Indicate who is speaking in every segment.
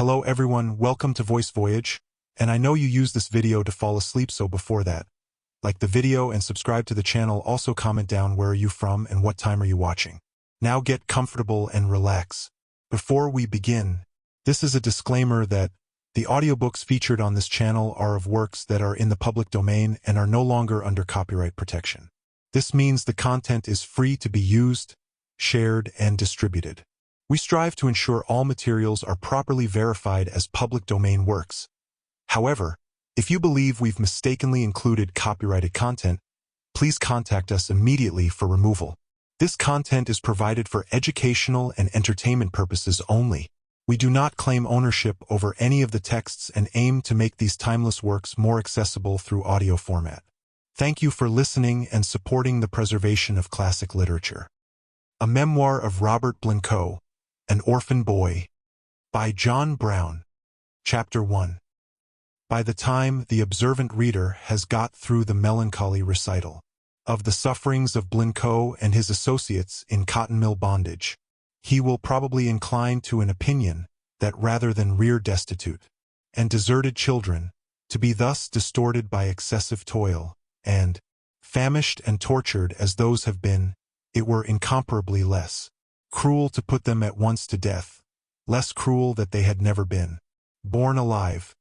Speaker 1: Hello everyone, welcome to Voice Voyage, and I know you use this video to fall asleep, so before that, like the video and subscribe to the channel. Also comment down where are you from and what time are you watching. Now get comfortable and relax. Before we begin, this is a disclaimer that the audiobooks featured on this channel are of works that are in the public domain and are no longer under copyright protection. This means the content is free to be used, shared, and distributed. We strive to ensure all materials are properly verified as public domain works. However, if you believe we've mistakenly included copyrighted content, please contact us immediately for removal. This content is provided for educational and entertainment purposes only. We do not claim ownership over any of the texts and aim to make these timeless works more accessible through audio format. Thank you for listening and supporting the preservation of classic literature. A Memoir of Robert Blincoe, An Orphan Boy, by John Brown. Chapter 1. By the time the observant reader has got through the melancholy recital of the sufferings of Blincoe and his associates in cotton mill bondage, he will probably incline to an opinion that rather than rear destitute and deserted children, to be thus distorted by excessive toil, and famished and tortured as those have been, it were incomparably less cruel to put them at once to death, less cruel that they had never been born alive,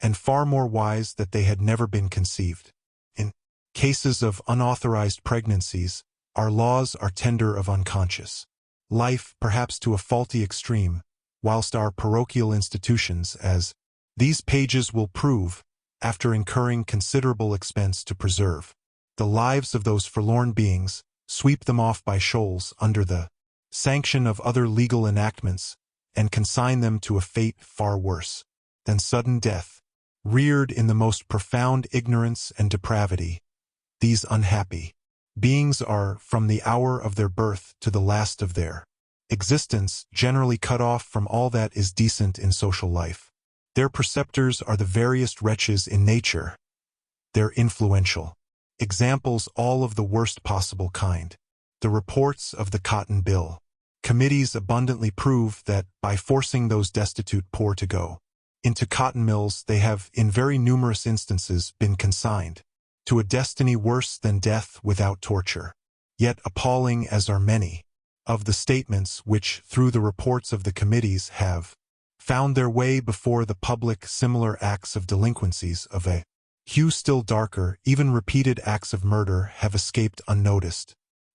Speaker 1: and far more wise that they had never been conceived. In cases of unauthorized pregnancies, our laws are tender of unconscious life, perhaps to a faulty extreme, whilst our parochial institutions, as these pages will prove, after incurring considerable expense to preserve the lives of those forlorn beings, sweep them off by shoals under the sanction of other legal enactments, and consign them to a fate far worse than sudden death. Reared in the most profound ignorance and depravity, these unhappy beings are, from the hour of their birth to the last of their existence, generally cut off from all that is decent in social life. Their preceptors are the veriest wretches in nature, their influential examples all of the worst possible kind. The reports of the Cotton Bill committees abundantly prove that, by forcing those destitute poor to go into cotton mills, they have, in very numerous instances, been consigned to a destiny worse than death without torture. Yet, appalling as are many of the statements which, through the reports of the committees, have found their way before the public, similar acts of delinquencies of a hue still darker, even repeated acts of murder, have escaped unnoticed.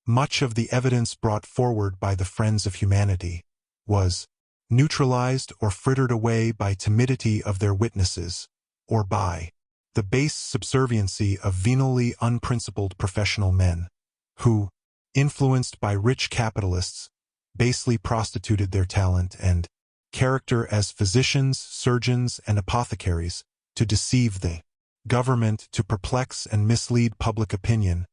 Speaker 1: Much of the evidence brought forward by the friends of humanity was neutralized or frittered away by timidity of their witnesses, or by the base subserviency of venally unprincipled professional men, who, influenced by rich capitalists, basely prostituted their talent and character as physicians, surgeons, and apothecaries, to deceive the government, to perplex and mislead public opinion,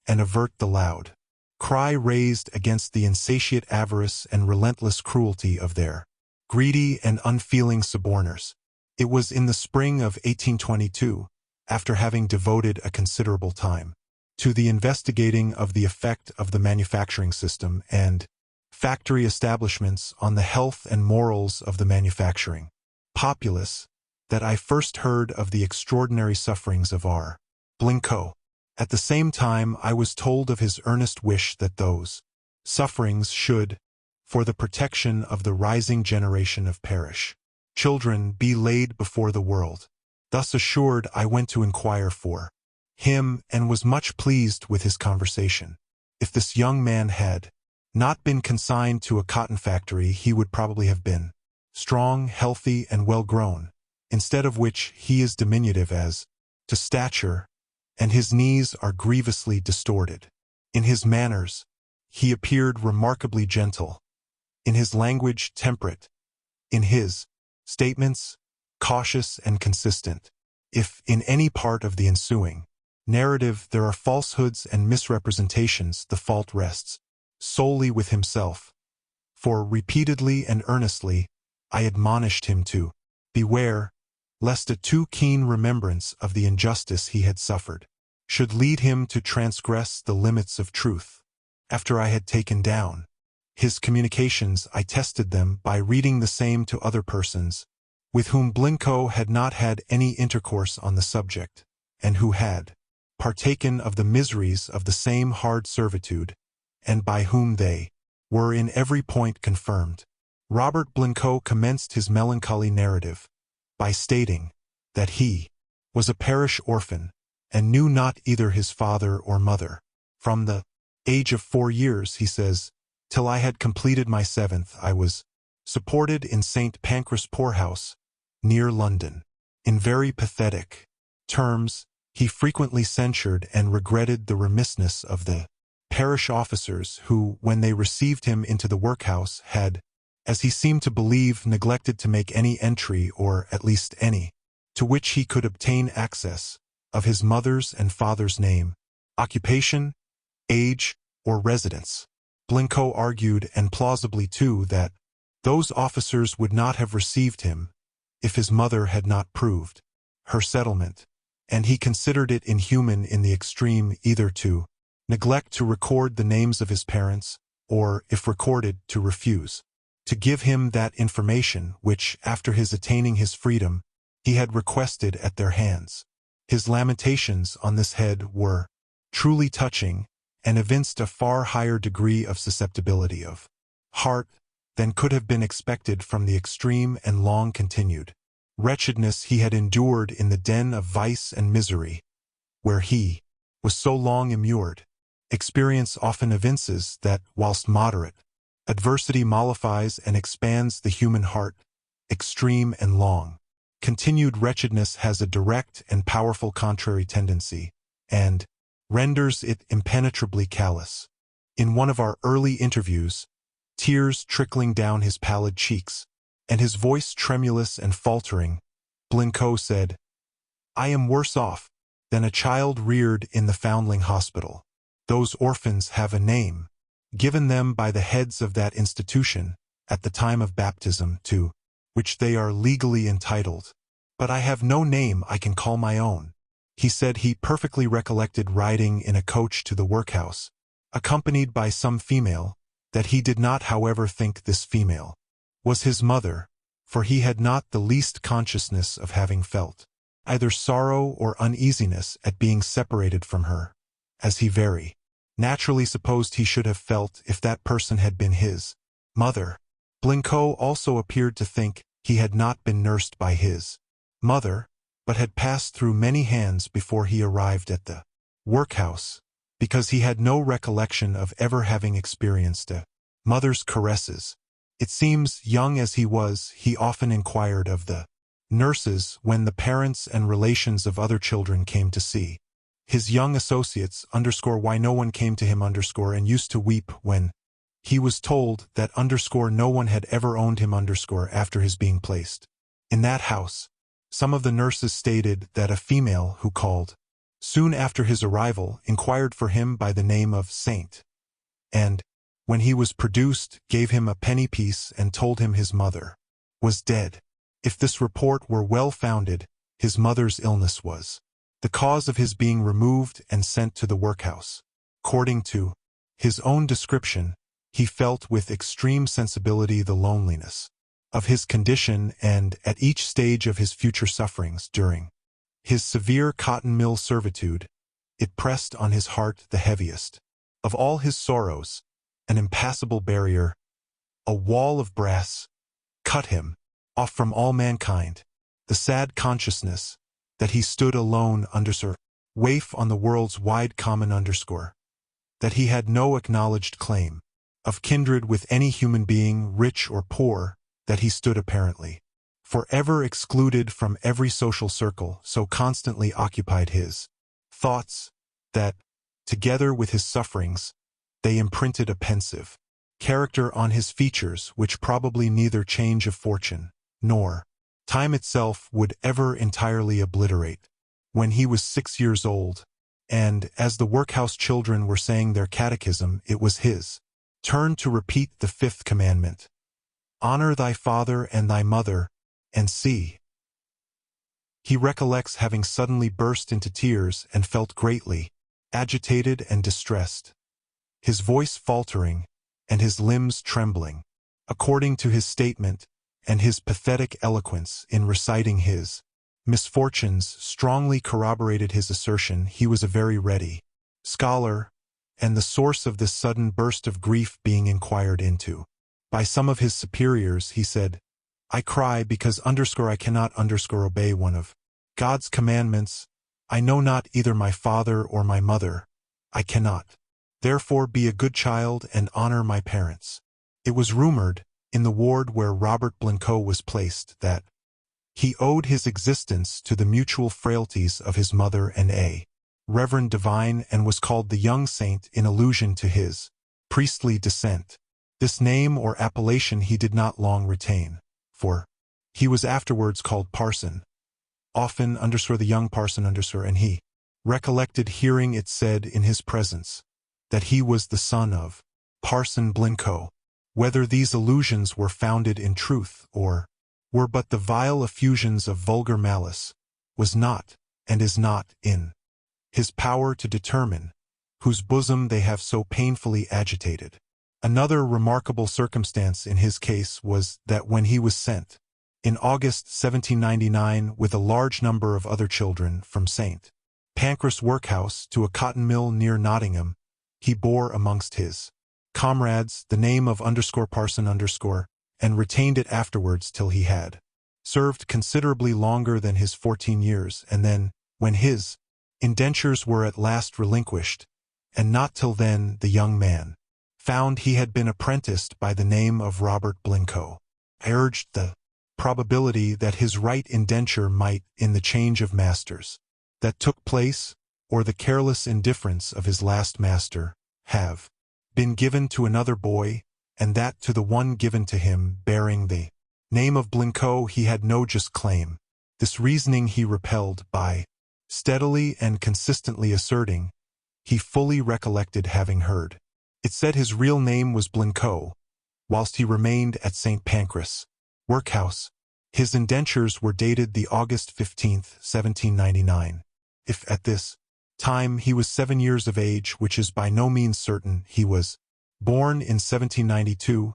Speaker 1: and avert the loud cry raised against the insatiate avarice and relentless cruelty of their greedy and unfeeling suborners. It was in the spring of 1822, after having devoted a considerable time to the investigating of the effect of the manufacturing system and factory establishments on the health and morals of the manufacturing populace, that I first heard of the extraordinary sufferings of R. Blincoe. At the same time, I was told of his earnest wish that those sufferings should, for the protection of the rising generation of parish children, be laid before the world. Thus assured, I went to inquire for him, and was much pleased with his conversation. If this young man had not been consigned to a cotton factory, he would probably have been strong, healthy, and well-grown, instead of which he is diminutive as to stature, and his knees are grievously distorted. In his manners, he appeared remarkably gentle, in his language temperate, in his statements cautious and consistent. If, in any part of the ensuing narrative, there are falsehoods and misrepresentations, the fault rests solely with himself, for repeatedly and earnestly I admonished him to beware lest a too keen remembrance of the injustice he had suffered should lead him to transgress the limits of truth. After I had taken down his communications, I tested them by reading the same to other persons, with whom Blincoe had not had any intercourse on the subject, and who had partaken of the miseries of the same hard servitude, and by whom they were in every point confirmed. Robert Blincoe commenced his melancholy narrative by stating that he was a parish orphan, and knew not either his father or mother. From the age of 4 years, he says, till I had completed my 7th, I was supported in St. Pancras poorhouse, near London. In very pathetic terms, he frequently censured and regretted the remissness of the parish officers who, when they received him into the workhouse, had, as he seemed to believe, neglected to make any entry, or at least any, to which he could obtain access, of his mother's and father's name, occupation, age, or residence. Blincoe argued, and plausibly too, that those officers would not have received him if his mother had not proved her settlement, and he considered it inhuman in the extreme either to neglect to record the names of his parents, or, if recorded, to refuse to give him that information which, after his attaining his freedom, he had requested at their hands. His lamentations on this head were truly touching, and evinced a far higher degree of susceptibility of heart than could have been expected from the extreme and long-continued wretchedness he had endured in the den of vice and misery, where he was so long immured. Experience often evinces that, whilst moderate, adversity mollifies and expands the human heart. Extreme and long continued wretchedness has a direct and powerful contrary tendency, and renders it impenetrably callous. In one of our early interviews, tears trickling down his pallid cheeks, and his voice tremulous and faltering, Blincoe said, "I am worse off than a child reared in the foundling hospital. Those orphans have a name, given them by the heads of that institution, at the time of baptism, to which they are legally entitled. But I have no name I can call my own." He said he perfectly recollected riding in a coach to the workhouse, accompanied by some female, that he did not, however, think this female was his mother, for he had not the least consciousness of having felt either sorrow or uneasiness at being separated from her, as he very naturally supposed he should have felt if that person had been his mother. Blincoe also appeared to think he had not been nursed by his mother, but had passed through many hands before he arrived at the workhouse, because he had no recollection of ever having experienced a mother's caresses. It seems, young as he was, he often inquired of the nurses when the parents and relations of other children came to see his young associates, why no one came to him, and used to weep when he was told that no one had ever owned him after his being placed in that house. Some of the nurses stated that a female who called soon after his arrival inquired for him by the name of Saint, and, when he was produced, gave him a penny piece and told him his mother was dead. If this report were well founded, his mother's illness was the cause of his being removed and sent to the workhouse. According to his own description, he felt with extreme sensibility the loneliness of his condition, and, at each stage of his future sufferings during his severe cotton mill servitude, it pressed on his heart the heaviest of all his sorrows, an impassable barrier, a wall of brass, cut him off from all mankind, the sad consciousness that he stood alone waif on the world's wide common that he had no acknowledged claim of kindred with any human being, rich or poor, that he stood apparently forever excluded from every social circle, so constantly occupied his thoughts that, together with his sufferings, they imprinted a pensive character on his features which probably neither change of fortune nor time itself would ever entirely obliterate. When he was 6 years old, and as the workhouse children were saying their catechism, it was his turn to repeat the 5th commandment: "Honor thy father and thy mother," and see. He recollects having suddenly burst into tears and felt greatly agitated and distressed, his voice faltering and his limbs trembling. According to his statement, and his pathetic eloquence in reciting his misfortunes strongly corroborated his assertion he was a very ready scholar, and the source of this sudden burst of grief being inquired into by some of his superiors, he said, "I cry because I cannot obey one of God's commandments. I know not either my father or my mother. I cannot, therefore, be a good child and honor my parents." It was rumored, in the ward where Robert Blincoe was placed, that he owed his existence to the mutual frailties of his mother and a reverend divine, and was called the young saint in allusion to his priestly descent. This name or appellation he did not long retain, for he was afterwards called parson, often the young parson and he recollected hearing it said in his presence that he was the son of Parson Blincoe. Whether these allusions were founded in truth or were but the vile effusions of vulgar malice was not, and is not, in his power to determine, whose bosom they have so painfully agitated. Another remarkable circumstance in his case was that when he was sent, in August 1799, with a large number of other children, from St. Pancras workhouse to a cotton mill near Nottingham, he bore amongst his comrades the name of _parson_, and retained it afterwards till he had served considerably longer than his 14 years, and then, when his indentures were at last relinquished, and not till then, the young man found he had been apprenticed by the name of Robert Blincoe. I urged the probability that his right indenture might, in the change of masters that took place, or the careless indifference of his last master, have been given to another boy, and that to the one given to him bearing the name of Blincoe he had no just claim. This reasoning he repelled by steadily and consistently asserting he fully recollected having heard it said his real name was Blincoe, whilst he remained at St. Pancras workhouse. His indentures were dated the August 15th, 1799. If at this time he was 7 years of age, which is by no means certain, he was born in 1792,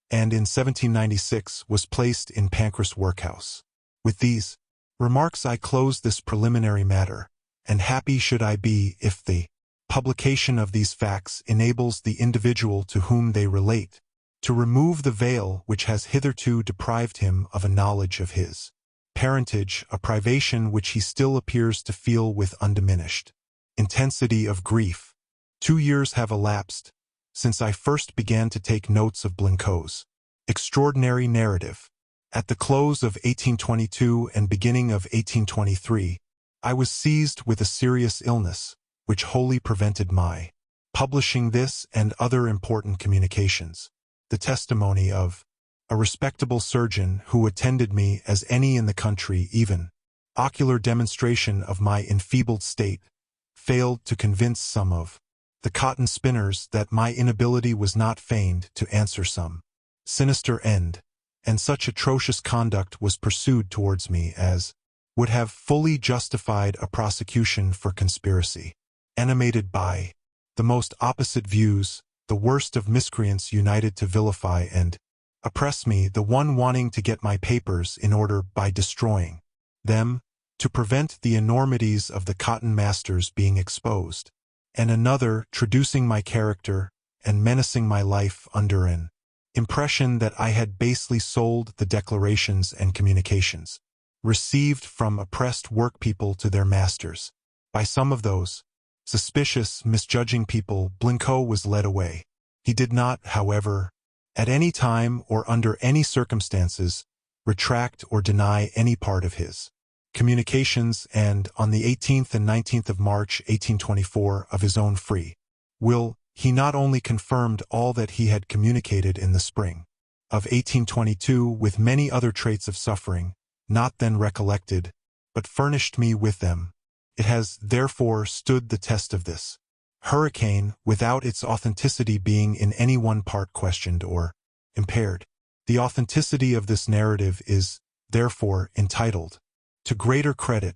Speaker 1: and in 1796 was placed in Pancras workhouse. With these remarks I close this preliminary matter, and happy should I be if the publication of these facts enables the individual to whom they relate to remove the veil which has hitherto deprived him of a knowledge of his parentage, a privation which he still appears to feel with undiminished intensity of grief. 2 years have elapsed since I first began to take notes of Blincoe's extraordinary narrative. At the close of 1822 and beginning of 1823, I was seized with a serious illness, which wholly prevented my publishing this and other important communications. The testimony of a respectable surgeon who attended me as any in the country, even ocular demonstration of my enfeebled state, failed to convince some of the cotton spinners that my inability was not feigned to answer some sinister end, and such atrocious conduct was pursued towards me as would have fully justified a prosecution for conspiracy, animated by the most opposite views, the worst of miscreants united to vilify and oppress me, the one wanting to get my papers in order by destroying them, to prevent the enormities of the cotton masters being exposed, and another traducing my character and menacing my life under an impression that I had basely sold the declarations and communications received from oppressed workpeople to their masters. By some of those suspicious, misjudging people, Blincoe was led away. He did not, however, at any time or under any circumstances, retract or deny any part of his communications, and on the 18th and 19th of March, 1824, of his own free will, he not only confirmed all that he had communicated in the spring of 1822 with many other traits of suffering, not then recollected, but furnished me with them. It has, therefore, stood the test of this hurricane, without its authenticity being in any one part questioned or impaired. The authenticity of this narrative is, therefore, entitled to greater credit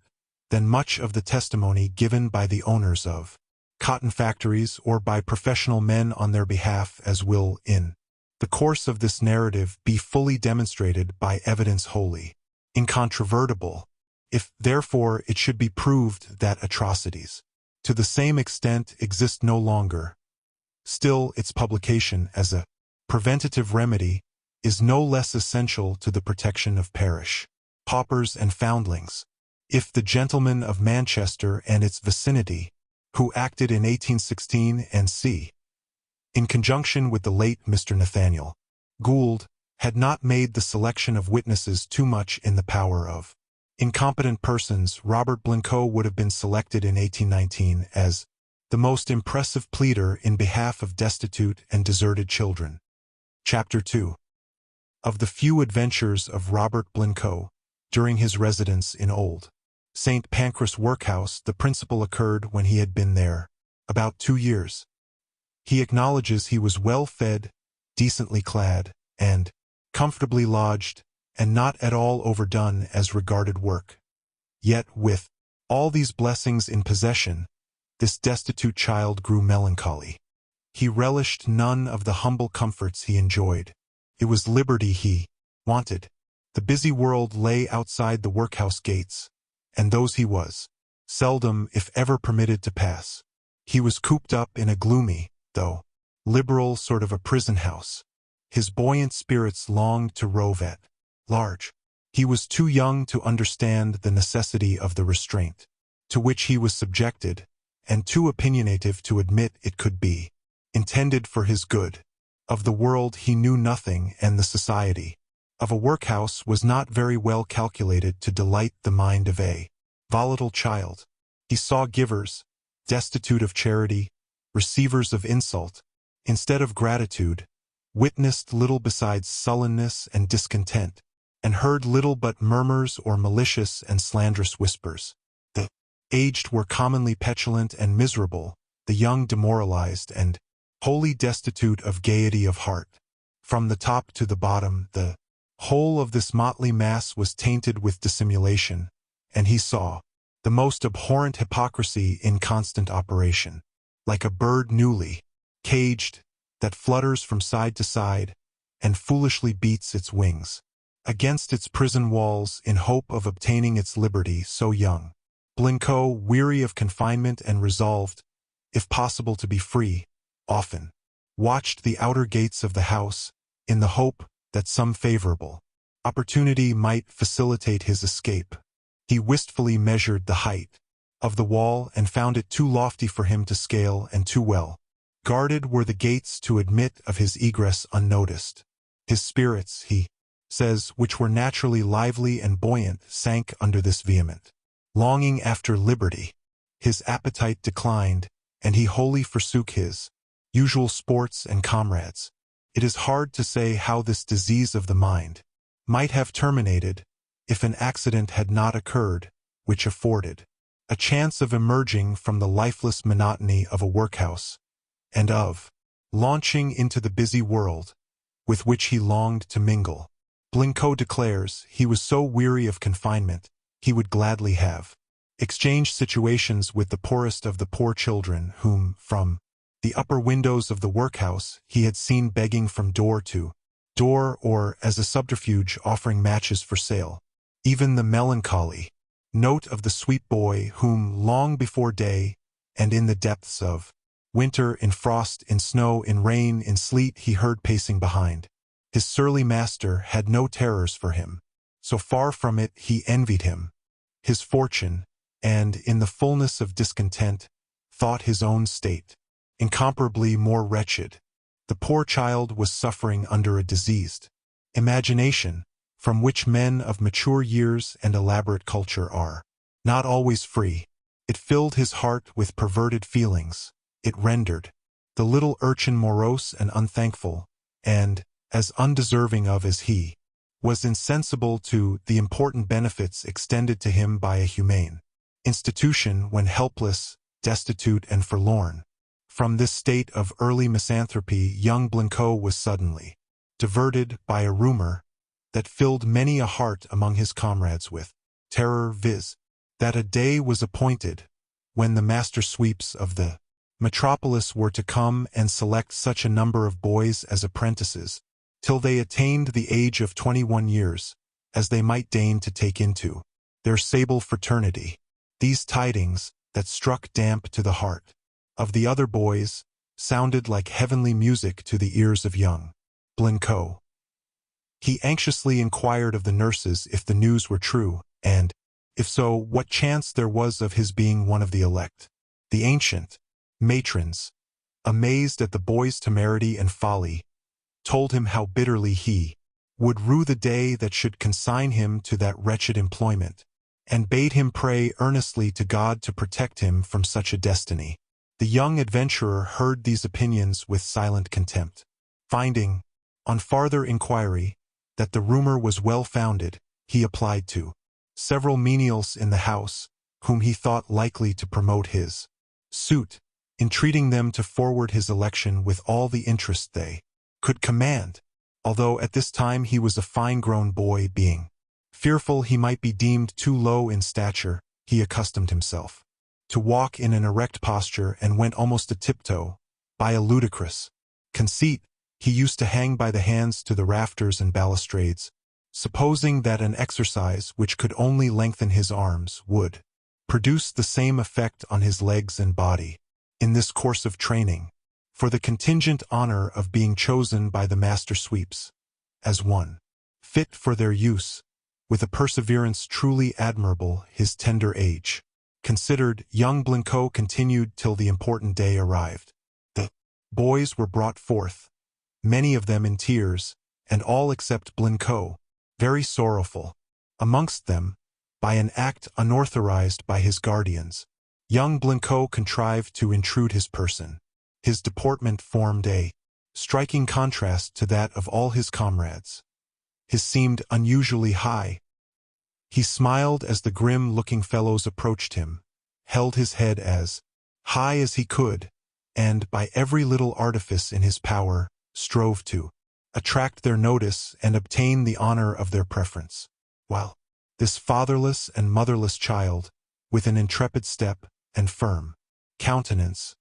Speaker 1: than much of the testimony given by the owners of cotton factories or by professional men on their behalf, as will, in the course of this narrative be fully demonstrated by evidence wholly incontrovertible, if, therefore, it should be proved that atrocities, to the same extent, exist no longer, still its publication as a preventative remedy is no less essential to the protection of parish paupers and foundlings. If the gentlemen of Manchester and its vicinity, who acted in 1816 and c. in conjunction with the late Mr. Nathaniel Gould, had not made the selection of witnesses too much in the power of incompetent persons, Robert Blincoe would have been selected in 1819 as the most impressive pleader in behalf of destitute and deserted children. Chapter 2. Of the few adventures of Robert Blincoe during his residence in Old St. Pancras workhouse, the principal occurred when he had been there about 2 years. He acknowledges he was well fed, decently clad, and comfortably lodged, and not at all overdone as regarded work. Yet with all these blessings in possession, this destitute child grew melancholy. He relished none of the humble comforts he enjoyed. It was liberty he wanted. The busy world lay outside the workhouse gates, and those he was seldom, if ever, permitted to pass. He was cooped up in a gloomy, though liberal sort of a prison house. His buoyant spirits longed to rove at large. He was too young to understand the necessity of the restraint to which he was subjected, and too opinionative to admit it could be intended for his good. Of the world he knew nothing, and the society of a workhouse was not very well calculated to delight the mind of a volatile child. He saw givers, destitute of charity, receivers of insult, instead of gratitude, witnessed little besides sullenness and discontent, and heard little but murmurs or malicious and slanderous whispers. The aged were commonly petulant and miserable, the young demoralized and wholly destitute of gaiety of heart. From the top to the bottom, the whole of this motley mass was tainted with dissimulation, and he saw the most abhorrent hypocrisy in constant operation. Like a bird newly caged, that flutters from side to side, and foolishly beats its wings against its prison walls in hope of obtaining its liberty, so young Blincoe, weary of confinement and resolved, if possible, to be free, often watched the outer gates of the house, in the hope that some favorable opportunity might facilitate his escape. He wistfully measured the height of the wall and found it too lofty for him to scale, and too well guarded were the gates to admit of his egress unnoticed. His spirits, he says, which were naturally lively and buoyant, sank under this vehement longing after liberty. His appetite declined, and he wholly forsook his usual sports and comrades. It is hard to say how this disease of the mind might have terminated, if an accident had not occurred, which afforded a chance of emerging from the lifeless monotony of a workhouse, and of launching into the busy world with which he longed to mingle. Blincoe declares he was so weary of confinement, he would gladly have exchanged situations with the poorest of the poor children whom, from the upper windows of the workhouse, he had seen begging from door to door, or, as a subterfuge, offering matches for sale. Even the melancholy note of the sweet boy whom, long before day, and in the depths of winter, in frost, in snow, in rain, in sleet, he heard pacing behind his surly master, had no terrors for him. So far from it, he envied him his fortune, and, in the fullness of discontent, thought his own state incomparably more wretched. The poor child was suffering under a diseased imagination, from which men of mature years and elaborate culture are not always free. It filled his heart with perverted feelings. It rendered the little urchin morose and unthankful, and, as undeserving of as he was insensible to the important benefits extended to him by a humane institution when helpless, destitute, and forlorn. From this state of early misanthropy, young Blincoe was suddenly diverted by a rumor that filled many a heart among his comrades with terror, viz., that a day was appointed when the master sweeps of the metropolis were to come and select such a number of boys as apprentices, till they attained the age of 21 years, as they might deign to take into their sable fraternity. These tidings, that struck damp to the heart of the other boys, sounded like heavenly music to the ears of young Blincoe. He anxiously inquired of the nurses if the news were true, and, if so, what chance there was of his being one of the elect. The ancient matrons, amazed at the boy's temerity and folly, told him how bitterly he would rue the day that should consign him to that wretched employment, and bade him pray earnestly to God to protect him from such a destiny. The young adventurer heard these opinions with silent contempt. Finding, on farther inquiry, that the rumor was well-founded, he applied to several menials in the house, whom he thought likely to promote his suit, entreating them to forward his election with all the interest they could command, although at this time he was a fine-grown boy, being fearful he might be deemed too low in stature. He accustomed himself to walk in an erect posture and went almost a tiptoe. By a ludicrous conceit, he used to hang by the hands to the rafters and balustrades, supposing that an exercise which could only lengthen his arms would produce the same effect on his legs and body. In this course of training, for the contingent honor of being chosen by the master sweeps as one fit for their use, with a perseverance truly admirable, his tender age considered, young Blincoe continued till the important day arrived. The boys were brought forth, many of them in tears, and all except Blincoe, very sorrowful. Amongst them, by an act unauthorized by his guardians, young Blincoe contrived to intrude his person. His deportment formed a striking contrast to that of all his comrades. His seemed unusually high. He smiled as the grim-looking fellows approached him, held his head as high as he could, and, by every little artifice in his power, strove to attract their notice and obtain the honor of their preference. While this fatherless and motherless child, with an intrepid step and firm countenance,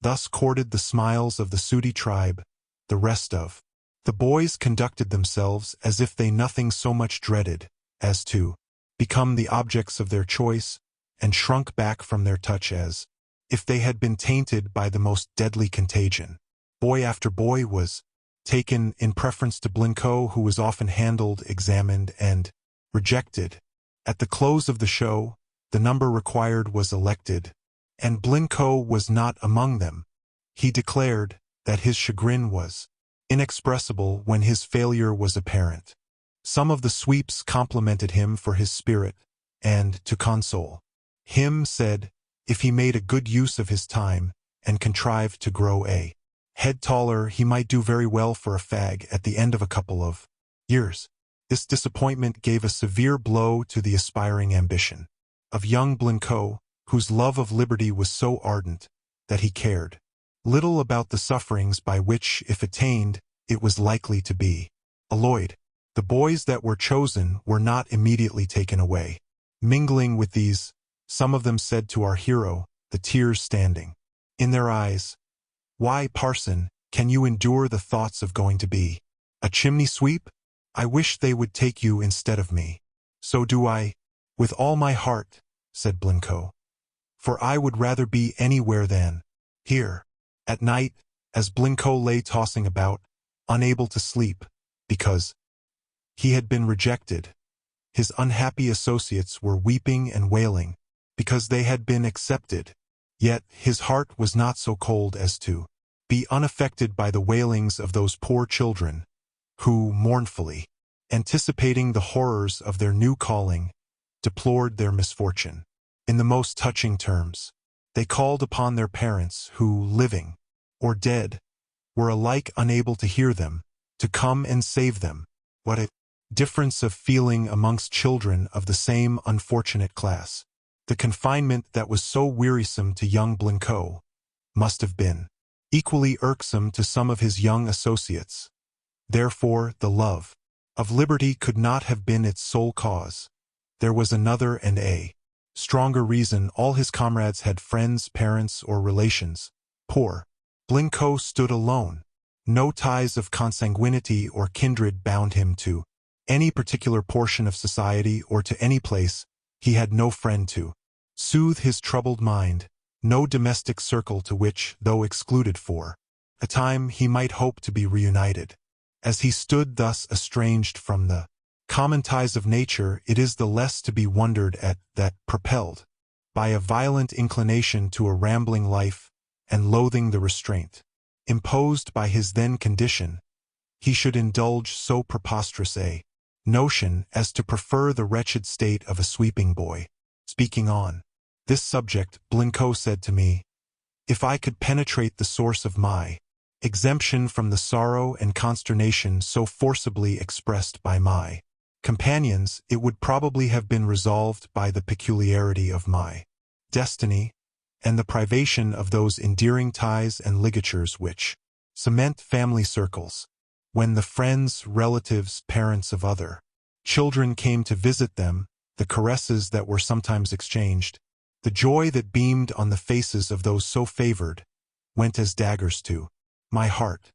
Speaker 1: thus courted the smiles of the sooty tribe, the rest of the boys conducted themselves as if they nothing so much dreaded as to become the objects of their choice, and shrunk back from their touch as if they had been tainted by the most deadly contagion. Boy after boy was taken in preference to Blincoe, who was often handled, examined, and rejected. At the close of the show, the number required was elected, and Blincoe was not among them. He declared that his chagrin was inexpressible when his failure was apparent. Some of the sweeps complimented him for his spirit, and, to console him, said, if he made a good use of his time, and contrived to grow a head taller, he might do very well for a fag at the end of a couple of years. This disappointment gave a severe blow to the aspiring ambition of young Blincoe, whose love of liberty was so ardent that he cared little about the sufferings by which, if attained, it was likely to be alloyed. The boys that were chosen were not immediately taken away. Mingling with these, some of them said to our hero, the tears standing in their eyes, "Why, parson, can you endure the thoughts of going to be a chimney sweep? I wish they would take you instead of me." "So do I, with all my heart," said Blincoe, "for I would rather be anywhere than here." At night, as Blincoe lay tossing about, unable to sleep, because he had been rejected, his unhappy associates were weeping and wailing, because they had been accepted. Yet his heart was not so cold as to be unaffected by the wailings of those poor children, who, mournfully anticipating the horrors of their new calling, deplored their misfortune. In the most touching terms, they called upon their parents, who, living or dead, were alike unable to hear them, to come and save them. What a difference of feeling amongst children of the same unfortunate class! The confinement that was so wearisome to young Blincoe must have been equally irksome to some of his young associates. Therefore, the love of liberty could not have been its sole cause. There was another and a stronger reason. All his comrades had friends, parents, or relations Poor Blincoe stood alone. No ties of consanguinity or kindred bound him to any particular portion of society or to any place. He had no friend to soothe his troubled mind, no domestic circle to which, though excluded for a time, he might hope to be reunited. As he stood thus estranged from the common ties of nature, it is the less to be wondered at that, propelled by a violent inclination to a rambling life, and loathing the restraint imposed by his then condition, he should indulge so preposterous a notion as to prefer the wretched state of a sweeping boy. Speaking on this subject, Blincoe said to me, "If I could penetrate the source of my exemption from the sorrow and consternation so forcibly expressed by my companions, it would probably have been resolved by the peculiarity of my destiny, and the privation of those endearing ties and ligatures which cement family circles. When the friends, relatives, parents of other children came to visit them, the caresses that were sometimes exchanged, the joy that beamed on the faces of those so favored, went as daggers to my heart.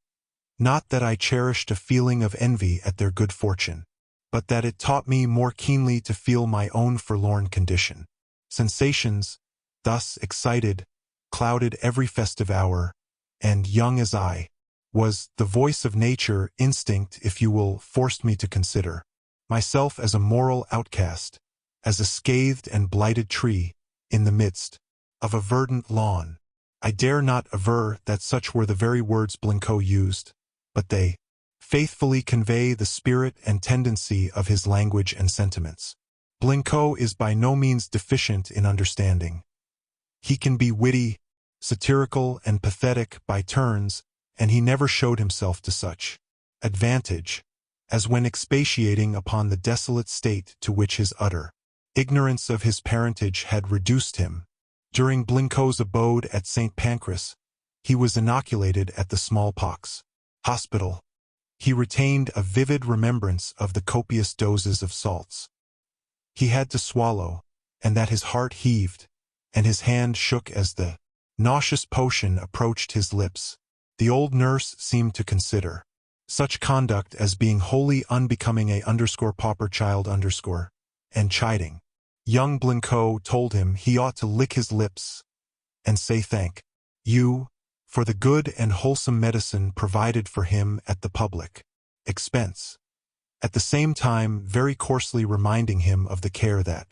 Speaker 1: Not that I cherished a feeling of envy at their good fortune, but that it taught me more keenly to feel my own forlorn condition. Sensations, thus excited, clouded every festive hour, and, young as I was, the voice of nature, instinct, if you will, forced me to consider myself as a moral outcast, as a scathed and blighted tree in the midst of a verdant lawn. I dare not aver that such were the very words Blincoe used, but they faithfully convey the spirit and tendency of his language and sentiments. Blincoe is by no means deficient in understanding. He can be witty, satirical, and pathetic by turns, and he never showed himself to such advantage as when expatiating upon the desolate state to which his utter ignorance of his parentage had reduced him. During Blincoe's abode at St. Pancras, he was inoculated at the smallpox hospital. He retained a vivid remembrance of the copious doses of salts he had to swallow, and that his heart heaved, and his hand shook as the nauseous potion approached his lips. The old nurse seemed to consider such conduct as being wholly unbecoming a pauper child and chiding. Young Blincoe told him he ought to lick his lips and say thank you for the good and wholesome medicine provided for him at the public expense, at the same time very coarsely reminding him of the care that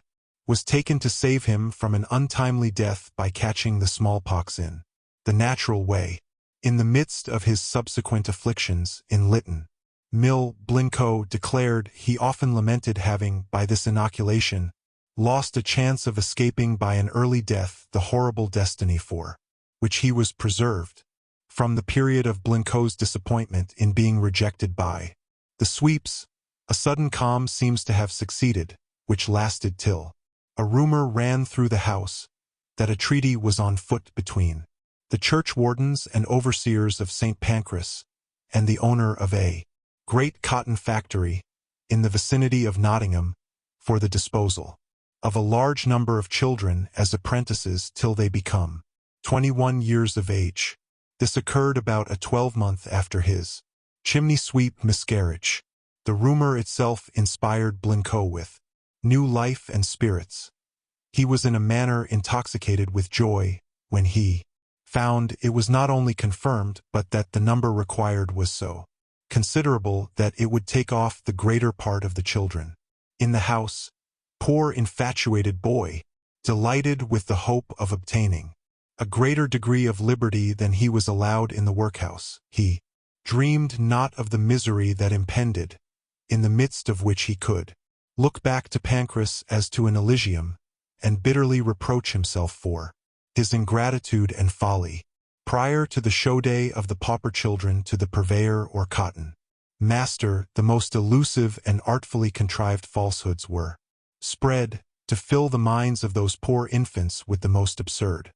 Speaker 1: was taken to save him from an untimely death by catching the smallpox in the natural way. In the midst of his subsequent afflictions in Lytton Mill, Blincoe declared he often lamented having, by this inoculation, lost a chance of escaping by an early death the horrible destiny for which he was preserved. From the period of Blincoe's disappointment in being rejected by the sweeps, a sudden calm seems to have succeeded, which lasted till a rumor ran through the house that a treaty was on foot between the churchwardens and overseers of St. Pancras and the owner of a great cotton factory in the vicinity of Nottingham for the disposal of a large number of children as apprentices till they become 21 years of age. This occurred about a 12-month after his chimney-sweep miscarriage. The rumor itself inspired Blincoe with new life and spirits. He was in a manner intoxicated with joy when he found it was not only confirmed but that the number required was so considerable that it would take off the greater part of the children in the house. Poor infatuated boy, delighted with the hope of obtaining a greater degree of liberty than he was allowed in the workhouse, he dreamed not of the misery that impended, in the midst of which he could look back to Pancras as to an Elysium, and bitterly reproach himself for his ingratitude and folly. Prior to the show day of the pauper children to the purveyor or cotton master, the most elusive and artfully contrived falsehoods were spread to fill the minds of those poor infants with the most absurd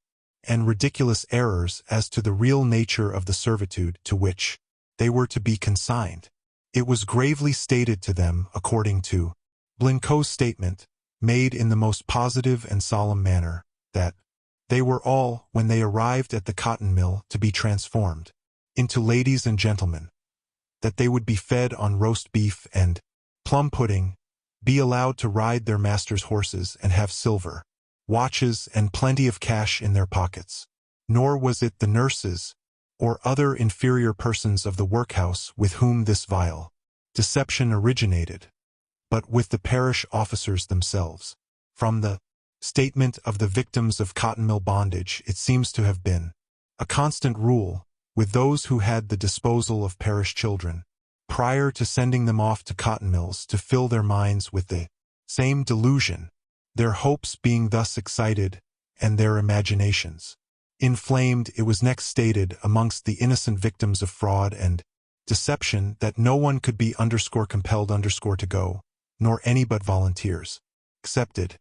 Speaker 1: and ridiculous errors as to the real nature of the servitude to which they were to be consigned. It was gravely stated to them, according to Blincoe's statement, made in the most positive and solemn manner, that They were all, when they arrived at the cotton mill, to be transformed into ladies and gentlemen, that they would be fed on roast beef and plum pudding, be allowed to ride their masters' horses and have silver watches and plenty of cash in their pockets. Nor was it the nurses or other inferior persons of the workhouse with whom this vile deception originated, but with the parish officers themselves. From the statement of the victims of cotton mill bondage, it seems to have been a constant rule with those who had the disposal of parish children, prior to sending them off to cotton mills, to fill their minds with the same delusion, their hopes being thus excited, and their imaginations inflamed. It was next stated amongst the innocent victims of fraud and deception that no one could be _compelled to go, nor any but volunteers accepted,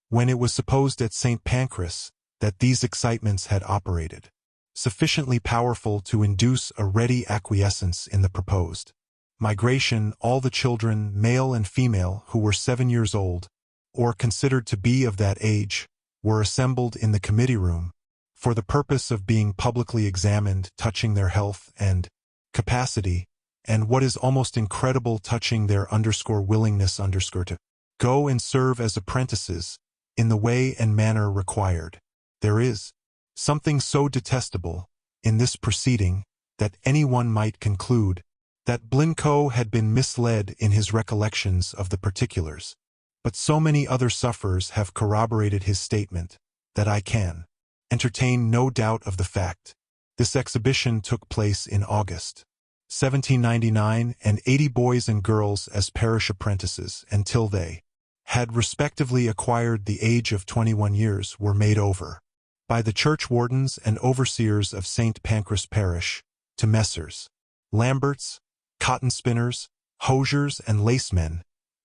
Speaker 1: when it was supposed at St. Pancras that these excitements had operated sufficiently powerful to induce a ready acquiescence in the proposed migration. All the children, male and female, who were 7 years old, or considered to be of that age, were assembled in the committee room for the purpose of being publicly examined touching their health and capacity, and what is almost incredible, touching their willingness to go and serve as apprentices in the way and manner required. There is something so detestable in this proceeding that anyone might conclude that Blincoe had been misled in his recollections of the particulars, but so many other sufferers have corroborated his statement that I can entertain no doubt of the fact. This exhibition took place in August 1799, and 80 boys and girls as parish apprentices, until they had respectively acquired the age of 21 years, were made over by the churchwardens and overseers of St. Pancras Parish to Messrs. Lamberts, cotton spinners, hosiers, and lacemen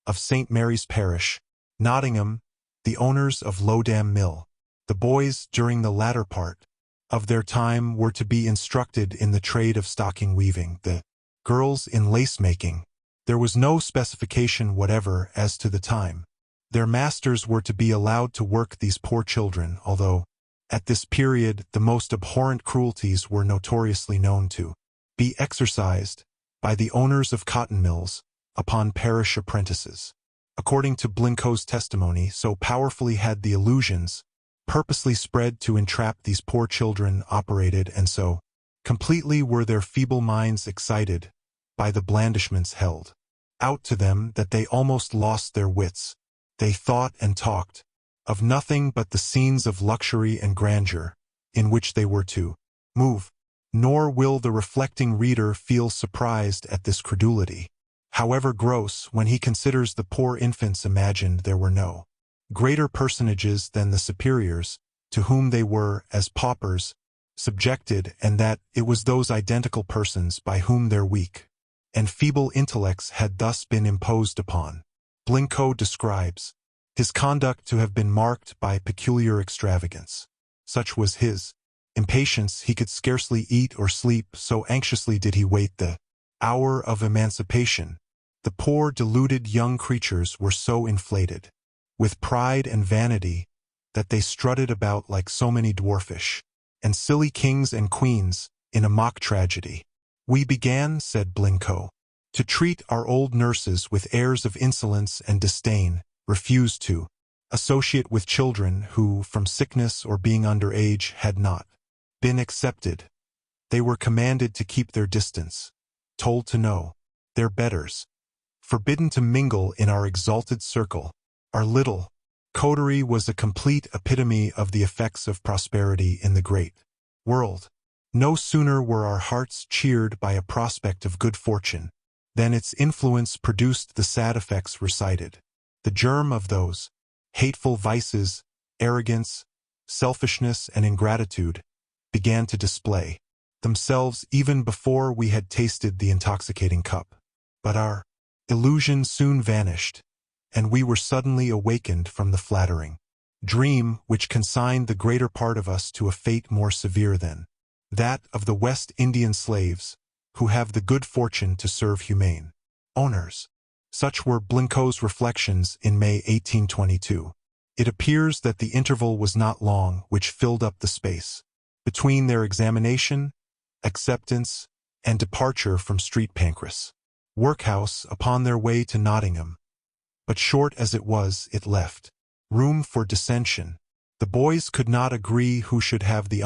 Speaker 1: of St. Mary's Parish, Nottingham, the owners of Lowdam Mill. The boys, during the latter part of their time, were to be instructed in the trade of stocking weaving, the girls in lace-making. There was no specification whatever as to the time their masters were to be allowed to work these poor children, although at this period the most abhorrent cruelties were notoriously known to be exercised by the owners of cotton mills upon parish apprentices. According to Blincoe's testimony, so powerfully had the illusions purposely spread to entrap these poor children operated, and so completely were their feeble minds excited by the blandishments held out to them, that they almost lost their wits. They thought and talked of nothing but the scenes of luxury and grandeur in which they were to move. Nor will the reflecting reader feel surprised at this credulity, however gross, when he considers the poor infants imagined there were no greater personages than the superiors, to whom they were, as paupers, subjected, and that it was those identical persons by whom their weak and feeble intellects had thus been imposed upon. Blincoe describes his conduct to have been marked by peculiar extravagance. Such was his impatience, he could scarcely eat or sleep, so anxiously did he wait the hour of emancipation. The poor deluded young creatures were so inflated with pride and vanity that they strutted about like so many dwarfish and silly kings and queens in a mock tragedy. We began, said Blincoe, to treat our old nurses with airs of insolence and disdain, refused to associate with children who, from sickness or being under age, had not been accepted. They were commanded to keep their distance, told to know their betters, forbidden to mingle in our exalted circle. Our little coterie was a complete epitome of the effects of prosperity in the great world. No sooner were our hearts cheered by a prospect of good fortune than its influence produced the sad effects recited. The germ of those hateful vices, arrogance, selfishness, and ingratitude, began to display themselves even before we had tasted the intoxicating cup. But our illusion soon vanished, and we were suddenly awakened from the flattering dream which consigned the greater part of us to a fate more severe than that of the West Indian slaves, who have the good fortune to serve humane owners. Such were Blincoe's reflections in May 1822. It appears that the interval was not long, which filled up the space between their examination, acceptance, and departure from Street Pancras workhouse upon their way to Nottingham. But short as it was, it left room for dissension. The boys could not agree who should have the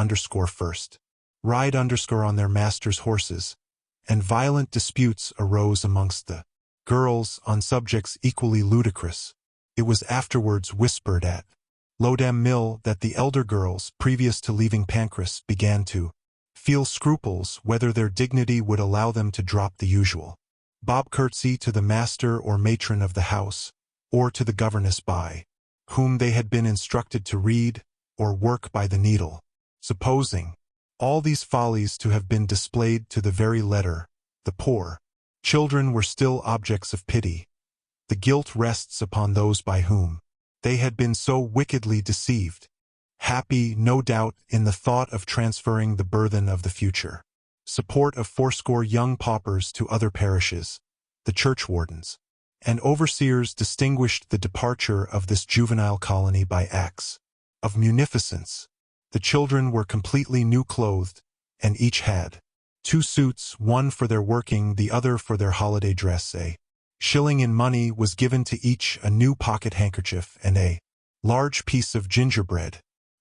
Speaker 1: first ride on their masters' horses, and violent disputes arose amongst the girls on subjects equally ludicrous. It was afterwards whispered at Lowdham Mill that the elder girls, previous to leaving Pancras, began to feel scruples whether their dignity would allow them to drop the usual bob curtsy to the master or matron of the house, or to the governess by whom they had been instructed to read or work by the needle. Supposing all these follies to have been displayed to the very letter, the poor children were still objects of pity. The guilt rests upon those by whom they had been so wickedly deceived, happy, no doubt, in the thought of transferring the burthen of the future support of fourscore young paupers to other parishes. The churchwardens and overseers distinguished the departure of this juvenile colony by acts of munificence. The children were completely new-clothed, and each had 2 suits, one for their working, the other for their holiday dress. A shilling in money was given to each, a new pocket handkerchief, and a large piece of gingerbread.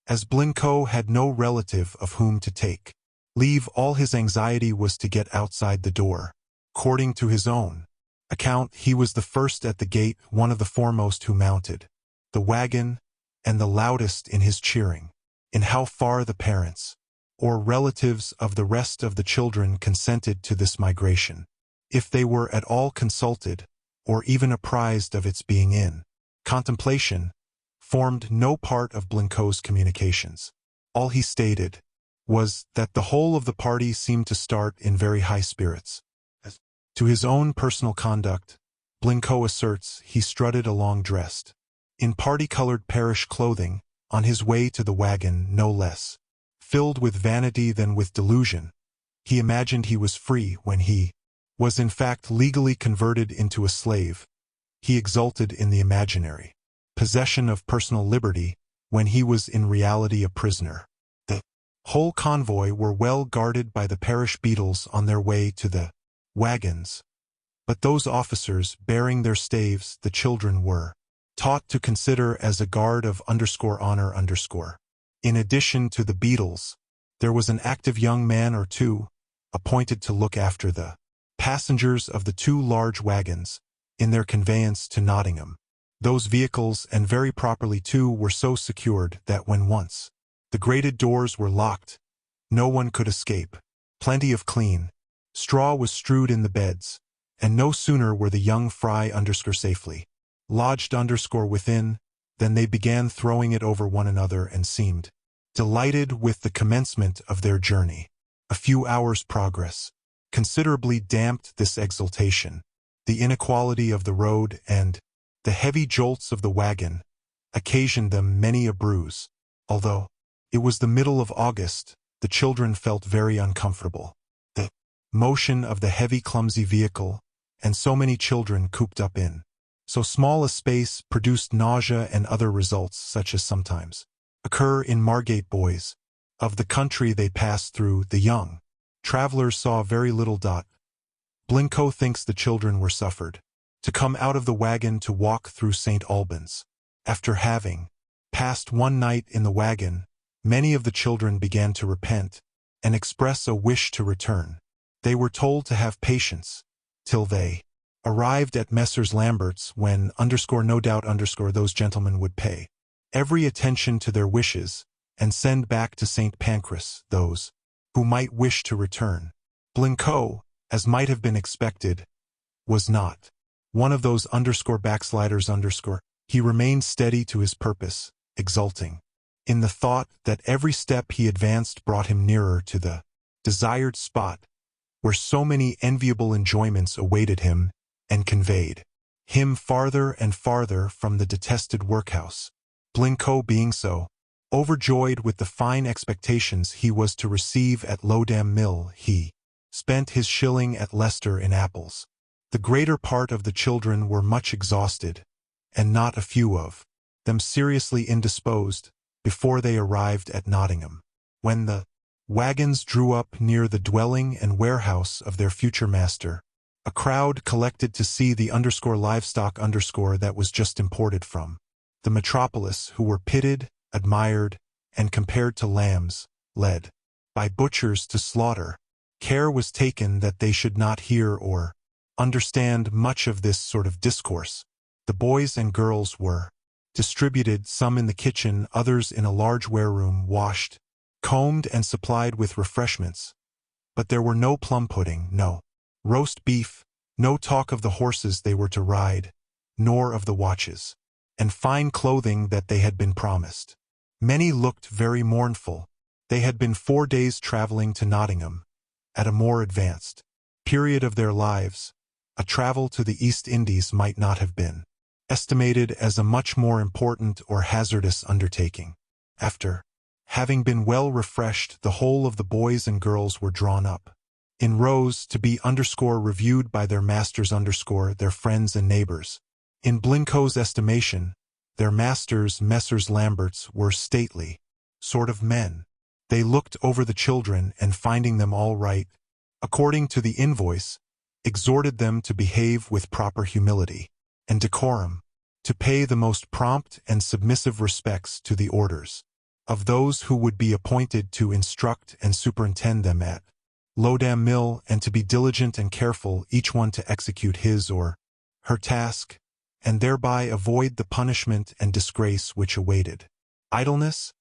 Speaker 1: As Blincoe had no relative of whom to take leave, all his anxiety was to get outside the door. According to his own account, he was the first at the gate, one of the foremost who mounted the wagon, and the loudest in his cheering. In how far the parents or relatives of the rest of the children consented to this migration, if they were at all consulted, or even apprised of its being in contemplation, formed no part of Blincoe's communications. All he stated was that the whole of the party seemed to start in very high spirits. As to his own personal conduct, Blincoe asserts he strutted along dressed in party-colored parish clothing, on his way to the wagon, no less filled with vanity than with delusion. He imagined he was free when he was in fact legally converted into a slave. He exulted in the imaginary possession of personal liberty when he was in reality a prisoner. The whole convoy were well guarded by the parish beadles on their way to the wagons, but those officers bearing their staves, the children were taught to consider as a guard of _honor_. In addition to the beadles, there was an active young man or two, appointed to look after the passengers of the 2 large wagons, in their conveyance to Nottingham. Those vehicles, and very properly too, were so secured that when once the grated doors were locked, no one could escape. Plenty of clean straw was strewed in the beds, and no sooner were the young fry safely lodged within, than they began throwing it over one another and seemed delighted with the commencement of their journey. A few hours' progress considerably damped this exultation. The inequality of the road and the heavy jolts of the wagon occasioned them many a bruise. Although it was the middle of August, the children felt very uncomfortable. The motion of the heavy, clumsy vehicle, and so many children cooped up in so small a space, produced nausea and other results such as sometimes occur in Margate boys of the country they passed through. The young travelers saw very little. Blincoe thinks the children were suffered to come out of the wagon to walk through St. Albans. After having passed one night in the wagon, many of the children began to repent and express a wish to return. They were told to have patience till they arrived at Messrs. Lambert's, when no doubt those gentlemen would pay every attention to their wishes and send back to St. Pancras those who might wish to return. Blincoe, as might have been expected, was not one of those backsliders. He remained steady to his purpose, exulting in the thought that every step he advanced brought him nearer to the desired spot, where so many enviable enjoyments awaited him and conveyed him farther and farther from the detested workhouse. Blincoe being so overjoyed with the fine expectations he was to receive at Lowdham Mill, he spent his shilling at Leicester in apples. The greater part of the children were much exhausted, and not a few of them seriously indisposed, before they arrived at Nottingham. When the wagons drew up near the dwelling and warehouse of their future master, a crowd collected to see the livestock that was just imported from the metropolis, who were pitted, admired, and compared to lambs, led by butchers to slaughter. Care was taken that they should not hear or understand much of this sort of discourse. The boys and girls were distributed, some in the kitchen, others in a large wareroom, washed, combed, and supplied with refreshments. But there were no plum pudding, no roast beef, no talk of the horses they were to ride, nor of the watches and fine clothing that they had been promised. Many looked very mournful. They had been 4 days traveling to Nottingham. At a more advanced period of their lives, a travel to the East Indies might not have been estimated as a much more important or hazardous undertaking. After having been well refreshed, the whole of the boys and girls were drawn up in rows to be reviewed by their masters their friends and neighbors. In Blincoe's estimation, their masters, Messrs. Lamberts, were stately sort of men. They looked over the children and, finding them all right, according to the invoice, exhorted them to behave with proper humility and decorum, to pay the most prompt and submissive respects to the orders of those who would be appointed to instruct and superintend them at Lowdham Mill, and to be diligent and careful, each one to execute his or her task, and thereby avoid the punishment and disgrace which awaited idleness,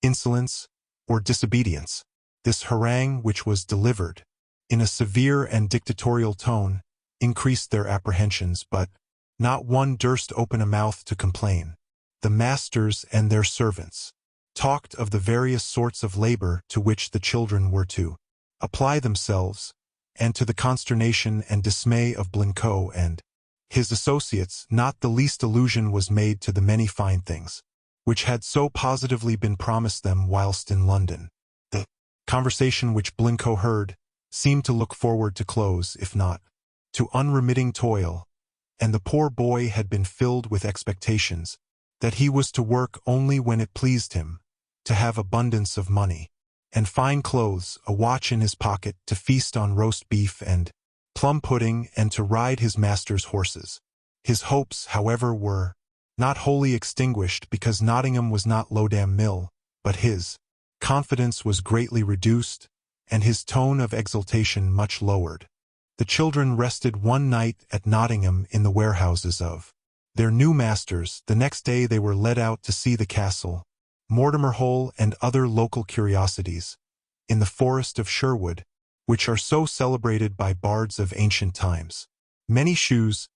Speaker 1: insolence, or disobedience. This harangue, which was delivered in a severe and dictatorial tone, increased their apprehensions, but not one durst open a mouth to complain. The masters and their servants talked of the various sorts of labor to which the children were to apply themselves, and to the consternation and dismay of Blincoe and his associates, not the least allusion was made to the many fine things which had so positively been promised them whilst in London. The conversation which Blincoe heard seemed to look forward to close, if not to unremitting toil, and the poor boy had been filled with expectations that he was to work only when it pleased him, to have abundance of money and fine clothes, a watch in his pocket, to feast on roast beef and plum pudding, and to ride his master's horses. His hopes, however, were not wholly extinguished, because Nottingham was not Lowdham Mill, but his confidence was greatly reduced, and his tone of exultation much lowered. The children rested one night at Nottingham in the warehouses of their new masters. The next day they were led out to see the castle, Mortimer Hole, and other local curiosities in the forest of Sherwood, which are so celebrated by bards of ancient times. Many shoes,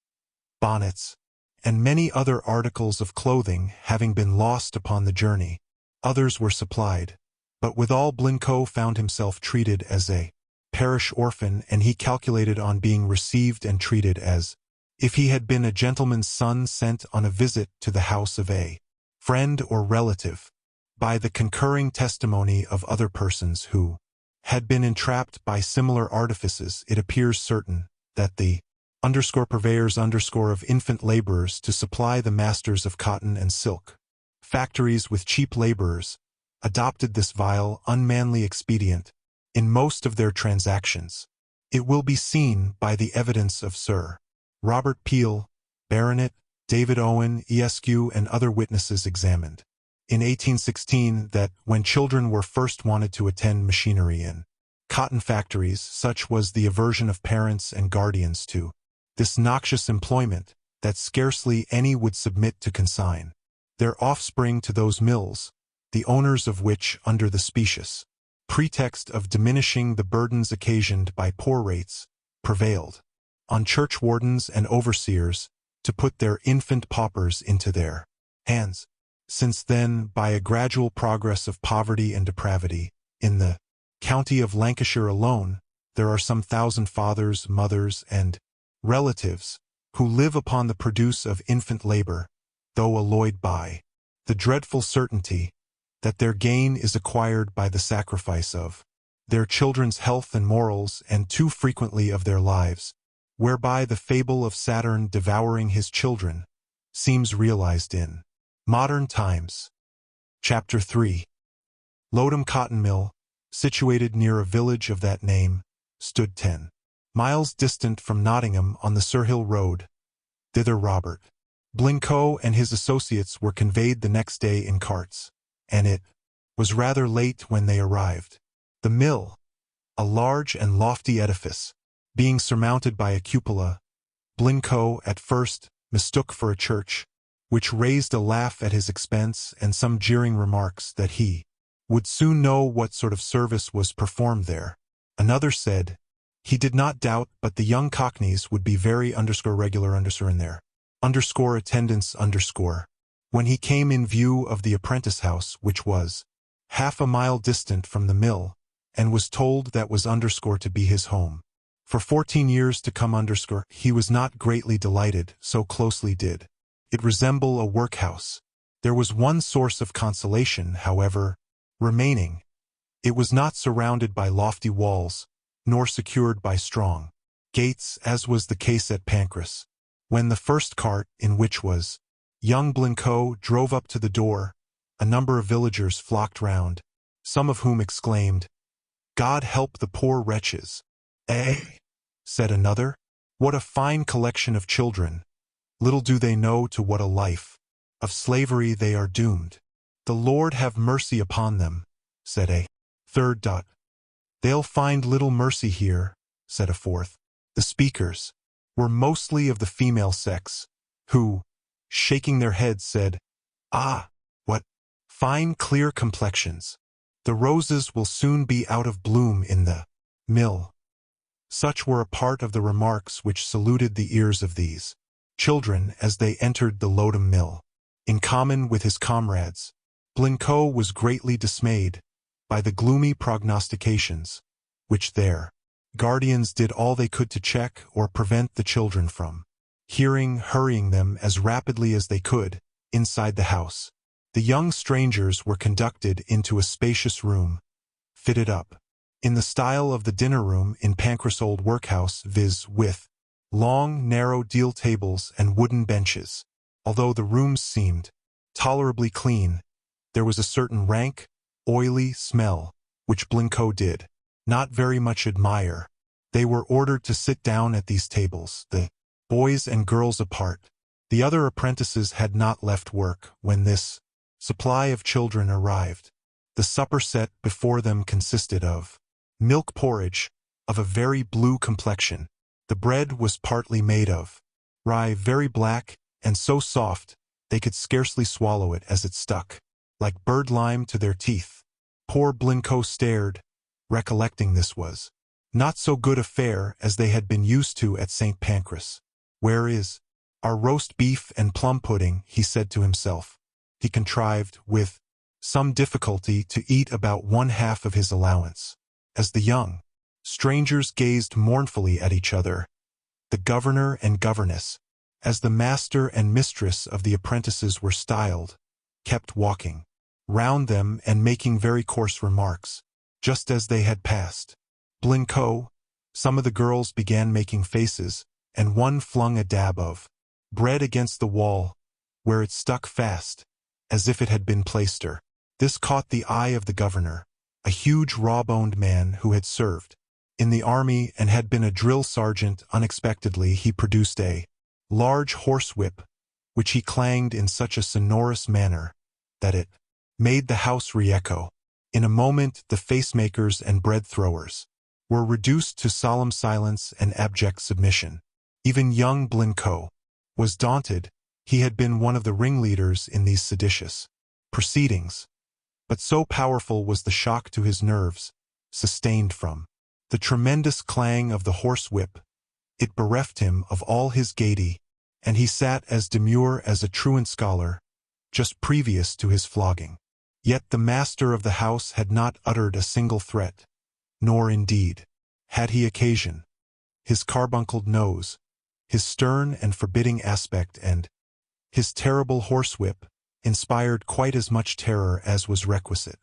Speaker 1: bonnets, and many other articles of clothing having been lost upon the journey, others were supplied. But withal Blincoe found himself treated as a parish orphan, and he calculated on being received and treated as if he had been a gentleman's son sent on a visit to the house of a friend or relative. By the concurring testimony of other persons who had been entrapped by similar artifices, it appears certain that the purveyors of infant laborers to supply the masters of cotton and silk factories with cheap laborers adopted this vile, unmanly expedient in most of their transactions. It will be seen by the evidence of Sir Robert Peel, Baronet, David Owen, Esq., and other witnesses examined in 1816 that when children were first wanted to attend machinery in cotton factories, such was the aversion of parents and guardians to this noxious employment that scarcely any would submit to consign their offspring to those mills, the owners of which, under the specious pretext of diminishing the burdens occasioned by poor rates, prevailed on churchwardens and overseers to put their infant paupers into their hands. Since then, by a gradual progress of poverty and depravity, in the county of Lancashire alone, there are some 1,000 fathers, mothers, and relatives who live upon the produce of infant labor, though alloyed by the dreadful certainty that their gain is acquired by the sacrifice of their children's health and morals, and too frequently of their lives, whereby the fable of Saturn devouring his children seems realized in Modern Times. Chapter 3. Lodham Cotton Mill, situated near a village of that name, stood 10 miles distant from Nottingham on the Surhill Road. Thither Robert Blincoe and his associates were conveyed the next day in carts, and it was rather late when they arrived. The mill, a large and lofty edifice, being surmounted by a cupola, Blincoe at first mistook for a church, which raised a laugh at his expense and some jeering remarks that he would soon know what sort of service was performed there. Another said, he did not doubt but the young cockneys would be very regular in their attendance . When he came in view of the apprentice house, which was half a mile distant from the mill, and was told that was to be his home for 14 years to come, he was not greatly delighted, so closely did it resemble a workhouse. There was one source of consolation, however, remaining. It was not surrounded by lofty walls, nor secured by strong gates, as was the case at Pancras. When the first cart, in which was young Blincoe, drove up to the door, a number of villagers flocked round, some of whom exclaimed, "God help the poor wretches!" "Eh?" said another. "What a fine collection of children! Little do they know to what a life of slavery they are doomed." "The Lord have mercy upon them," said a third. "They'll find little mercy here," said a fourth. The speakers were mostly of the female sex, who, shaking their heads, said, "Ah, what fine clear complexions! The roses will soon be out of bloom in the mill." Such were a part of the remarks which saluted the ears of these children as they entered the Lodham mill. In common with his comrades, Blincoe was greatly dismayed by the gloomy prognostications, which their guardians did all they could to check or prevent the children from hurrying them as rapidly as they could inside the house. The young strangers were conducted into a spacious room, fitted up in the style of the dinner room in Pancras Old Workhouse, viz. with long, narrow deal tables and wooden benches. Although the rooms seemed tolerably clean, there was a certain rank, oily smell, which Blincoe did not very much admire. They were ordered to sit down at these tables, the boys and girls apart. The other apprentices had not left work when this supply of children arrived. The supper set before them consisted of milk porridge, of a very blue complexion. The bread was partly made of rye, very black, and so soft they could scarcely swallow it as it stuck like bird lime to their teeth. Poor Blincoe stared, recollecting this was not so good a fare as they had been used to at St. Pancras. "Where is our roast beef and plum pudding?" he said to himself. He contrived, with some difficulty, to eat about 1/2 of his allowance. As the young strangers gazed mournfully at each other, the governor and governess, as the master and mistress of the apprentices were styled, kept walking round them and making very coarse remarks. Just as they had passed Blincoe, some of the girls began making faces, and one flung a dab of bread against the wall, where it stuck fast, as if it had been plaister. This caught the eye of the governor, a huge raw-boned man who had served in the army and had been a drill sergeant. Unexpectedly he produced a large horsewhip, which he clanged in such a sonorous manner that it made the house re-echo. In a moment the face-makers and bread-throwers were reduced to solemn silence and abject submission. Even young Blincoe was daunted. He had been one of the ringleaders in these seditious proceedings, but so powerful was the shock to his nerves, sustained from the tremendous clang of the horsewhip, it bereft him of all his gaiety, and he sat as demure as a truant scholar just previous to his flogging. Yet the master of the house had not uttered a single threat, nor indeed had he occasion. His carbuncled nose, his stern and forbidding aspect, and his terrible horsewhip inspired quite as much terror as was requisite.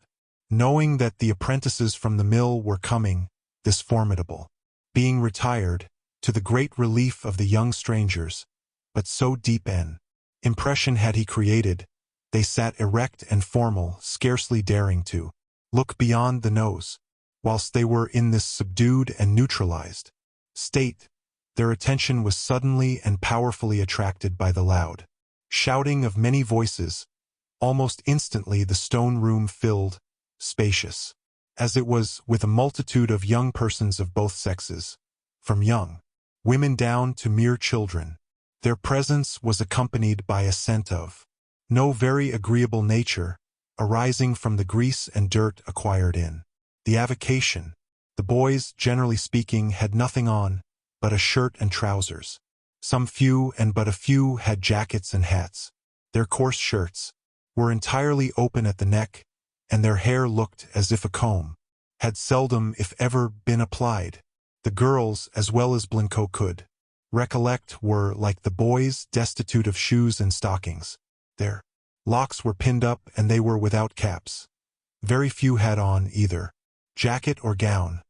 Speaker 1: Knowing that the apprentices from the mill were coming, this formidable being retired, to the great relief of the young strangers, but so deep an impression had he created, They sat erect and formal, scarcely daring to look beyond the nose. Whilst they were in this subdued and neutralized state, their attention was suddenly and powerfully attracted by the loud shouting of many voices. Almost instantly the stone room filled, spacious, as it was, with a multitude of young persons of both sexes, from young women down to mere children. Their presence was accompanied by a scent of no very agreeable nature, arising from the grease and dirt acquired in the avocation. The boys, generally speaking, had nothing on but a shirt and trousers. Some few and but a few had jackets and hats. Their coarse shirts were entirely open at the neck, and their hair looked as if a comb had seldom, if ever, been applied. The girls, as well as Blincoe could recollect, were, like the boys, destitute of shoes and stockings. Their locks were pinned up, and they were without caps. Very few had on either jacket or gown,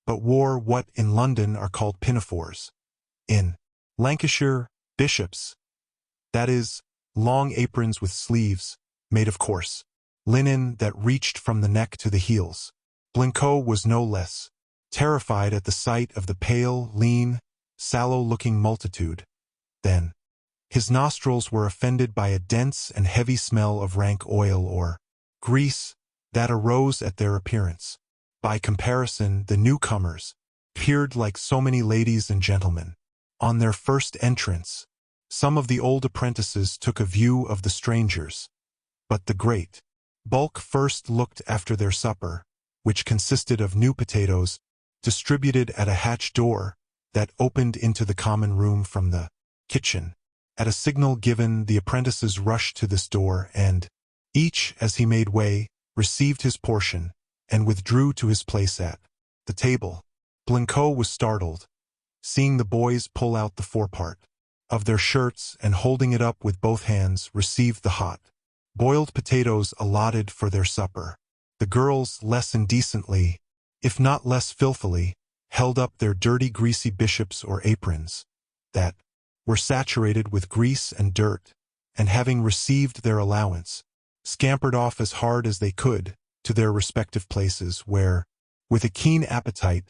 Speaker 1: but wore what in London are called pinafores. In Lancashire, bishops, that is, long aprons with sleeves, made of coarse linen that reached from the neck to the heels. Blincoe was no less terrified at the sight of the pale, lean, sallow-looking multitude than his nostrils were offended by a dense and heavy smell of rank oil or grease that arose at their appearance. By comparison, the newcomers appeared like so many ladies and gentlemen. On their first entrance, some of the old apprentices took a view of the strangers, but the great bulk first looked after their supper, which consisted of new potatoes distributed at a hatch door that opened into the common room from the kitchen. At a signal given, the apprentices rushed to this door, and each, as he made way, received his portion and withdrew to his place at the table. Blincoe was startled, seeing the boys pull out the forepart of their shirts and, holding it up with both hands, received the hot boiled potatoes allotted for their supper. The girls, less indecently, if not less filthily, held up their dirty, greasy bishops or aprons that were saturated with grease and dirt, and, having received their allowance, scampered off as hard as they could to their respective places, where, with a keen appetite,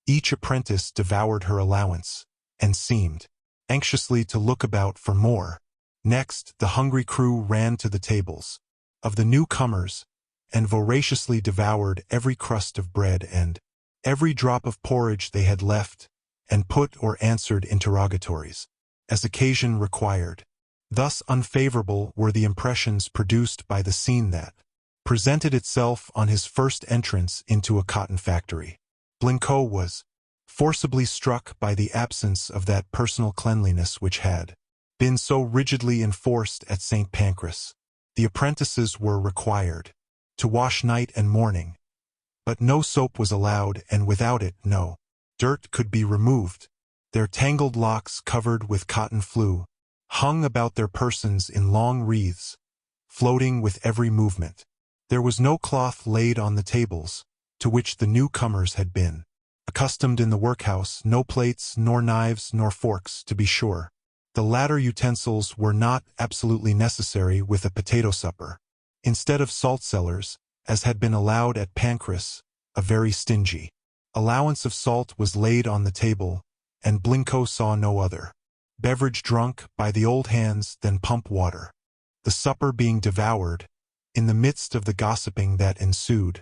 Speaker 1: each apprentice devoured her allowance, and seemed anxiously to look about for more. Next, the hungry crew ran to the tables of the newcomers, and voraciously devoured every crust of bread and every drop of porridge they had left, and put or answered interrogatories as occasion required. Thus unfavorable were the impressions produced by the scene that presented itself on his first entrance into a cotton factory. Blincoe was forcibly struck by the absence of that personal cleanliness which had been so rigidly enforced at St. Pancras. The apprentices were required to wash night and morning, but no soap was allowed, and without it no dirt could be removed. Their tangled locks, covered with cotton flue, hung about their persons in long wreaths, floating with every movement. There was no cloth laid on the tables, to which the newcomers had been accustomed in the workhouse, no plates, nor knives, nor forks, to be sure. The latter utensils were not absolutely necessary with a potato supper. Instead of salt cellars, as had been allowed at Pancras, a very stingy allowance of salt was laid on the table, and Blincoe saw no other beverage drunk by the old hands than pump water. The supper being devoured, in the midst of the gossiping that ensued,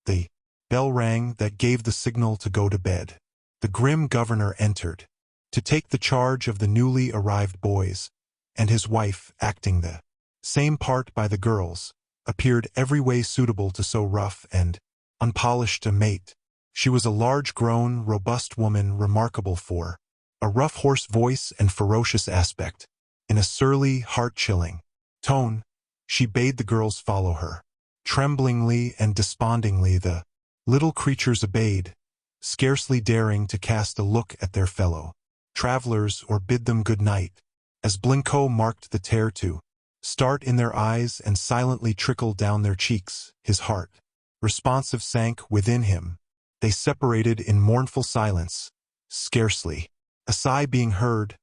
Speaker 1: the bell rang that gave the signal to go to bed. The grim governor entered to take the charge of the newly arrived boys, and his wife, acting the same part by the girls, appeared every way suitable to so rough and unpolished a mate. She was a large-grown, robust woman, remarkable for a rough, hoarse voice and ferocious aspect. In a surly, heart-chilling tone, she bade the girls follow her. Tremblingly and despondingly the little creatures obeyed, scarcely daring to cast a look at their fellow travelers or bid them good night, as Blincoe marked the tear to start in their eyes and silently trickle down their cheeks. His heart, responsive, sank within him. They separated in mournful silence, scarcely a sigh being heard,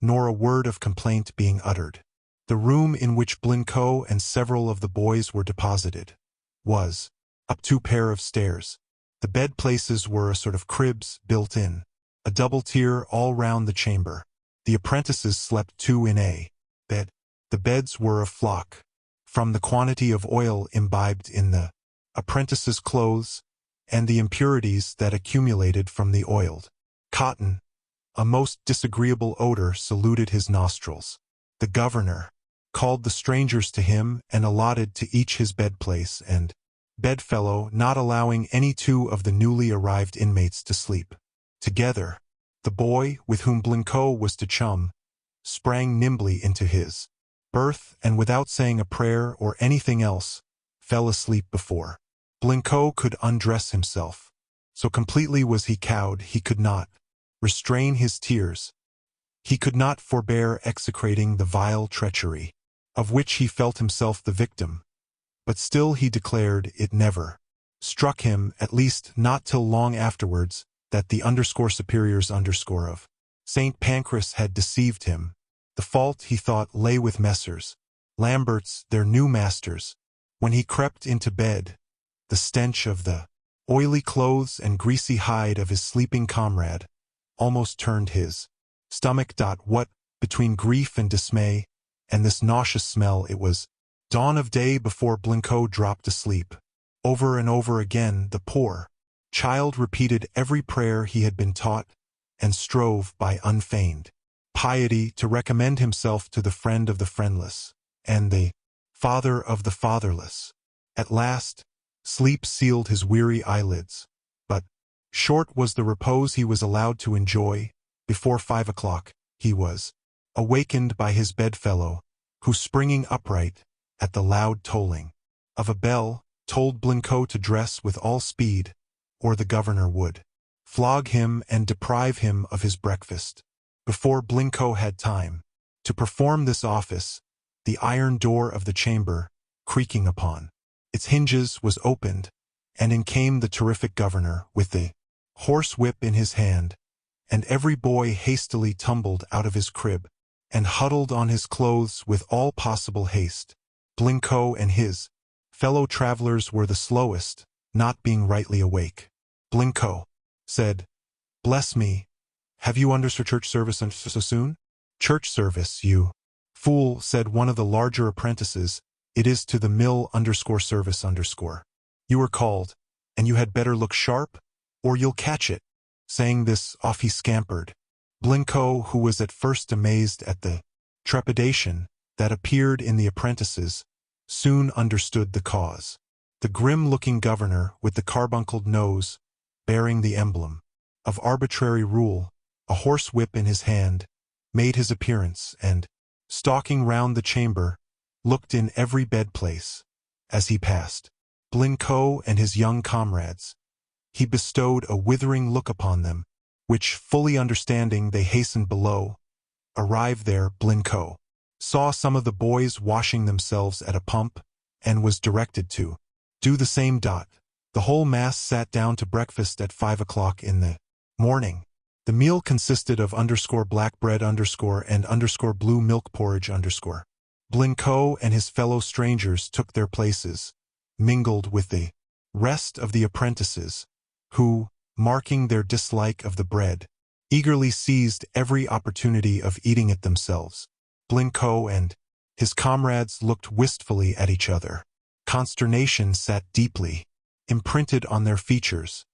Speaker 1: nor a word of complaint being uttered. The room in which Blincoe and several of the boys were deposited was up 2 pair of stairs. The bed places were a sort of cribs built in, a double tier all round the chamber. The apprentices slept 2 in a bed. The beds were of flock, from the quantity of oil imbibed in the apprentices' clothes, and the impurities that accumulated from the oiled cotton. A most disagreeable odor saluted his nostrils. The governor called the strangers to him and allotted to each his bedplace and bedfellow, not allowing any 2 of the newly arrived inmates to sleep together. The boy, with whom Blincoe was to chum, sprang nimbly into his berth and without saying a prayer or anything else, fell asleep before Blincoe could undress himself. So completely was he cowed he could not restrain his tears. He could not forbear execrating the vile treachery of which he felt himself the victim, but still he declared it never struck him, at least not till long afterwards, that the superiors of St. Pancras had deceived him. The fault, he thought, lay with Messrs. Lambert's, their new masters. When he crept into bed, the stench of the oily clothes and greasy hide of his sleeping comrade almost turned his stomach. What, between grief and dismay, and this nauseous smell, it was dawn of day before Blincoe dropped asleep. Over and over again the poor child repeated every prayer he had been taught, and strove by unfeigned piety to recommend himself to the friend of the friendless, and the Father of the fatherless. At last, sleep sealed his weary eyelids, but short was the repose he was allowed to enjoy. Before 5 o'clock, he was awakened by his bedfellow, who, springing upright at the loud tolling of a bell, told Blincoe to dress with all speed, or the governor would flog him and deprive him of his breakfast. Before Blincoe had time to perform this office, the iron door of the chamber, creaking upon its hinges, was opened, and in came the terrific governor with the horse-whip in his hand, and every boy hastily tumbled out of his crib and huddled on his clothes with all possible haste. Blincoe and his fellow travelers were the slowest, not being rightly awake. Blincoe said, "Bless me, have you understood church service so soon?" "Church service, you fool," said one of the larger apprentices. "It is to the mill _service _. You are called, and you had better look sharp, or you'll catch it." Saying this, off he scampered. Blincoe, who was at first amazed at the trepidation that appeared in the apprentices, soon understood the cause. The grim-looking governor, with the carbuncled nose, bearing the emblem of arbitrary rule, a horse-whip in his hand, made his appearance, and, stalking round the chamber, looked in every bed-place. As he passed Blincoe and his young comrades, he bestowed a withering look upon them, which, fully understanding, they hastened below. Arrived there, Blincoe saw some of the boys washing themselves at a pump, and was directed to do the same. The whole mass sat down to breakfast at 5 o'clock in the morning. The meal consisted of black bread and blue milk porridge . Blincoe and his fellow strangers took their places, mingled with the rest of the apprentices, who, marking their dislike of the bread, eagerly seized every opportunity of eating it themselves. Blincoe and his comrades looked wistfully at each other. Consternation sat deeply imprinted on their features,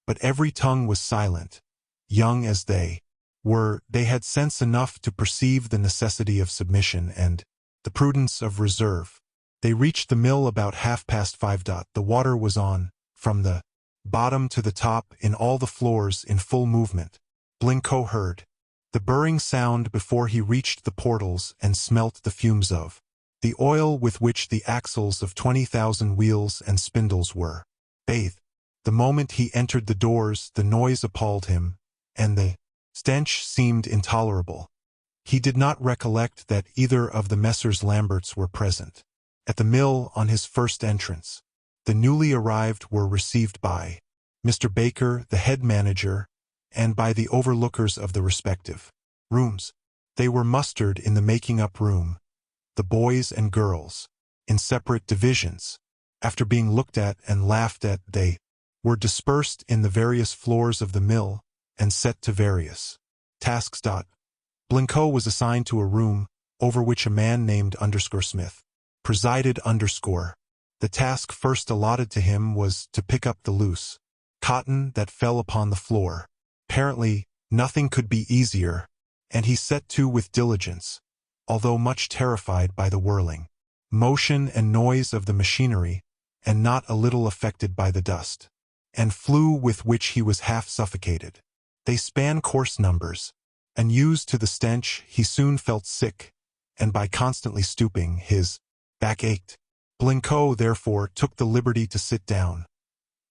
Speaker 1: but every tongue was silent. Young as they were, they had sense enough to perceive the necessity of submission and the prudence of reserve. They reached the mill about 5:30. The water was on, from the bottom to the top, in all the floors, in full movement. Blincoe heard the burring sound before he reached the portals and smelt the fumes of the oil with which the axles of 20,000 wheels and spindles were bathed. The moment he entered the doors, the noise appalled him, and the stench seemed intolerable. He did not recollect that either of the Messrs. Lamberts were present at the mill on his first entrance. The newly arrived were received by Mr. Baker, the head manager, and by the overlookers of the respective rooms. They were mustered in the making-up room, the boys and girls, in separate divisions. After being looked at and laughed at, they were dispersed in the various floors of the mill and set to various tasks. Blincoe was assigned to a room over which a man named _Smith presided. The task first allotted to him was to pick up the loose cotton that fell upon the floor. Apparently, nothing could be easier, and he set to with diligence, although much terrified by the whirling motion and noise of the machinery, and not a little affected by the dust and flue with which he was half suffocated. They span coarse numbers, and used to the stench, he soon felt sick, and by constantly stooping, his back ached. Blincoe therefore took the liberty to sit down,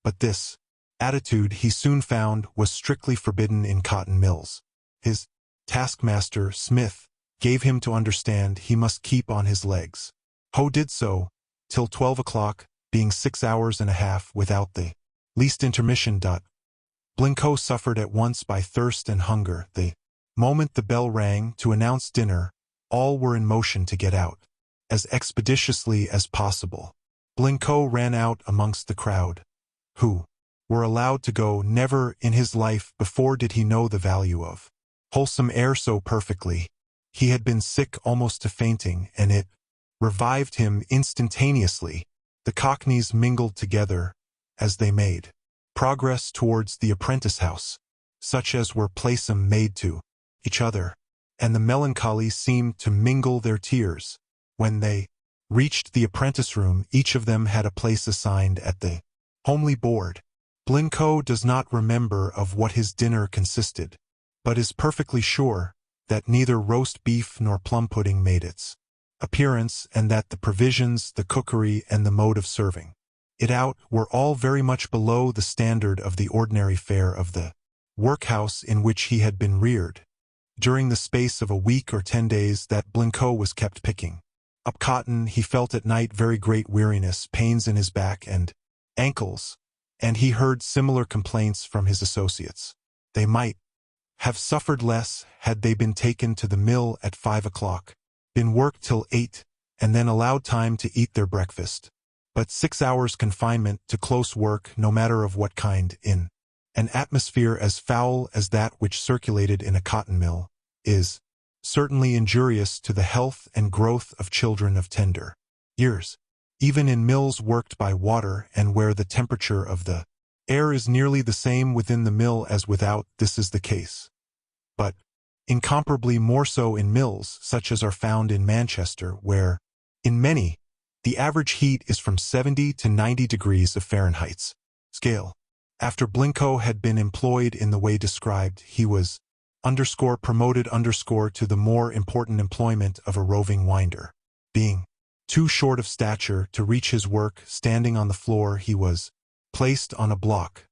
Speaker 1: but this attitude he soon found was strictly forbidden in cotton mills. His taskmaster, Smith, gave him to understand he must keep on his legs. Ho did so, till 12 o'clock, being 6 hours and a half without the least intermission. Blincoe suffered at once by thirst and hunger. The moment the bell rang to announce dinner, all were in motion to get out as expeditiously as possible. Blincoe ran out amongst the crowd, who were allowed to go. Never in his life before did he know the value of wholesome air so perfectly. He had been sick almost to fainting, and it revived him instantaneously. The cockneys mingled together as they made progress towards the apprentice house, such as were placem made to each other, and the melancholy seemed to mingle their tears. When they reached the apprentice room, each of them had a place assigned at the homely board. Blincoe does not remember of what his dinner consisted, but is perfectly sure that neither roast beef nor plum pudding made its appearance, and that the provisions, the cookery, and the mode of serving it out were all very much below the standard of the ordinary fare of the workhouse in which he had been reared. During the space of a week or 10 days that Blincoe was kept picking up cotton, he felt at night very great weariness, pains in his back and ankles, and he heard similar complaints from his associates. They might have suffered less had they been taken to the mill at 5 o'clock, been worked till 8, and then allowed time to eat their breakfast. But 6 hours confinement to close work, no matter of what kind, in an atmosphere as foul as that which circulated in a cotton mill, is certainly injurious to the health and growth of children of tender years. Even in mills worked by water and where the temperature of the air is nearly the same within the mill as without, this is the case. But incomparably more so in mills such as are found in Manchester, where, in many, the average heat is from 70 to 90 degrees of Fahrenheit's scale. After Blincoe had been employed in the way described, he was promoted to the more important employment of a roving winder. Being too short of stature to reach his work standing on the floor, he was placed on a block.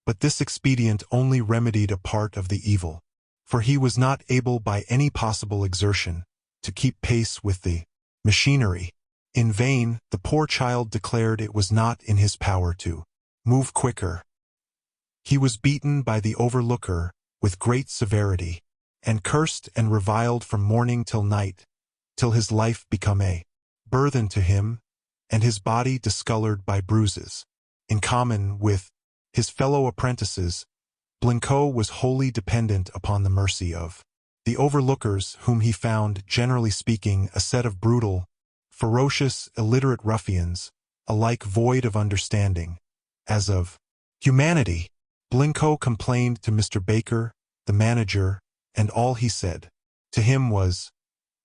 Speaker 1: But this expedient only remedied a part of the evil, for he was not able by any possible exertion to keep pace with the machinery. In vain, the poor child declared it was not in his power to move quicker. He was beaten by the overlooker with great severity, and cursed and reviled from morning till night, till his life become a burthen to him, and his body discolored by bruises. In common with his fellow apprentices, Blincoe was wholly dependent upon the mercy of the overlookers, whom he found, generally speaking, a set of brutal, ferocious, illiterate ruffians, alike void of understanding, as of humanity. Blincoe complained to Mr. Baker, the manager, and all he said to him was,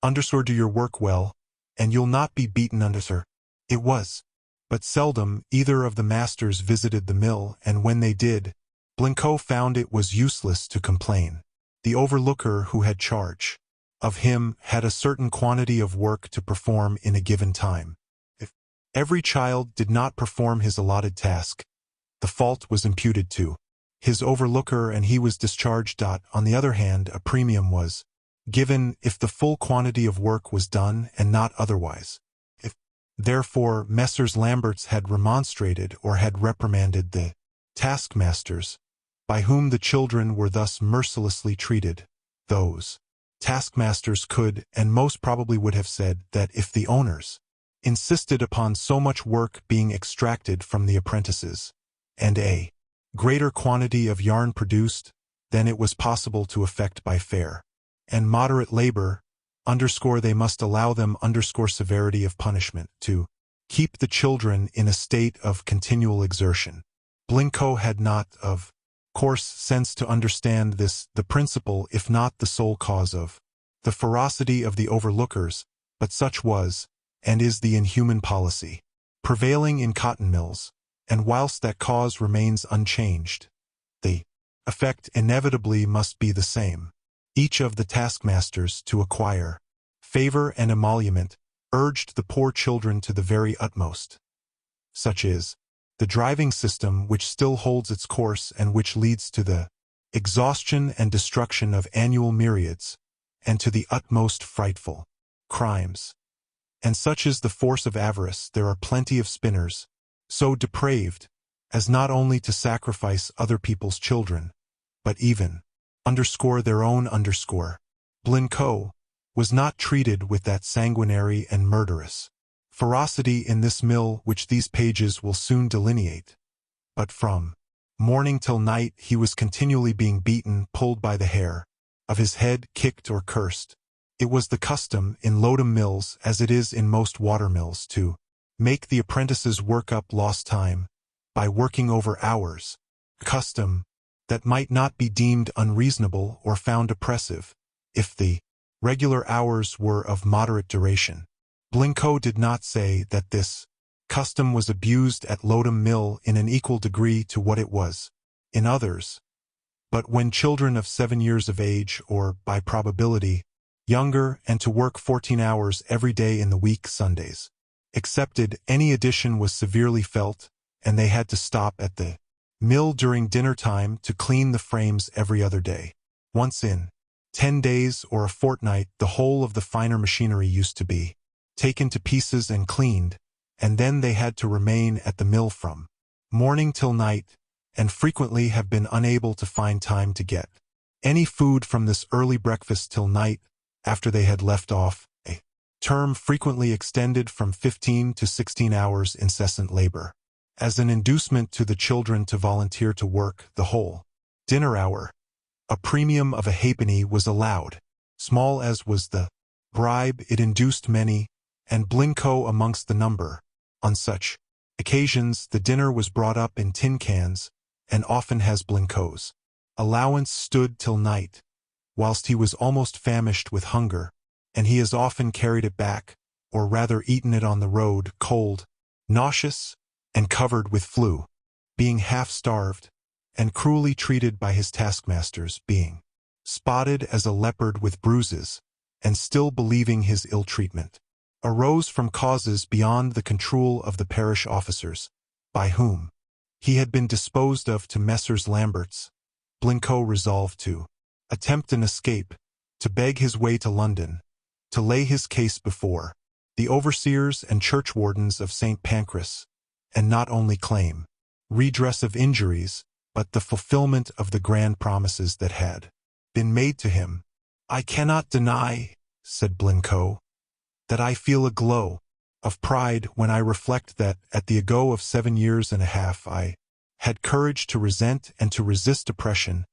Speaker 1: "Do your work well, and you'll not be beaten under." It was but seldom either of the masters visited the mill, and when they did, Blincoe found it was useless to complain. The overlooker who had charge of him had a certain quantity of work to perform in a given time. If every child did not perform his allotted task, the fault was imputed to his overlooker, and he was discharged. On the other hand, a premium was given if the full quantity of work was done and not otherwise. If, therefore, Messrs. Lamberts had remonstrated or had reprimanded the taskmasters, by whom the children were thus mercilessly treated, those taskmasters could and most probably would have said that if the owners insisted upon so much work being extracted from the apprentices, and a greater quantity of yarn produced than it was possible to effect by fair and moderate labor, they must allow them severity of punishment to keep the children in a state of continual exertion. Blincoe had not, of course, sense to understand this, the principal if not the sole cause of the ferocity of the overlookers, but such was, and is the inhuman policy prevailing in cotton mills, and whilst that cause remains unchanged, the effect inevitably must be the same. Each of the taskmasters, to acquire favor and emolument, urged the poor children to the very utmost. Such is the driving system which still holds its course and which leads to the exhaustion and destruction of annual myriads, and to the utmost frightful crimes. And such is the force of avarice, there are plenty of spinners, so depraved as not only to sacrifice other people's children, but even their own. Blincoe was not treated with that sanguinary and murderous ferocity in this mill which these pages will soon delineate, but from morning till night he was continually being beaten, pulled by the hair of his head, kicked or cursed. It was the custom in Lodum mills, as it is in most water mills, to make the apprentices work up lost time by working over hours, a custom that might not be deemed unreasonable or found oppressive if the regular hours were of moderate duration. Blincoe did not say that this custom was abused at Lodum mill in an equal degree to what it was in others, but when children of 7 years of age, or, by probability, younger, and to work 14 hours every day in the week, Sundays excepted, any addition was severely felt, and they had to stop at the mill during dinner time to clean the frames every other day. Once in 10 days or a fortnight, the whole of the finer machinery used to be taken to pieces and cleaned, and then they had to remain at the mill from morning till night, and frequently have been unable to find time to get any food from this early breakfast till night after they had left off, a term frequently extended from 15 to 16 hours incessant labor. As an inducement to the children to volunteer to work the whole dinner hour, a premium of a halfpenny was allowed. Small as was the bribe, it induced many, and Blincoe amongst the number. On such occasions the dinner was brought up in tin cans, and often has Blincoe's allowance stood till night, whilst he was almost famished with hunger, and he has often carried it back, or rather eaten it on the road, cold, nauseous, and covered with flu, being half-starved, and cruelly treated by his taskmasters, being spotted as a leopard with bruises, and still believing his ill-treatment arose from causes beyond the control of the parish officers, by whom he had been disposed of to Messrs. Lambert's. Blincoe resolved to attempt an escape, to beg his way to London, to lay his case before the overseers and churchwardens of St. Pancras, and not only claim redress of injuries, but the fulfillment of the grand promises that had been made to him. "I cannot deny," said Blincoe, "that I feel a glow of pride when I reflect that, at the ago of 7 years and a half, I had courage to resent and to resist oppression,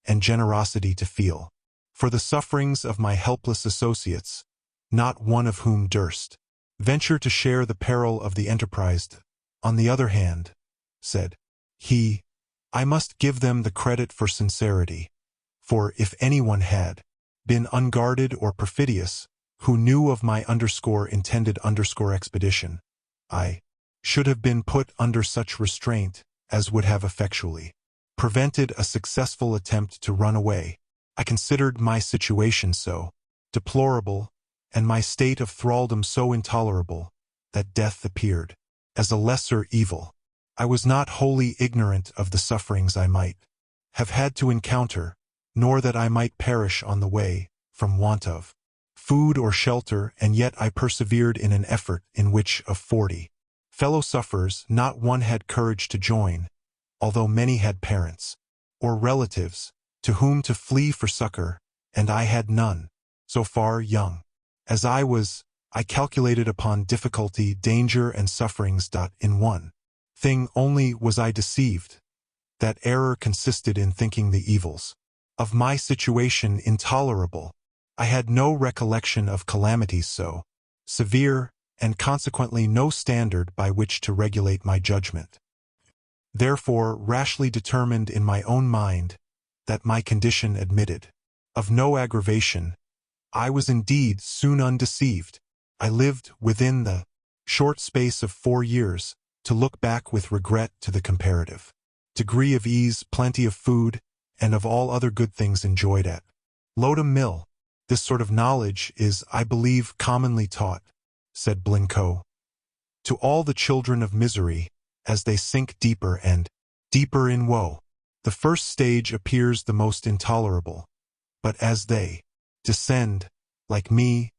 Speaker 1: and generosity to feel for the sufferings of my helpless associates, not one of whom durst venture to share the peril of the enterprise. On the other hand," said he, "I must give them the credit for sincerity, for if anyone had been unguarded or perfidious, who knew of my intended expedition, I should have been put under such restraint as would have effectually prevented a successful attempt to run away. I considered my situation so deplorable, and my state of thraldom so intolerable, that death appeared as a lesser evil. I was not wholly ignorant of the sufferings I might have had to encounter, nor that I might perish on the way, from want of food or shelter, and yet I persevered in an effort in which, of 40 fellow sufferers, not one had courage to join, although many had parents or relatives to whom to flee for succor, and I had none. so far young. As I calculated upon difficulty, danger, and sufferings. In one thing only was I deceived. That error consisted in thinking the evils of my situation intolerable. I had no recollection of calamities so severe, and consequently no standard by which to regulate my judgment. Therefore, rashly determined in my own mind that my condition admitted of no aggravation, I was indeed soon undeceived. I lived within the short space of 4 years to look back with regret to the comparative degree of ease, plenty of food, and of all other good things enjoyed at Lodham Mill. This sort of knowledge is, I believe, commonly taught, said Blincoe, to all the children of misery, as they sink deeper and deeper in woe. The first stage appears the most intolerable, but as they descend, like me,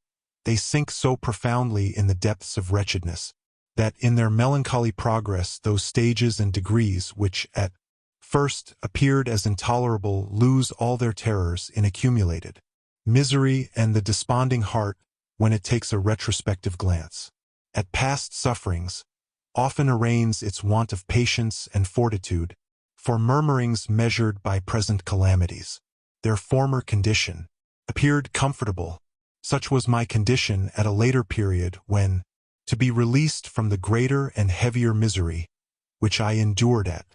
Speaker 1: they sink so profoundly in the depths of wretchedness, that in their melancholy progress those stages and degrees which at first appeared as intolerable lose all their terrors in accumulated misery, and the desponding heart, when it takes a retrospective glance at past sufferings, often arraigns its want of patience and fortitude for murmurings measured by present calamities. Their former condition appeared comfortable. Such was my condition at a later period when, to be released from the greater and heavier misery which I endured at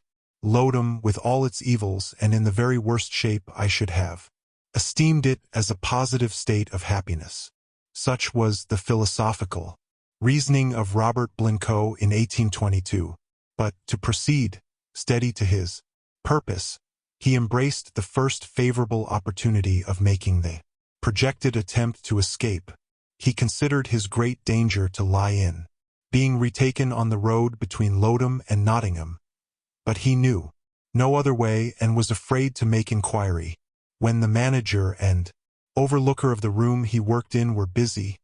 Speaker 1: Lodham with all its evils and in the very worst shape, I should have esteemed it as a positive state of happiness. Such was the philosophical reasoning of Robert Blincoe in 1822. But, to proceed, steady to his purpose, he embraced the first favorable opportunity of making the projected attempt to escape. He considered his great danger to lie in being retaken on the road between Lodham and Nottingham, but he knew no other way and was afraid to make inquiry. When the manager and overlooker of the room he worked in were busy,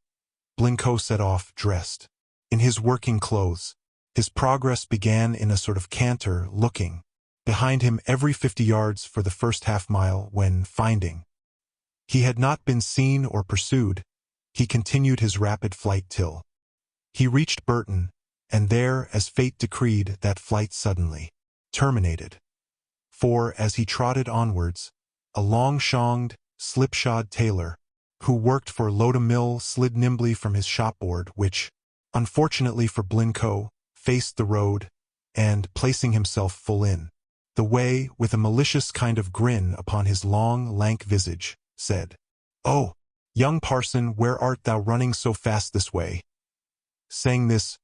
Speaker 1: Blincoe set off, dressed in his working clothes. His progress began in a sort of canter, looking behind him every 50 yards for the first half-mile, when, finding he had not been seen or pursued, he continued his rapid flight till he reached Burton, and there, as fate decreed, that flight suddenly terminated. For, as he trotted onwards, a long-shonged, slipshod tailor, who worked for Lodham Mill, slid nimbly from his shopboard, which, unfortunately for Blincoe, faced the road, and, placing himself full in the way, with a malicious kind of grin upon his long, lank visage, said, "Oh, young parson, where art thou running so fast this way?" Saying this,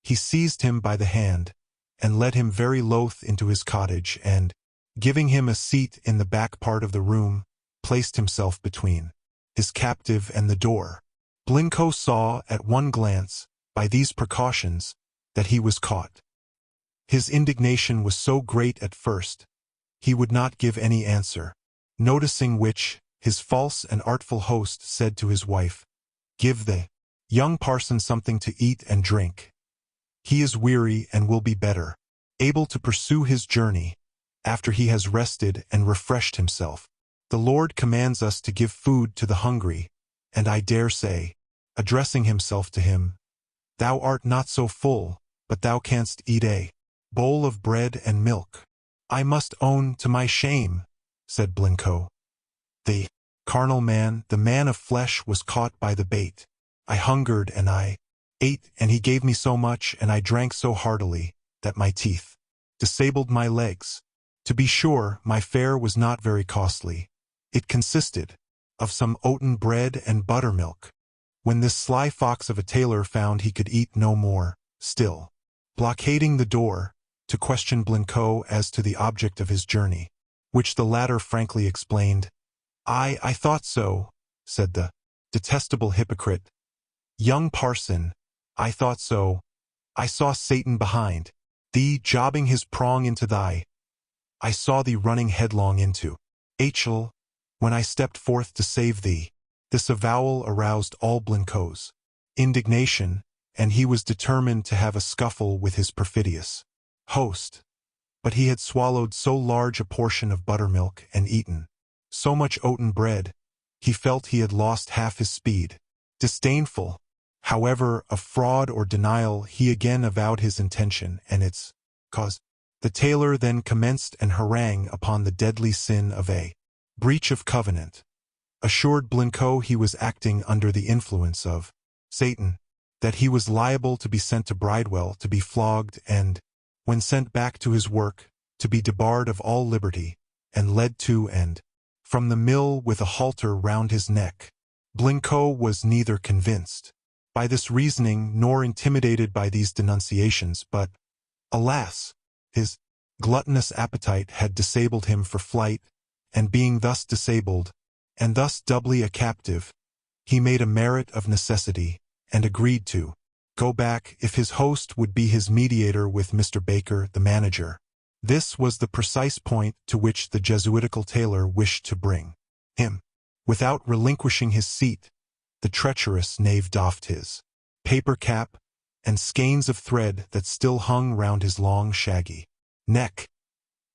Speaker 1: he seized him by the hand, and led him very loth into his cottage, and, giving him a seat in the back part of the room, placed himself between his captive and the door. Blincoe saw at one glance, by these precautions, that he was caught. His indignation was so great at first, he would not give any answer, noticing which, his false and artful host said to his wife, "Give the young parson something to eat and drink. He is weary and will be better able to pursue his journey after he has rested and refreshed himself. The Lord commands us to give food to the hungry, and I dare say," addressing himself to him, "thou art not so full, but thou canst eat a bowl of bread and milk." "I must own to my shame," said Blincoe. "The carnal man, the man of flesh, was caught by the bait. I hungered and I ate, and he gave me so much, and I drank so heartily, that my teeth disabled my legs. To be sure, my fare was not very costly. It consisted of some oaten bread and buttermilk. When this sly fox of a tailor found he could eat no more, still blockading the door, to question Blincoe as to the object of his journey, which the latter frankly explained. I thought so," said the detestable hypocrite. "Young parson, I thought so. I saw Satan behind thee jobbing his prong into thy. I saw thee running headlong into H.L. when I stepped forth to save thee." This avowal aroused all Blincoe's indignation, and he was determined to have a scuffle with his perfidious host. But he had swallowed so large a portion of buttermilk and eaten so much oaten bread, he felt he had lost half his speed. Disdainful, however, of fraud or denial, he again avowed his intention and its cause. The tailor then commenced an harangue upon the deadly sin of a breach of covenant, assured Blincoe he was acting under the influence of Satan, that he was liable to be sent to Bridewell to be flogged and, when sent back to his work, to be debarred of all liberty, and led to and from the mill with a halter round his neck. Blincoe was neither convinced by this reasoning nor intimidated by these denunciations, but, alas, his gluttonous appetite had disabled him for flight, and being thus disabled, and thus doubly a captive, he made a merit of necessity, and agreed to go back if his host would be his mediator with Mr. Baker, the manager. This was the precise point to which the Jesuitical tailor wished to bring him. Without relinquishing his seat, the treacherous knave doffed his paper cap, and skeins of thread that still hung round his long shaggy neck.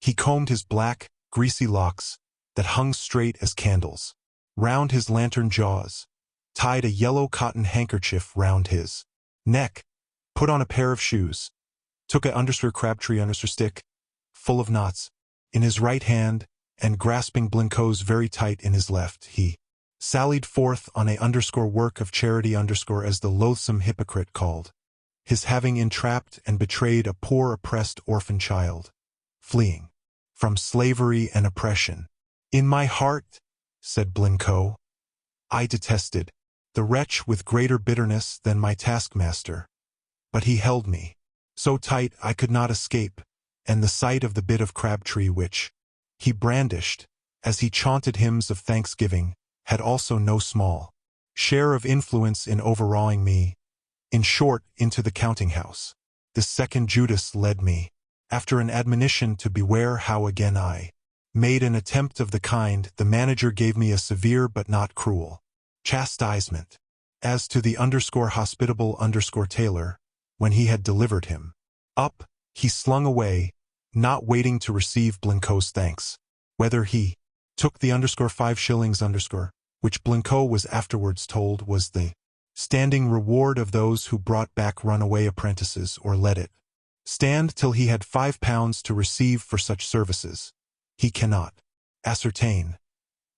Speaker 1: He combed his black, greasy locks, that hung straight as candles, round his lantern jaws, tied a yellow cotton handkerchief round his neck, put on a pair of shoes, took a Crabtree stick, full of knots, in his right hand, and grasping Blincoe's very tight in his left, he sallied forth on a work of charity as the loathsome hypocrite called his having entrapped and betrayed a poor oppressed orphan child, fleeing from slavery and oppression. In my heart, said Blincoe, I detested the wretch with greater bitterness than my taskmaster, but he held me so tight I could not escape, and the sight of the bit of crabtree which he brandished, as he chaunted hymns of thanksgiving, had also no small share of influence in overawing me, in short, into the counting-house. This second Judas led me, after an admonition to beware how again I made an attempt of the kind. The manager gave me a severe but not cruel chastisement. As to the hospitable tailor, when he had delivered him up, he slunk away, not waiting to receive Blincoe's thanks. Whether he took the 5 shillings which Blincoe was afterwards told was the standing reward of those who brought back runaway apprentices, or let it stand till he had £5 to receive for such services, he cannot ascertain.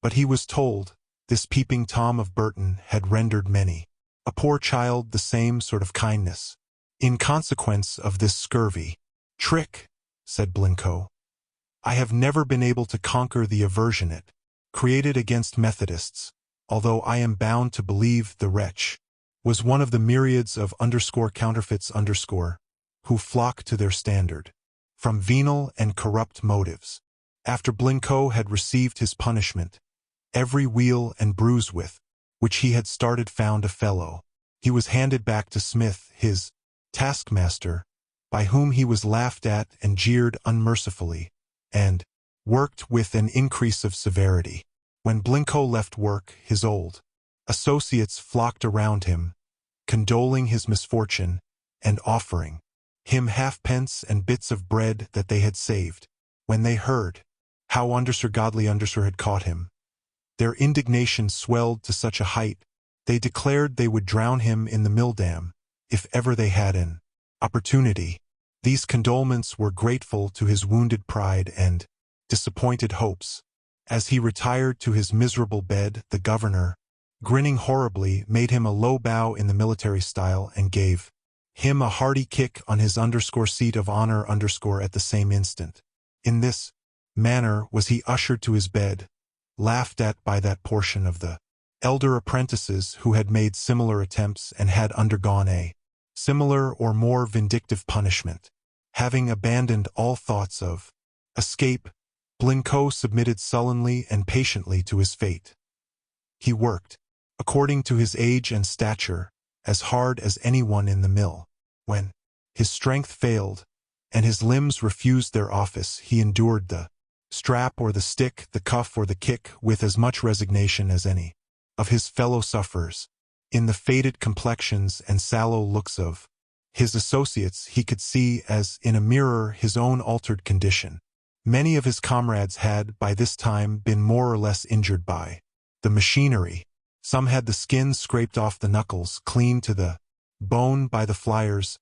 Speaker 1: But he was told, this peeping Tom of Burton had rendered many a poor child the same sort of kindness. In consequence of this scurvy trick, said Blincoe, I have never been able to conquer the aversion it created against Methodists, although I am bound to believe the wretch was one of the myriads of counterfeits who flock to their standard from venal and corrupt motives. After Blincoe had received his punishment, every wheel and bruise with which he had started found a fellow. He was handed back to Smith, his taskmaster, by whom he was laughed at and jeered unmercifully, and worked with an increase of severity. When Blincoe left work, his old associates flocked around him, condoling his misfortune, and offering him halfpence and bits of bread that they had saved. When they heard how Godly had caught him, their indignation swelled to such a height, they declared they would drown him in the mill dam, if ever they had an opportunity. These condolements were grateful to his wounded pride and disappointed hopes. As he retired to his miserable bed, the governor, grinning horribly, made him a low bow in the military style and gave him a hearty kick on his seat of honor at the same instant. In this manner was he ushered to his bed, laughed at by that portion of the elder apprentices who had made similar attempts and had undergone a similar or more vindictive punishment. Having abandoned all thoughts of escape, Blincoe submitted sullenly and patiently to his fate. He worked, according to his age and stature, as hard as anyone in the mill. When his strength failed, and his limbs refused their office, he endured the strap or the stick, the cuff or the kick, with as much resignation as any of his fellow sufferers. In the faded complexions and sallow looks of his associates he could see as in a mirror his own altered condition. Many of his comrades had, by this time, been more or less injured by the machinery. Some had the skin scraped off the knuckles, clean to the bone by the flyers,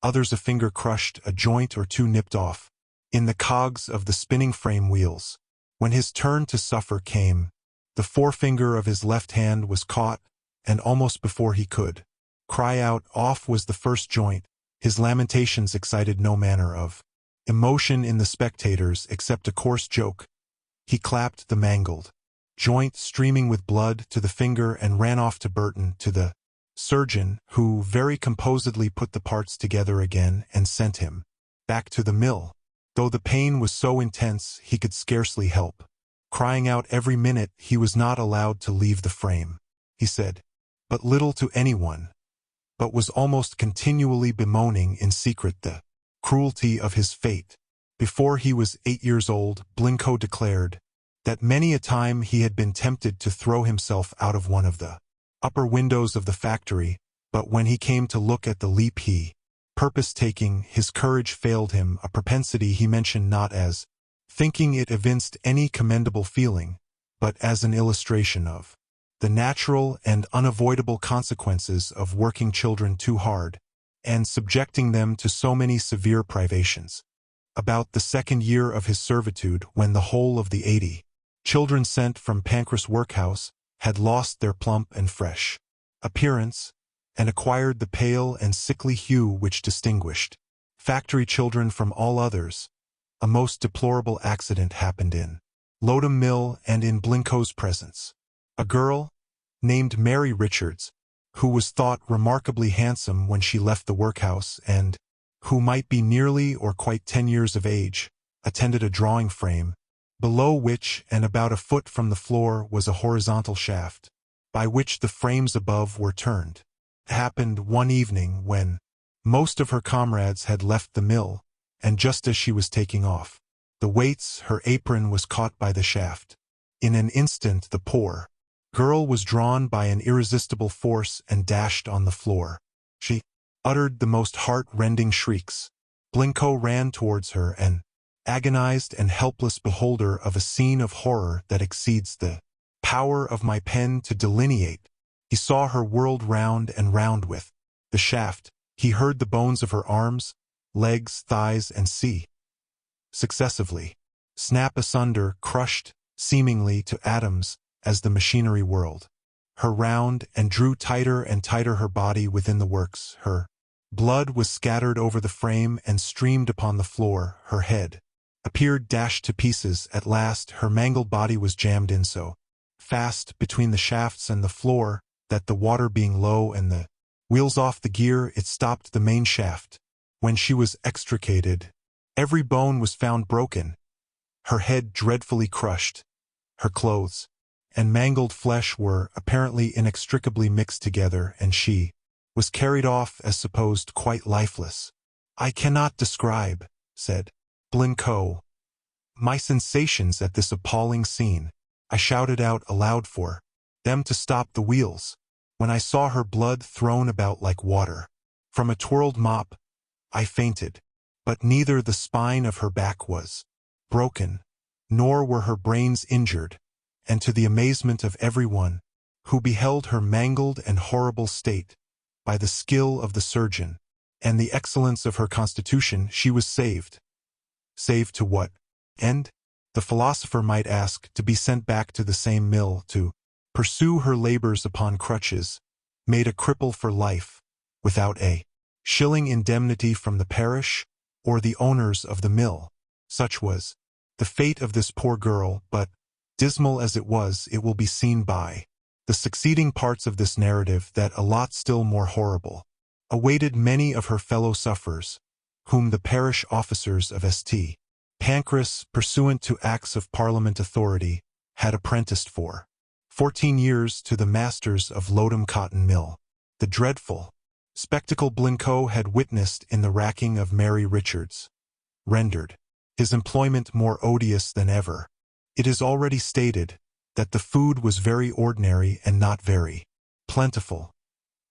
Speaker 1: others a finger crushed, a joint or two nipped off. In the cogs of the spinning frame wheels. When his turn to suffer came, the forefinger of his left hand was caught, and almost before he could cry out, off was the first joint. His lamentations excited no manner of emotion in the spectators except a coarse joke. He clapped the mangled joint streaming with blood to the finger and ran off to Burton, to the surgeon, who very composedly put the parts together again and sent him back to the mill. Though the pain was so intense he could scarcely help crying out every minute. He was not allowed to leave the frame. He said but little to anyone, but was almost continually bemoaning in secret the cruelty of his fate. Before he was 8 years old, Blincoe declared that many a time he had been tempted to throw himself out of one of the upper windows of the factory, but when he came to look at the leap he purpose-taking, his courage failed him, a propensity he mentioned not as thinking it evinced any commendable feeling, but as an illustration of the natural and unavoidable consequences of working children too hard, and subjecting them to so many severe privations. About the 2nd year of his servitude, when the whole of the 80 children sent from Pancras workhouse had lost their plump and fresh appearance, and acquired the pale and sickly hue which distinguished factory children from all others, a most deplorable accident happened in Lodham Mill and in Blincoe's presence. A girl, named Mary Richards, who was thought remarkably handsome when she left the workhouse and who might be nearly or quite 10 years of age, attended a drawing frame, below which and about a foot from the floor was a horizontal shaft, by which the frames above were turned. It happened one evening when most of her comrades had left the mill, and just as she was taking off the weights, her apron was caught by the shaft. In an instant the poor girl was drawn by an irresistible force and dashed on the floor. She uttered the most heart-rending shrieks. Blincoe ran towards her, an agonized and helpless beholder of a scene of horror that exceeds the power of my pen to delineate. He saw her whirled round and round with the shaft. He heard the bones of her arms, legs, thighs, and successively snap asunder, crushed, seemingly to atoms, as the machinery whirled her round and drew tighter and tighter her body within the works. Her blood was scattered over the frame and streamed upon the floor. Her head appeared dashed to pieces. At last her mangled body was jammed in so fast between the shafts and the floor that, the water being low and the wheels off the gear, it stopped the main shaft. When she was extricated, every bone was found broken, her head dreadfully crushed, her clothes and mangled flesh were apparently inextricably mixed together, and she was carried off as supposed quite lifeless. "I cannot describe," said Blincoe, "my sensations at this appalling scene. I shouted out aloud for them to stop the wheels. When I saw her blood thrown about like water from a twirled mop, I fainted. But neither the spine of her back was broken, nor were her brains injured, and to the amazement of everyone who beheld her mangled and horrible state, by the skill of the surgeon and the excellence of her constitution, she was saved. Saved to what end? The philosopher might ask. To be sent back to the same mill to pursue her labors upon crutches, made a cripple for life, without a shilling indemnity from the parish or the owners of the mill. Such was the fate of this poor girl, but dismal as it was, it will be seen by the succeeding parts of this narrative that a lot still more horrible awaited many of her fellow sufferers, whom the parish officers of St. Pancras, pursuant to Acts of Parliament authority, had apprenticed for 14 years to the masters of Lodham Cotton Mill. The dreadful spectacle Blincoe had witnessed in the racking of Mary Richards rendered his employment more odious than ever. It is already stated that the food was very ordinary and not very plentiful.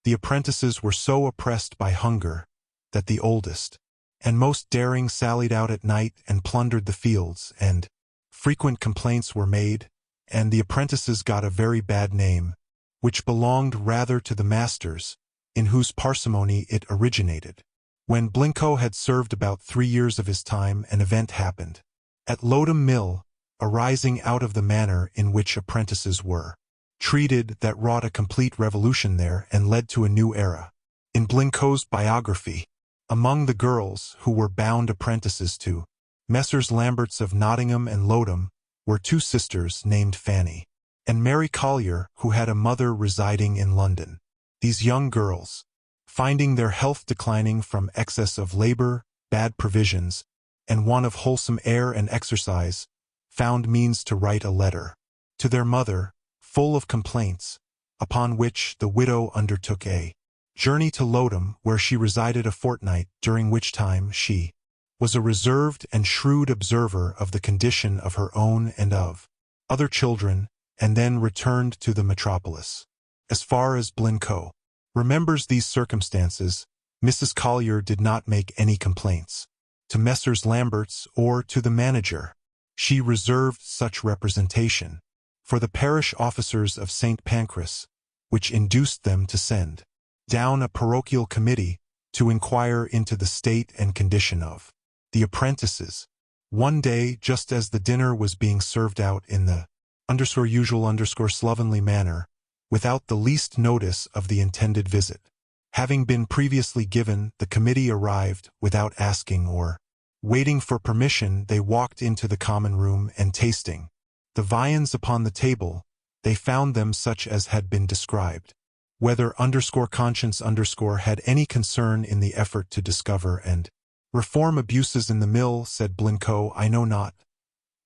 Speaker 1: The apprentices were so oppressed by hunger that the oldest and most daring sallied out at night and plundered the fields, and frequent complaints were made and the apprentices got a very bad name, which belonged rather to the masters, in whose parsimony it originated. When Blincoe had served about 3 years of his time, an event happened at Lodham Mill, arising out of the manner in which apprentices were treated, that wrought a complete revolution there and led to a new era. In Blincoe's biography, among the girls who were bound apprentices to Messrs. Lamberts of Nottingham and Lodham were 2 sisters named Fanny and Mary Collier, who had a mother residing in London. These young girls, finding their health declining from excess of labor, bad provisions, and want of wholesome air and exercise, found means to write a letter to their mother, full of complaints, upon which the widow undertook a journey to Lodham, where she resided a fortnight, during which time she was a reserved and shrewd observer of the condition of her own and of other children, and then returned to the metropolis. As far as Blincoe remembers these circumstances, Mrs. Collier did not make any complaints to Messrs. Lamberts or to the manager. She reserved such representation for the parish officers of St. Pancras, which induced them to send down a parochial committee to inquire into the state and condition of the apprentices. One day, just as the dinner was being served out in the usual slovenly manner, without the least notice of the intended visit having been previously given, the committee arrived without asking or waiting for permission. They walked into the common room, and tasting the viands upon the table, they found them such as had been described. Whether conscience had any concern in the effort to discover and reform abuses in the mill, said Blincoe, I know not.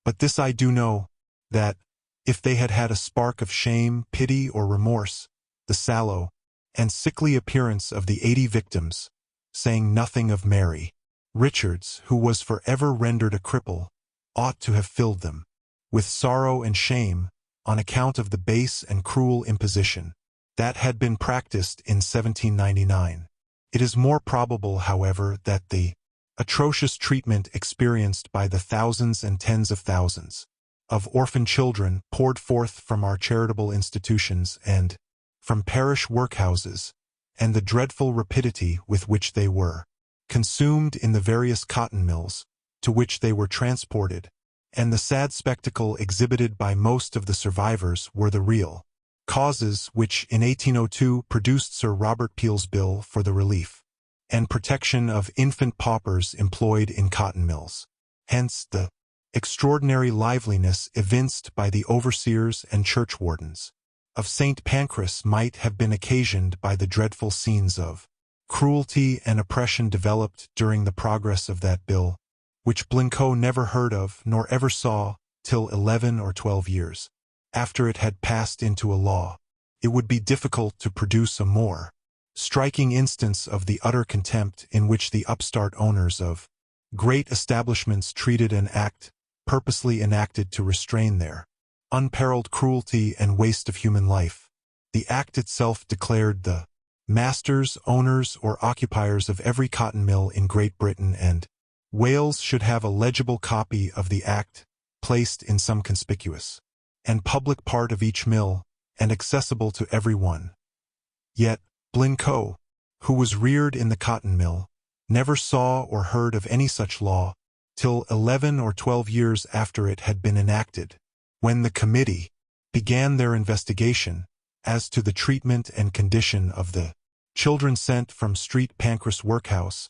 Speaker 1: But this I do know, that, if they had had a spark of shame, pity, or remorse, the sallow and sickly appearance of the 80 victims, saying nothing of Mary Richards, who was forever rendered a cripple, ought to have filled them with sorrow and shame on account of the base and cruel imposition that had been practiced in 1799. It is more probable, however, that the atrocious treatment experienced by the thousands and tens of thousands of orphan children poured forth from our charitable institutions and from parish workhouses, and the dreadful rapidity with which they were consumed in the various cotton mills to which they were transported, and the sad spectacle exhibited by most of the survivors were the real causes which in 1802 produced Sir Robert Peel's bill for the relief and protection of infant paupers employed in cotton mills. Hence the extraordinary liveliness evinced by the overseers and churchwardens of St. Pancras might have been occasioned by the dreadful scenes of cruelty and oppression developed during the progress of that bill, which Blincoe never heard of nor ever saw till 11 or 12 years after it had passed into a law. It would be difficult to produce a more striking instance of the utter contempt in which the upstart owners of great establishments treated an act purposely enacted to restrain their unparalleled cruelty and waste of human life. The act itself declared the masters, owners, or occupiers of every cotton mill in Great Britain and Wales should have a legible copy of the act placed in some conspicuous and public part of each mill, and accessible to every one. Yet, Blincoe, who was reared in the cotton mill, never saw or heard of any such law till 11 or 12 years after it had been enacted, when the committee began their investigation as to the treatment and condition of the children sent from St. Pancras workhouse.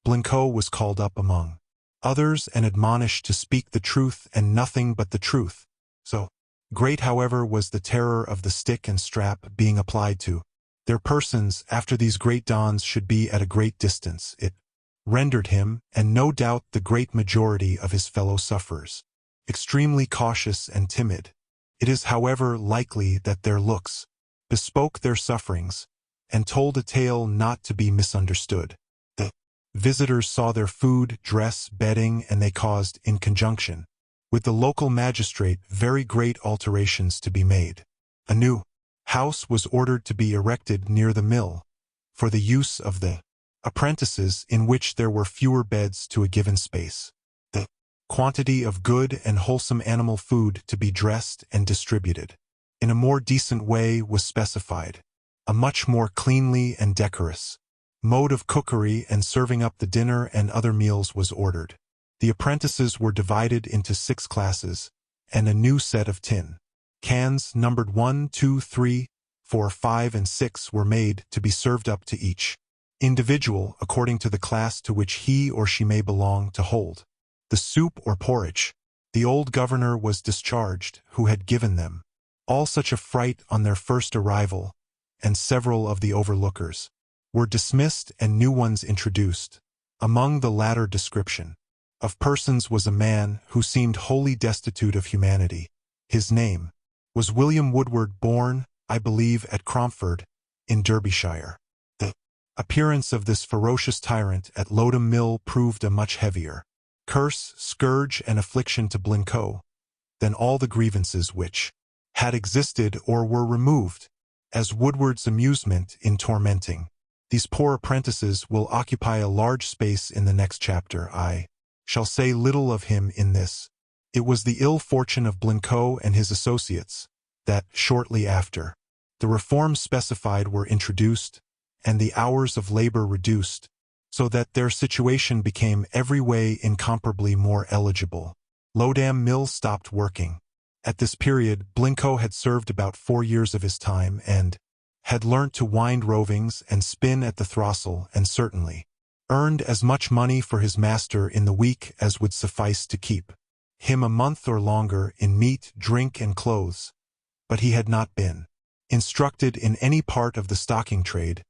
Speaker 1: Blincoe was called up among others and admonished to speak the truth and nothing but the truth. So great, however, was the terror of the stick and strap being applied to their persons after these great dons should be at a great distance, it rendered him, and no doubt the great majority of his fellow sufferers, extremely cautious and timid. It is, however, likely that their looks bespoke their sufferings, and told a tale not to be misunderstood. The visitors saw their food, dress, bedding, and they caused, in conjunction with the local magistrate, very great alterations to be made. A new house was ordered to be erected near the mill, for the use of the apprentices, in which there were fewer beds to a given space. The quantity of good and wholesome animal food to be dressed and distributed in a more decent way was specified. A much more cleanly and decorous mode of cookery and serving up the dinner and other meals was ordered. The apprentices were divided into 6 classes, and a new set of tin cans numbered 1, 2, 3, 4, 5, and 6 were made to be served up to each individual according to the class to which he or she may belong to hold the soup or porridge. The old governor was discharged, who had given them all such a fright on their first arrival, and several of the overlookers were dismissed and new ones introduced. Among the latter description of persons was a man who seemed wholly destitute of humanity. His name was William Woodward, born, I believe, at Cromford, in Derbyshire. The appearance of this ferocious tyrant at Lodham Mill proved a much heavier curse, scourge, and affliction to Blincoe than all the grievances which had existed or were removed, as Woodward's amusement in tormenting these poor apprentices will occupy a large space in the next chapter. I shall say little of him in this. It was the ill fortune of Blincoe and his associates that, shortly after, the reforms specified were introduced, and the hours of labor reduced, so that their situation became every way incomparably more eligible. Lodham Mill stopped working. At this period, Blincoe had served about 4 years of his time and had learnt to wind rovings and spin at the throstle, and certainly earned as much money for his master in the week as would suffice to keep him a month or longer in meat, drink, and clothes. But he had not been instructed in any part of the stocking trade,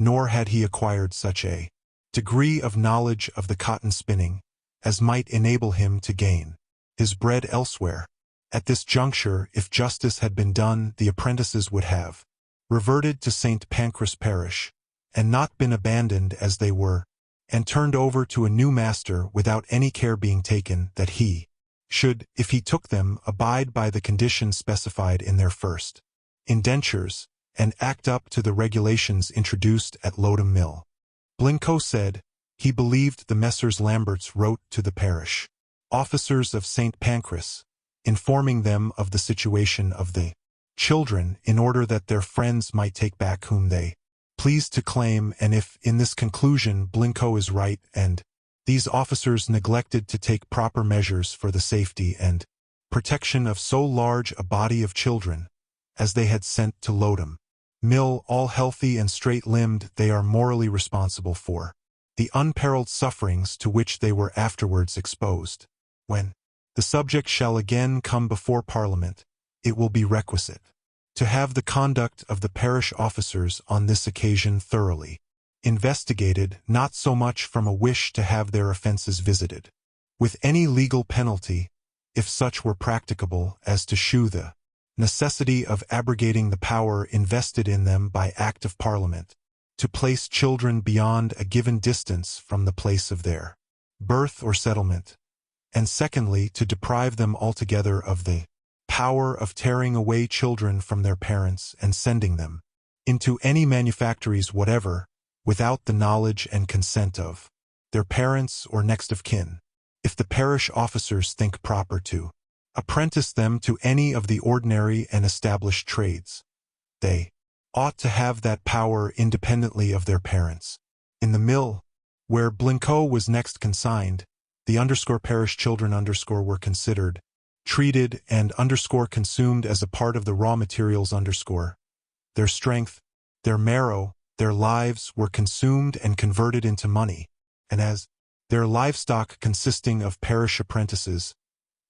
Speaker 1: nor had he acquired such a degree of knowledge of the cotton spinning as might enable him to gain his bread elsewhere. At this juncture, if justice had been done, the apprentices would have reverted to St. Pancras parish, and not been abandoned as they were, and turned over to a new master without any care being taken that he should, if he took them, abide by the conditions specified in their first indentures, and act up to the regulations introduced at Lodham Mill. Blincoe said he believed the Messrs. Lamberts wrote to the parish officers of St. Pancras, informing them of the situation of the children in order that their friends might take back whom they pleased to claim, and if in this conclusion Blincoe is right and these officers neglected to take proper measures for the safety and protection of so large a body of children as they had sent to Lodham Mill, all healthy and straight-limbed, they are morally responsible for the unparalleled sufferings to which they were afterwards exposed. When the subject shall again come before Parliament, it will be requisite to have the conduct of the parish officers on this occasion thoroughly investigated, not so much from a wish to have their offences visited with any legal penalty, if such were practicable, as to shew the necessity of abrogating the power invested in them by Act of Parliament to place children beyond a given distance from the place of their birth or settlement, and secondly, to deprive them altogether of the power of tearing away children from their parents and sending them into any manufactories whatever, without the knowledge and consent of their parents or next of kin. If the parish officers think proper to apprentice them to any of the ordinary and established trades, they ought to have that power independently of their parents. In the mill, where Blincoe was next consigned, the parish children were considered, treated, and consumed as a part of the raw materials. Their strength, their marrow, their lives were consumed and converted into money, and as their livestock consisting of parish apprentices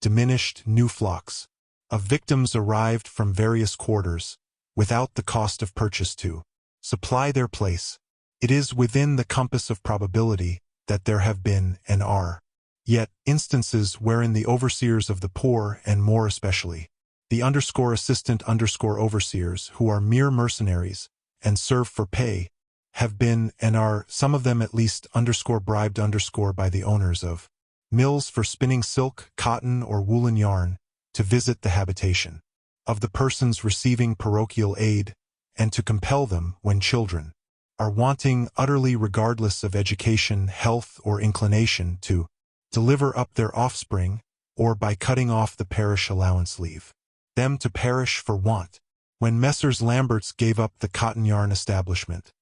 Speaker 1: diminished, new flocks of victims arrived from various quarters, without the cost of purchase to supply their place. It is within the compass of probability that there have been, and are yet, instances wherein the overseers of the poor, and more especially the assistant overseers, who are mere mercenaries and serve for pay, have been, and are, some of them at least, bribed by the owners of mills for spinning silk, cotton, or woolen yarn, to visit the habitation of the persons receiving parochial aid, and to compel them, when children are wanting, utterly regardless of education, health, or inclination, to deliver up their offspring, or by cutting off the parish allowance leave them to perish for want. When Messrs. Lamberts gave up the cotton yarn establishment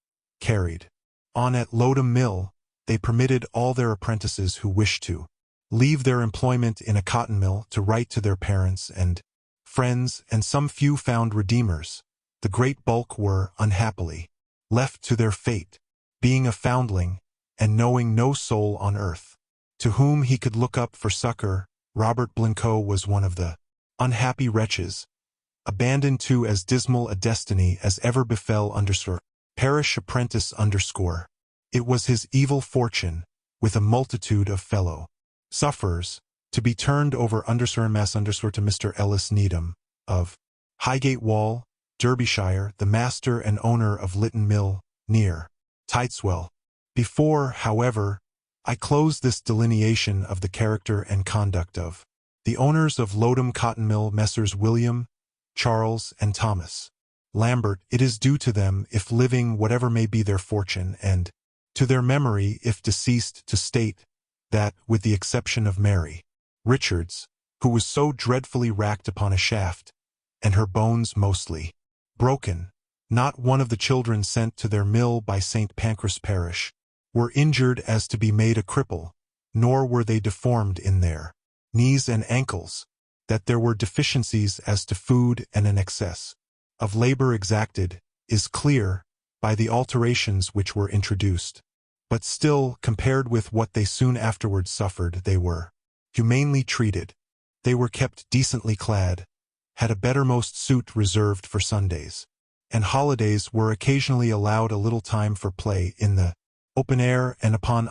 Speaker 1: carried on at Lodham Mill, they permitted all their apprentices who wished to leave their employment in a cotton mill to write to their parents and friends, and some few found redeemers. The great bulk were, unhappily, left to their fate, being a foundling, and knowing no soul on earth to whom he could look up for succor. Robert Blincoe was one of the unhappy wretches, abandoned to as dismal a destiny as ever befell parish apprentice. It was his evil fortune, with a multitude of fellow sufferers, to be turned over to Mr. Ellis Needham, of Highgate Wall, Derbyshire, the master and owner of Lytton Mill, near Tideswell. Before, however, I close this delineation of the character and conduct of the owners of Lodham Cotton Mill, Messrs. William, Charles, and Thomas Lambert, it is due to them, if living, whatever may be their fortune, and to their memory, if deceased, to state that, with the exception of Mary Richards, who was so dreadfully racked upon a shaft, and her bones mostly broken, not one of the children sent to their mill by St. Pancras parish were injured as to be made a cripple, nor were they deformed in their knees and ankles, that there were deficiencies as to food and an excess of labor exacted, is clear, by the alterations which were introduced. But still, compared with what they soon afterwards suffered, they were humanely treated. They were kept decently clad, had a bettermost suit reserved for Sundays, and holidays were occasionally allowed a little time for play in the open air and upon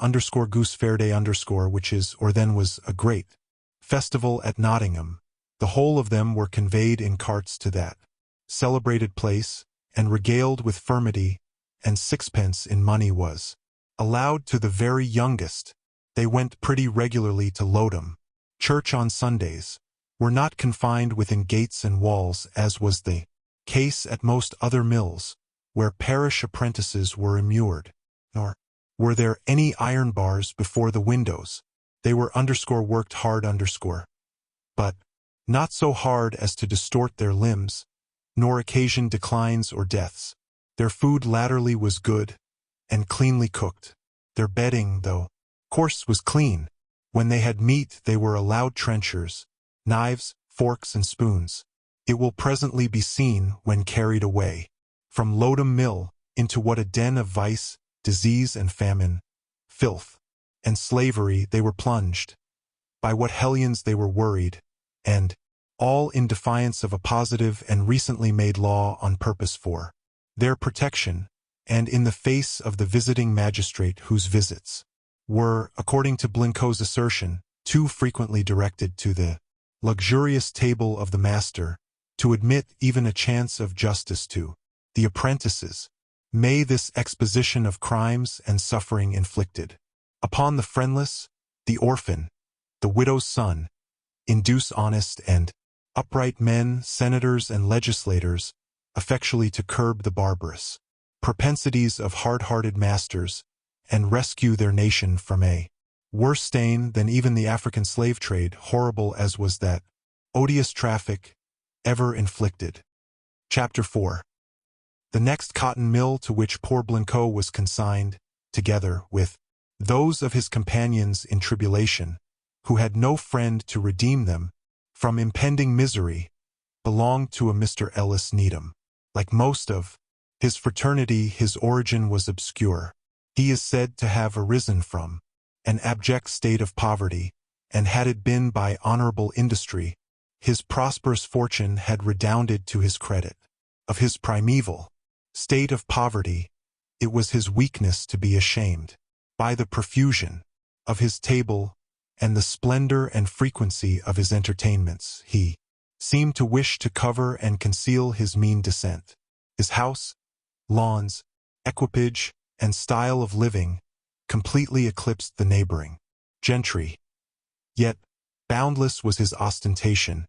Speaker 1: Goose Fair Day which is, or then was, a great festival at Nottingham. The whole of them were conveyed in carts to that celebrated place, and regaled with furmity, and sixpence in money was allowed to the very youngest. They went pretty regularly to Lodham church on Sundays, were not confined within gates and walls as was the case at most other mills, where parish apprentices were immured, nor were there any iron bars before the windows. They were worked hard but not so hard as to distort their limbs, nor occasion declines or deaths. Their food latterly was good, and cleanly cooked. Their bedding, though coarse, was clean. When they had meat they were allowed trenchers, knives, forks, and spoons. It will presently be seen, when carried away from Lodham Mill, into what a den of vice, disease and famine, filth, and slavery they were plunged, by what hellions they were worried, and all in defiance of a positive and recently made law on purpose for their protection, and in the face of the visiting magistrate whose visits were, according to Blincoe's assertion, too frequently directed to the luxurious table of the master, to admit even a chance of justice to the apprentices. May this exposition of crimes and suffering inflicted upon the friendless, the orphan, the widow's son, induce honest and upright men, senators and legislators, effectually to curb the barbarous propensities of hard-hearted masters, and rescue their nation from a worse stain than even the African slave trade, horrible as was that odious traffic, ever inflicted. Chapter 4. The next cotton mill to which poor Blincoe was consigned, together with those of his companions in tribulation, who had no friend to redeem them from impending misery, belonged to a Mr. Ellis Needham. Like most of his fraternity, his origin was obscure. He is said to have arisen from an abject state of poverty, and had it been by honorable industry, his prosperous fortune had redounded to his credit. Of his primeval state of poverty, it was his weakness to be ashamed. By the profusion of his table and the splendor and frequency of his entertainments, he seemed to wish to cover and conceal his mean descent. His house, lawns, equipage, and style of living completely eclipsed the neighboring gentry. Yet, boundless was his ostentation.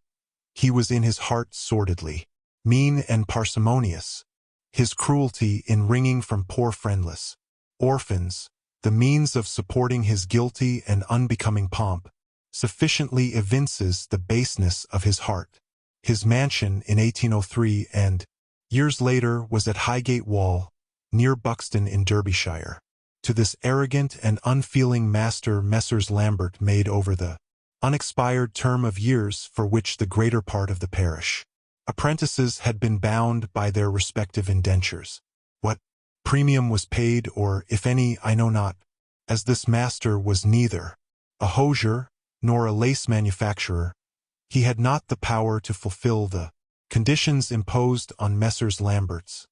Speaker 1: He was in his heart sordidly mean and parsimonious. His cruelty in wringing from poor friendless orphans the means of supporting his guilty and unbecoming pomp, sufficiently evinces the baseness of his heart. His mansion in 1803 and, years later, was at Highgate Wall, near Buxton in Derbyshire. To this arrogant and unfeeling master Messrs. Lambert made over the unexpired term of years for which the greater part of the parish apprentices had been bound by their respective indentures. What premium was paid, or if any, I know not, as this master was neither a hosier nor a lace manufacturer. He had not the power to fulfill the conditions imposed on Messrs. Lambert's,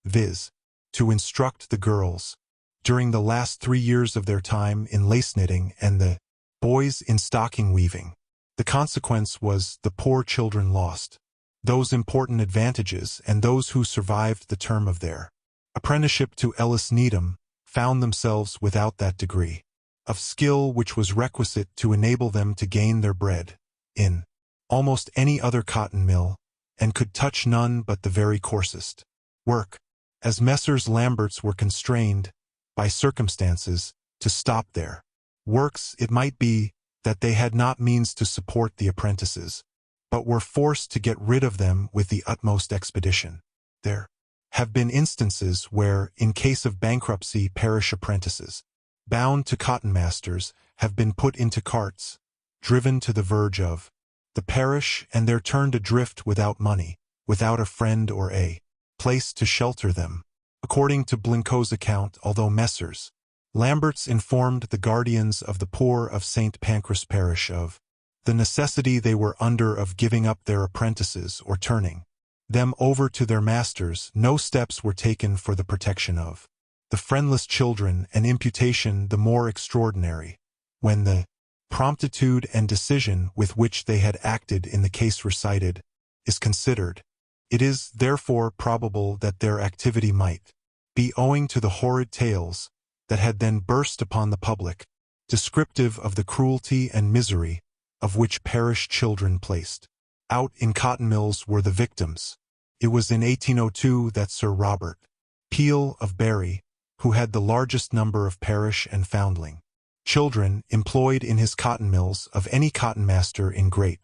Speaker 1: viz., to instruct the girls during the last 3 years of their time in lace knitting and the boys in stocking weaving. The consequence was the poor children lost those important advantages, and those who survived the term of their apprenticeship to Ellis Needham found themselves without that degree of skill which was requisite to enable them to gain their bread in almost any other cotton mill, and could touch none but the very coarsest work, as Messrs. Lambert's were constrained, by circumstances, to stop their works. It might be that they had not means to support the apprentices, but were forced to get rid of them with the utmost expedition. There have been instances where, in case of bankruptcy, parish apprentices, bound to cotton masters, have been put into carts, driven to the verge of the parish, and there turned adrift without money, without a friend or a place to shelter them. According to Blincoe's account, although Messrs. Lambert's informed the guardians of the poor of St. Pancras parish of the necessity they were under of giving up their apprentices or turning them over to their masters, no steps were taken for the protection of the friendless children, an imputation the more extraordinary, when the promptitude and decision with which they had acted in the case recited is considered. It is, therefore, probable that their activity might be owing to the horrid tales that had then burst upon the public, descriptive of the cruelty and misery of which parish children placed out in cotton mills were the victims. It was in 1802 that Sir Robert Peel of Bury, who had the largest number of parish and foundling children employed in his cotton mills of any cotton master in Great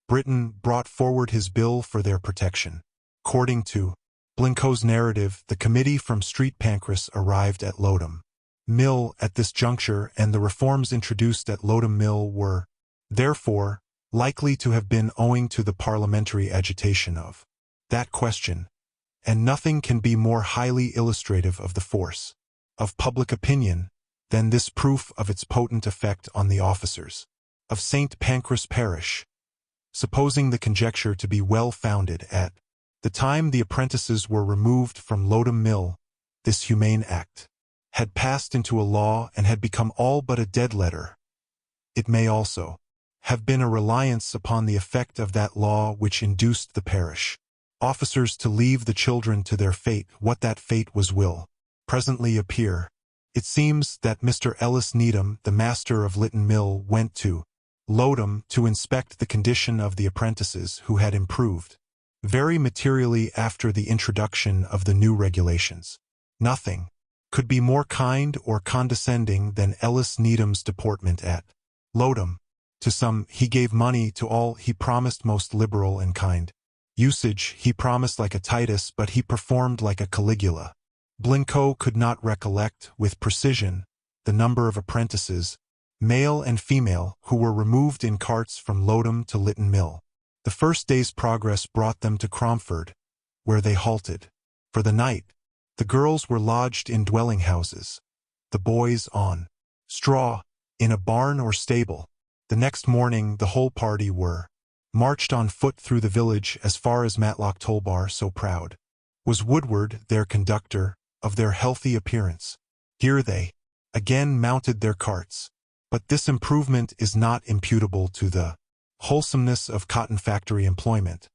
Speaker 1: Britain, brought forward his bill for their protection. According to Blincoe's narrative, the committee from Street Pancras arrived at Lodham Mill at this juncture, and the reforms introduced at Lodham Mill were, therefore, likely to have been owing to the parliamentary agitation of that question, and nothing can be more highly illustrative of the force of public opinion than this proof of its potent effect on the officers of St. Pancras parish. Supposing the conjecture to be well founded, at the time the apprentices were removed from Lodham Mill, this humane act had passed into a law and had become all but a dead letter. It may also have been a reliance upon the effect of that law which induced the parish officers to leave the children to their fate. What that fate was will presently appear. It seems that Mr. Ellis Needham, the master of Lytton Mill, went to Lodham to inspect the condition of the apprentices, who had improved very materially after the introduction of the new regulations. Nothing could be more kind or condescending than Ellis Needham's deportment at Lodham. To some he gave money, to all he promised most liberal and kind usage. He promised like a Titus, but he performed like a Caligula. Blincoe could not recollect with precision the number of apprentices, male and female, who were removed in carts from Lodham to Lytton Mill. The first day's progress brought them to Cromford, where they halted for the night. The girls were lodged in dwelling houses, the boys on straw, in a barn or stable. The next morning the whole party were marched on foot through the village as far as Matlock Tollbar. So proud was Woodward, their conductor, of their healthy appearance. Here they again mounted their carts. But this improvement is not imputable to the wholesomeness of cotton factory employment,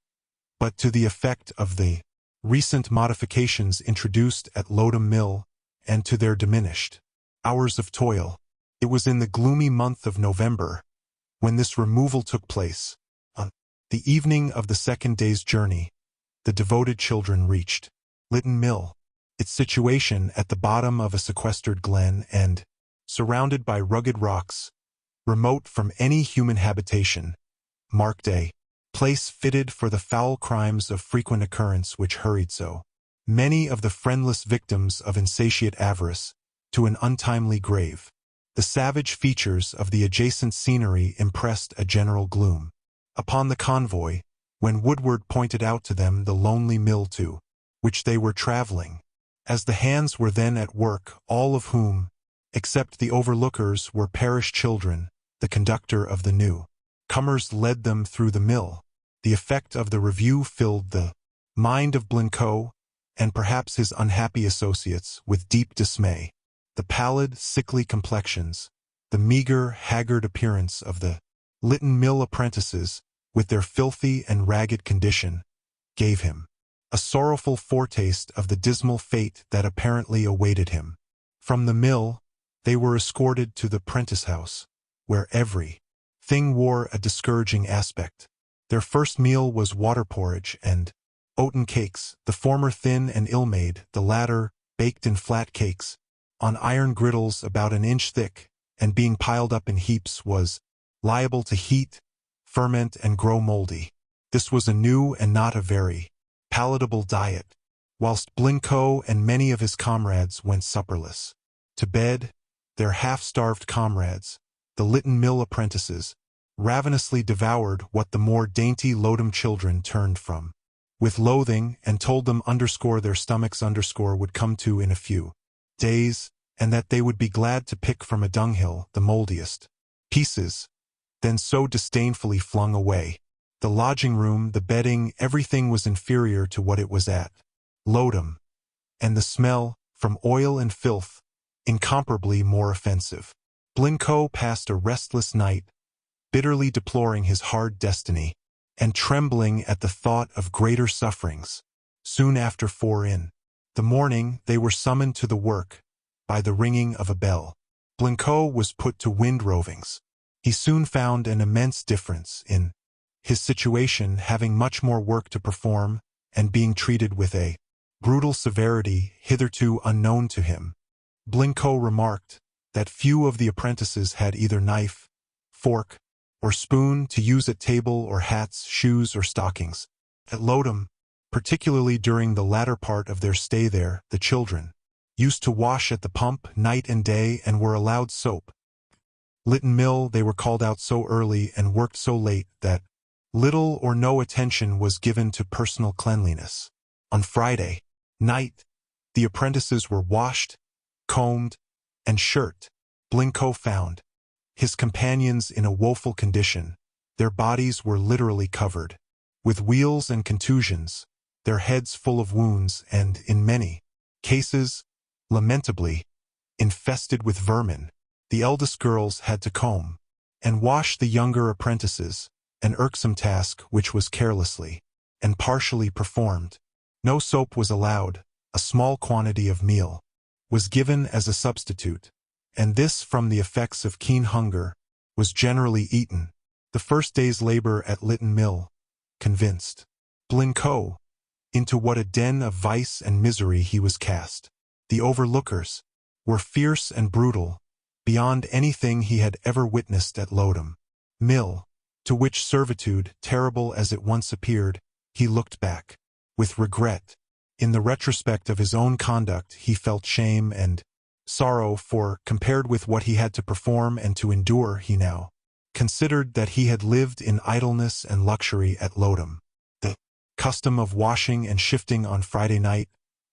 Speaker 1: but to the effect of the recent modifications introduced at Lodham Mill, and to their diminished hours of toil. It was in the gloomy month of November when this removal took place. On the evening of the second day's journey, the devoted children reached Lytton Mill, its situation at the bottom of a sequestered glen, and surrounded by rugged rocks, remote from any human habitation, marked a place fitted for the foul crimes of frequent occurrence which hurried so many of the friendless victims of insatiate avarice to an untimely grave. The savage features of the adjacent scenery impressed a general gloom upon the convoy, when Woodward pointed out to them the lonely mill to which they were traveling, as the hands were then at work, all of whom, except the overlookers, were parish children. The conductor of the new comers led them through the mill. The effect of the review filled the mind of Blincoe, and perhaps his unhappy associates, with deep dismay. The pallid, sickly complexions, the meager, haggard appearance of the Lytton Mill apprentices, with their filthy and ragged condition, gave him a sorrowful foretaste of the dismal fate that apparently awaited him. From the mill, they were escorted to the prentice house, where every thing wore a discouraging aspect. Their first meal was water porridge and oaten cakes, the former thin and ill-made, the latter baked in flat cakes, on iron griddles about an inch thick, and being piled up in heaps was liable to heat, ferment, and grow moldy. This was a new and not a very palatable diet, whilst Blincoe and many of his comrades went supperless to bed. Their half-starved comrades, the Lytton Mill apprentices, ravenously devoured what the more dainty Lowdham children turned from with loathing, and told them their stomachs would come to in a few days, and that they would be glad to pick from a dunghill the mouldiest pieces, then so disdainfully flung away. The lodging-room, the bedding, everything was inferior to what it was at Lowdham, and the smell, from oil and filth, incomparably more offensive. Blincoe passed a restless night, bitterly deploring his hard destiny, and trembling at the thought of greater sufferings. Soon after 4 in the morning, they were summoned to the work by the ringing of a bell. Blincoe was put to wind-rovings. He soon found an immense difference in his situation, having much more work to perform, and being treated with a brutal severity hitherto unknown to him. Blincoe remarked that few of the apprentices had either knife, fork, or spoon to use at table, or hats, shoes, or stockings. At Lowdham, particularly during the latter part of their stay there, the children used to wash at the pump night and day, and were allowed soap. Lytton Mill, they were called out so early and worked so late that little or no attention was given to personal cleanliness. On Friday night, the apprentices were washed, combed, and shirted. Blincoe found his companions in a woeful condition. Their bodies were literally covered with wheals and contusions, their heads full of wounds, and, in many cases, lamentably infested with vermin. The eldest girls had to comb and wash the younger apprentices, an irksome task which was carelessly and partially performed. No soap was allowed. A small quantity of meal was given as a substitute, and this, from the effects of keen hunger, was generally eaten. The first day's labor at Lytton Mill convinced Blincoe into what a den of vice and misery he was cast. The overlookers were fierce and brutal, beyond anything he had ever witnessed at Lowdham Mill, to which servitude, terrible as it once appeared, he looked back with regret. In the retrospect of his own conduct, he felt shame and sorrow, for, compared with what he had to perform and to endure, he now considered that he had lived in idleness and luxury at Lowdham. The custom of washing and shifting on Friday night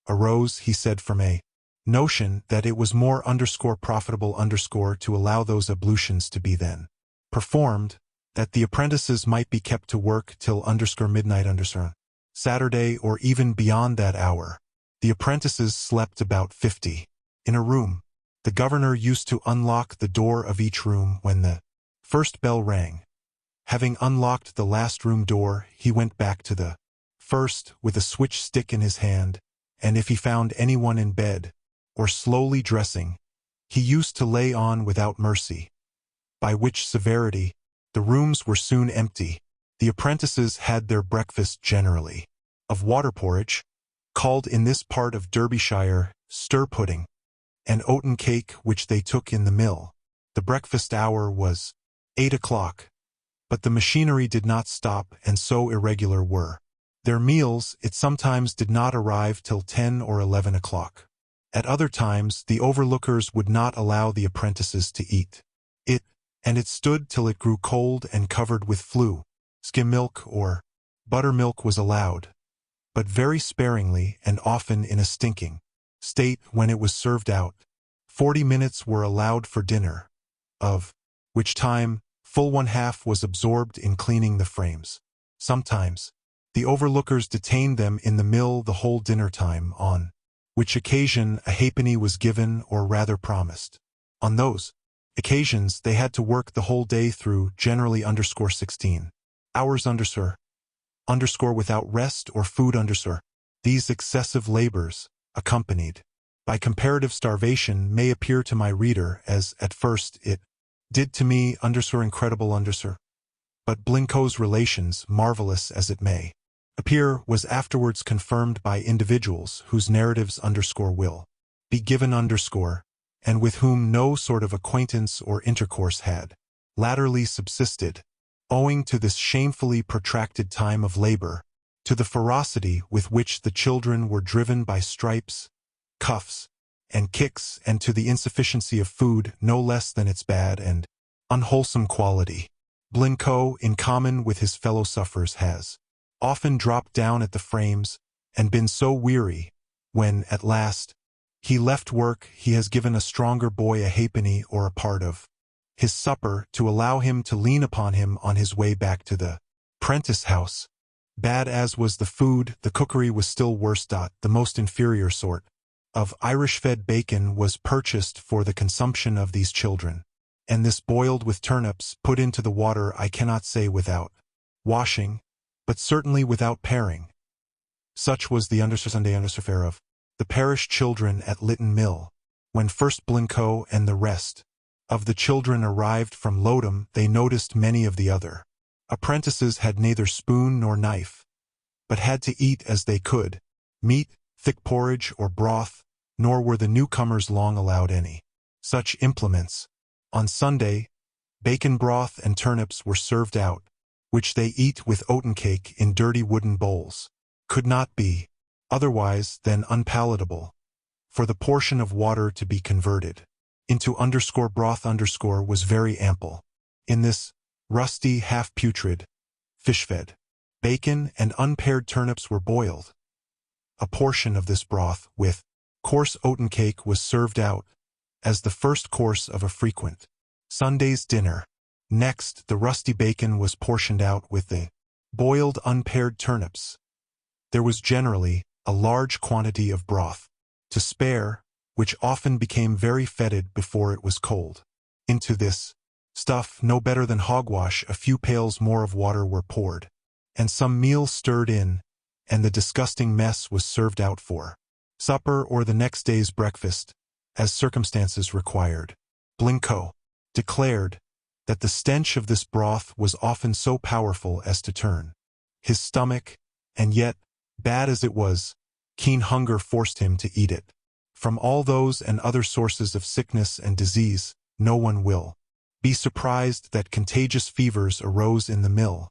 Speaker 1: arose, he said, from a notion that it was more profitable to allow those ablutions to be then performed, that the apprentices might be kept to work till midnight Saturday, or even beyond that hour. The apprentices slept about 50 in a room. The governor used to unlock the door of each room when the first bell rang. Having unlocked the last room door, he went back to the first with a switch stick in his hand, and if he found anyone in bed or slowly dressing, he used to lay on without mercy, by which severity the rooms were soon empty. The apprentices had their breakfast generally of water porridge, called in this part of Derbyshire stir pudding, and oaten cake which they took in the mill. The breakfast hour was 8 o'clock, but the machinery did not stop, and so irregular were their meals, it sometimes did not arrive till 10 or 11 o'clock. At other times the overlookers would not allow the apprentices to eat it, and it stood till it grew cold and covered with flue. Skim milk or buttermilk was allowed, but very sparingly and often in a stinking state when it was served out. 40 minutes were allowed for dinner, of which time full 1/2 was absorbed in cleaning the frames. Sometimes the overlookers detained them in the mill the whole dinner time, on which occasion a halfpenny was given, or rather promised. On those occasions they had to work the whole day through, generally _16 hours without rest or food _. These excessive labors, accompanied by comparative starvation, may appear to my reader as, at first, it did to me incredible but Blincoe's relations, marvelous as it may appear, was afterwards confirmed by individuals whose narratives will be given and with whom no sort of acquaintance or intercourse had latterly subsisted, owing to this shamefully protracted time of labor, to the ferocity with which the children were driven by stripes, cuffs, and kicks, and to the insufficiency of food no less than its bad and unwholesome quality. Blincoe, in common with his fellow sufferers, has often dropped down at the frames, and been so weary, when, at last, he left work, he has given a stronger boy a halfpenny or a part of his supper, to allow him to lean upon him on his way back to the prentice house. Bad as was the food, the cookery was still worse. The most inferior sort of Irish-fed bacon was purchased for the consumption of these children, and this boiled with turnips, put into the water, I cannot say without washing, but certainly without paring. Such was the fare of the parish children at Lytton Mill. When first Blincoe and the rest of the children arrived from Lowdham, they noticed many of the other apprentices had neither spoon nor knife, but had to eat as they could, meat, thick porridge, or broth, nor were the newcomers long allowed any such implements. On Sunday, bacon broth and turnips were served out, which they eat with oaten cake in dirty wooden bowls. Could not be otherwise than unpalatable, for the portion of water to be converted into broth was very ample. In this rusty, half-putrid, fish-fed bacon and unpared turnips were boiled. A portion of this broth, with coarse oaten cake, was served out, as the first course of a frequent Sunday's dinner. Next, the rusty bacon was portioned out with the boiled unpared turnips. There was generally a large quantity of broth to spare, which often became very fetid before it was cold. Into this stuff, no better than hogwash, a few pails more of water were poured, and some meal stirred in, and the disgusting mess was served out for supper or the next day's breakfast, as circumstances required. Blincoe declared that the stench of this broth was often so powerful as to turn his stomach, and yet, bad as it was, keen hunger forced him to eat it. From all those and other sources of sickness and disease, no one will be surprised that contagious fevers arose in the mill,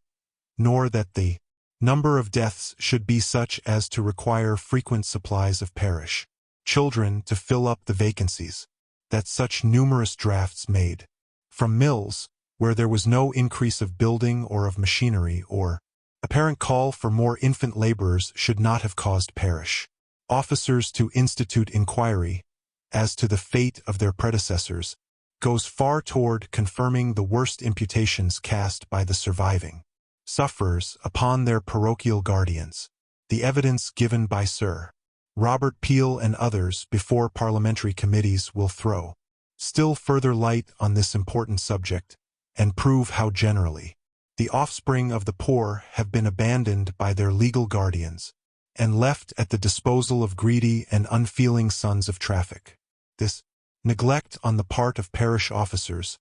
Speaker 1: nor that the number of deaths should be such as to require frequent supplies of parish children to fill up the vacancies that such numerous drafts made from mills, where there was no increase of building or of machinery, or apparent call for more infant laborers, should not have caused parish officers to institute inquiry as to the fate of their predecessors, goes far toward confirming the worst imputations cast by the surviving sufferers upon their parochial guardians. The evidence given by Sir Robert Peel and others before parliamentary committees will throw still further light on this important subject, and prove how generally the offspring of the poor have been abandoned by their legal guardians, and left at the disposal of greedy and unfeeling sons of traffic. This neglect on the part of parish officers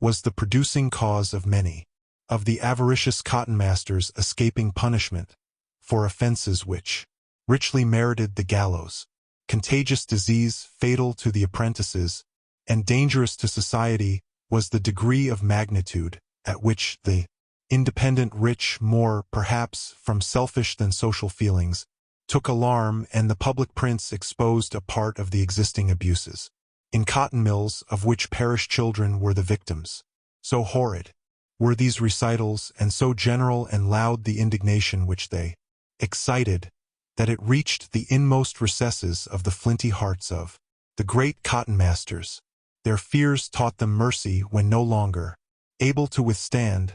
Speaker 1: was the producing cause of many of the avaricious cotton-masters escaping punishment for offenses which richly merited the gallows. contagious disease fatal to the apprentices, and dangerous to society was the degree of magnitude at which the independent rich, more, perhaps, from selfish than social feelings, took alarm, and the public prints exposed a part of the existing abuses in cotton mills of which perished children were the victims. So horrid were these recitals, and so general and loud the indignation which they excited, that it reached the inmost recesses of the flinty hearts of the great cotton masters. Their fears taught them mercy when no longer able to withstand,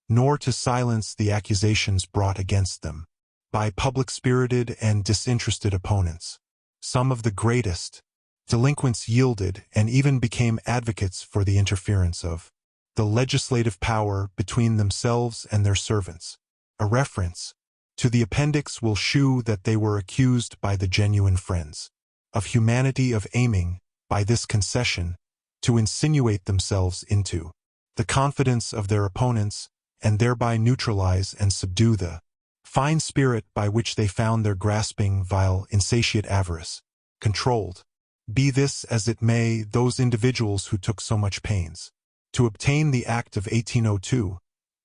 Speaker 1: nor to silence the accusations brought against them by public-spirited and disinterested opponents. Some of the greatest delinquents yielded and even became advocates for the interference of the legislative power between themselves and their servants. A reference to the appendix will shew that they were accused by the genuine friends of humanity of aiming, by this concession, to insinuate themselves into the confidence of their opponents, and thereby neutralize and subdue the fine spirit by which they found their grasping, vile, insatiate avarice controlled. Be this as it may, those individuals who took so much pains to obtain the Act of 1802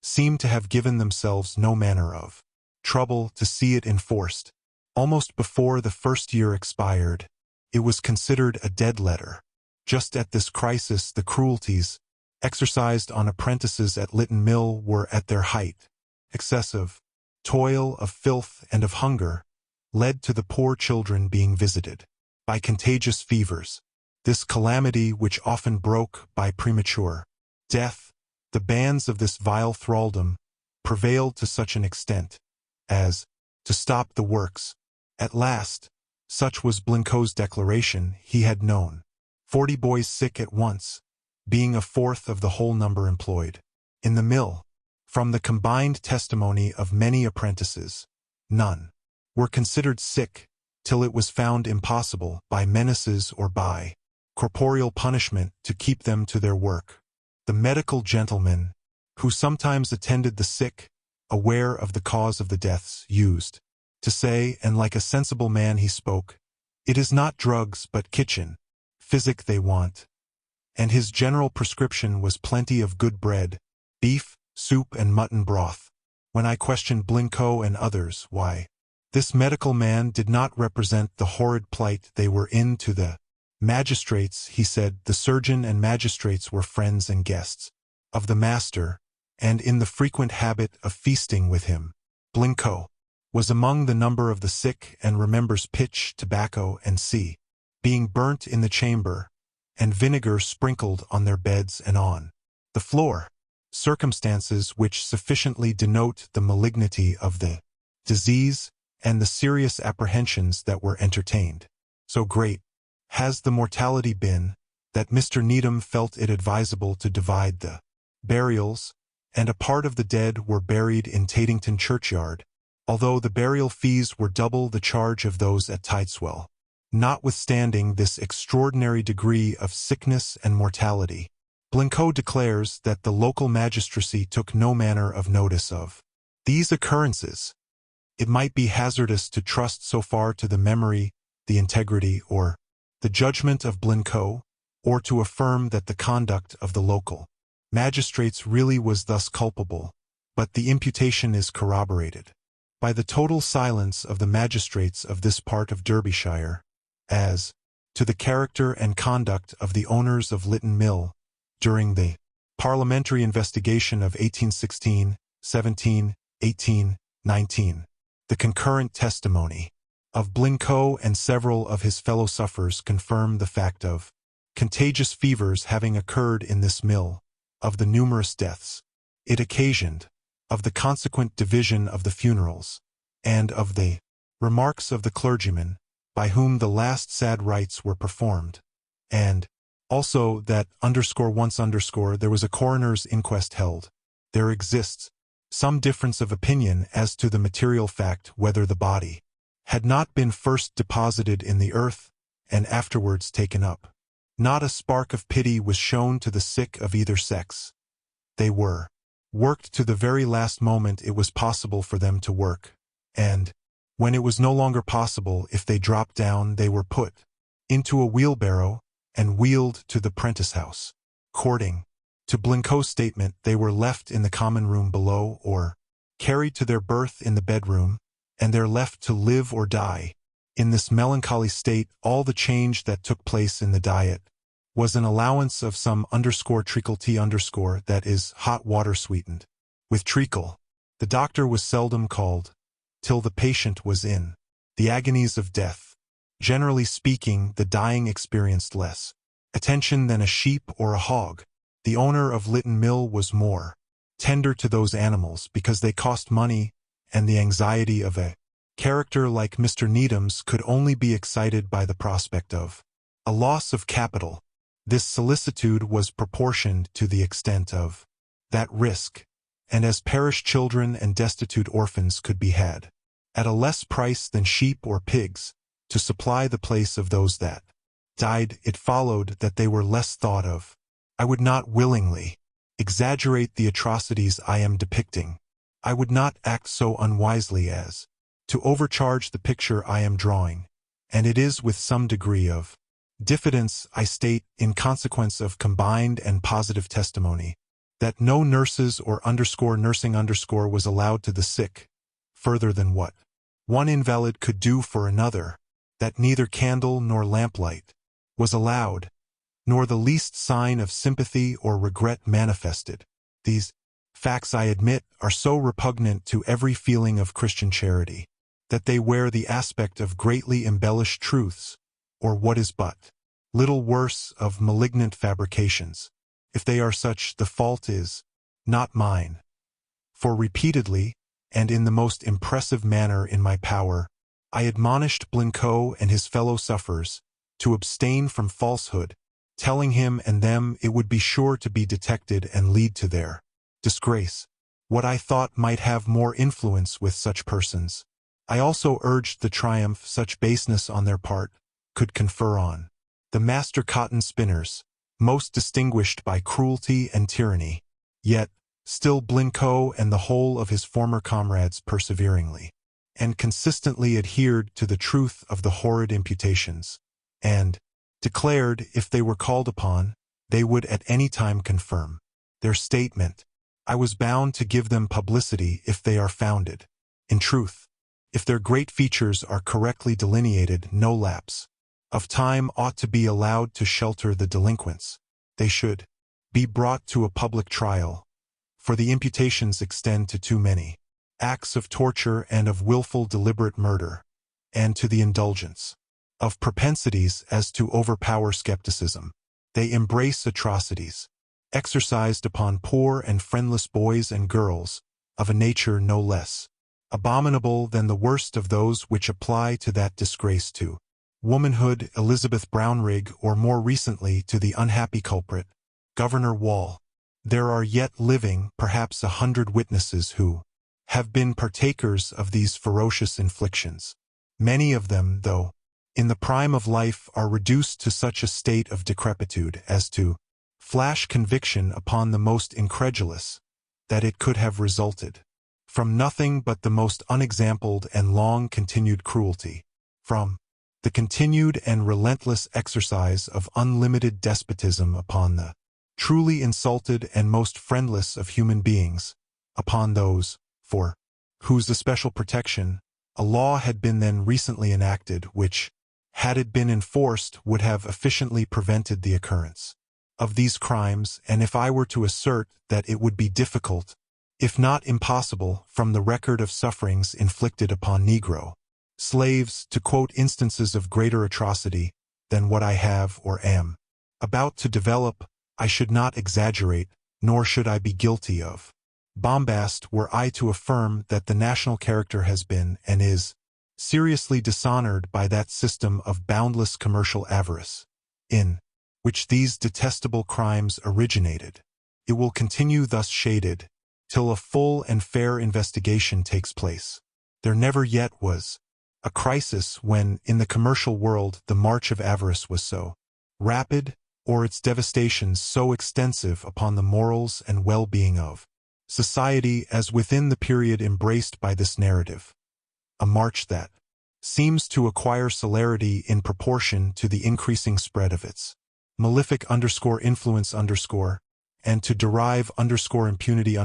Speaker 1: seem to have given themselves no manner of trouble to see it enforced. Almost before the first year expired, it was considered a dead letter. Just at this crisis the cruelties exercised on apprentices at Lytton Mill were at their height. Excessive toil of filth and of hunger led to the poor children being visited by contagious fevers. This calamity, which often broke by premature death, the bands of this vile thraldom prevailed to such an extent as to stop the works. At last, such was Blincoe's declaration, he had known 40 boys sick at once, being a fourth of the whole number employed in the mill. From the combined testimony of many apprentices, none were considered sick till it was found impossible, by menaces or by corporeal punishment, to keep them to their work. The medical gentlemen, who sometimes attended the sick, aware of the cause of the deaths, used to say, and like a sensible man he spoke, "It is not drugs but kitchen physic they want," and his general prescription was plenty of good bread, beef, soup and mutton broth. When I questioned Blincoe and others why this medical man did not represent the horrid plight they were in to the magistrates, he said the surgeon and magistrates were friends and guests of the master, and in the frequent habit of feasting with him. Blincoe was among the number of the sick, and remembers pitch, tobacco, and being burnt in the chamber, and vinegar sprinkled on their beds and on the floor, circumstances which sufficiently denote the malignity of the disease and the serious apprehensions that were entertained. So great has the mortality been, that Mr. Needham felt it advisable to divide the burials, and a part of the dead were buried in Tatington churchyard, although the burial fees were double the charge of those at Tideswell. Notwithstanding this extraordinary degree of sickness and mortality, Blincoe declares that the local magistracy took no manner of notice of these occurrences. It might be hazardous to trust so far to the memory, the integrity, or the judgment of Blincoe, or to affirm that the conduct of the local magistrates really was thus culpable, but the imputation is corroborated by the total silence of the magistrates of this part of Derbyshire, as to the character and conduct of the owners of Lytton Mill during the parliamentary investigation of 1816, 17, 18, 19. The concurrent testimony of Blincoe and several of his fellow sufferers confirm the fact of contagious fevers having occurred in this mill, of the numerous deaths it occasioned, of the consequent division of the funerals, and of the remarks of the clergyman, by whom the last sad rites were performed, and also that there was a coroner's inquest held. There exists some difference of opinion as to the material fact whether the body had not been first deposited in the earth and afterwards taken up. Not a spark of pity was shown to the sick of either sex. They were worked to the very last moment it was possible for them to work, and When it was no longer possible, if they dropped down, they were put into a wheelbarrow and wheeled to the prentice house. According to Blincoe's statement, they were left in the common room below or carried to their berth in the bedroom, and there left to live or die. In this melancholy state, all the change that took place in the diet was an allowance of some treacle tea that is hot water sweetened with treacle. The doctor was seldom called, till the patient was in the agonies of death. Generally speaking, the dying experienced less attention than a sheep or a hog. The owner of Lytton Mill was more tender to those animals because they cost money, and the anxiety of a character like Mr. Needham's could only be excited by the prospect of a loss of capital. This solicitude was proportioned to the extent of that risk, and as parish children and destitute orphans could be had at a less price than sheep or pigs, to supply the place of those that died, it followed that they were less thought of. I would not willingly exaggerate the atrocities I am depicting. I would not act so unwisely as to overcharge the picture I am drawing, and it is with some degree of diffidence I state, in consequence of combined and positive testimony, that no nurses or nursing was allowed to the sick, further than what one invalid could do for another, that neither candle nor lamplight was allowed, nor the least sign of sympathy or regret manifested. These facts, I admit, are so repugnant to every feeling of Christian charity, that they wear the aspect of greatly embellished truths, or what is but little worse, of malignant fabrications. If they are such, the fault is not mine. For repeatedly, and in the most impressive manner in my power, I admonished Blincoe and his fellow sufferers to abstain from falsehood, telling him and them it would be sure to be detected and lead to their disgrace. What I thought might have more influence with such persons, I also urged the triumph such baseness on their part could confer on the master cotton spinners, most distinguished by cruelty and tyranny. Yet, still Blincoe and the whole of his former comrades perseveringly and consistently adhered to the truth of the horrid imputations, and declared, if they were called upon, they would at any time confirm their statement. I was bound to give them publicity if they are founded. In truth, if their great features are correctly delineated, no lapse of time ought to be allowed to shelter the delinquents. They should be brought to a public trial, for the imputations extend to too many acts of torture and of willful deliberate murder, and to the indulgence of propensities as to overpower skepticism. They embrace atrocities exercised upon poor and friendless boys and girls, of a nature no less abominable than the worst of those which apply to that disgrace to womanhood, Elizabeth Brownrigg, or more recently to the unhappy culprit, Governor Wall. There are yet living perhaps 100 witnesses who have been partakers of these ferocious inflictions. Many of them, though in the prime of life, are reduced to such a state of decrepitude as to flash conviction upon the most incredulous that it could have resulted from nothing but the most unexampled and long-continued cruelty, from the continued and relentless exercise of unlimited despotism upon the truly insulted and most friendless of human beings, upon those for whose especial protection a law had been then recently enacted which, had it been enforced, would have efficiently prevented the occurrence of these crimes. And if I were to assert that it would be difficult, if not impossible, from the record of sufferings inflicted upon Negro slaves, to quote instances of greater atrocity than what I have or am about to develop, I should not exaggerate, nor should I be guilty of bombast were I to affirm that the national character has been and is seriously dishonored by that system of boundless commercial avarice, in which these detestable crimes originated. It will continue thus shaded till a full and fair investigation takes place. There never yet was a crisis when, in the commercial world, the march of avarice was so rapid, or its devastations so extensive upon the morals and well-being of society, as within the period embraced by this narrative. a march that seems to acquire celerity in proportion to the increasing spread of its malefic _influence and to derive impunity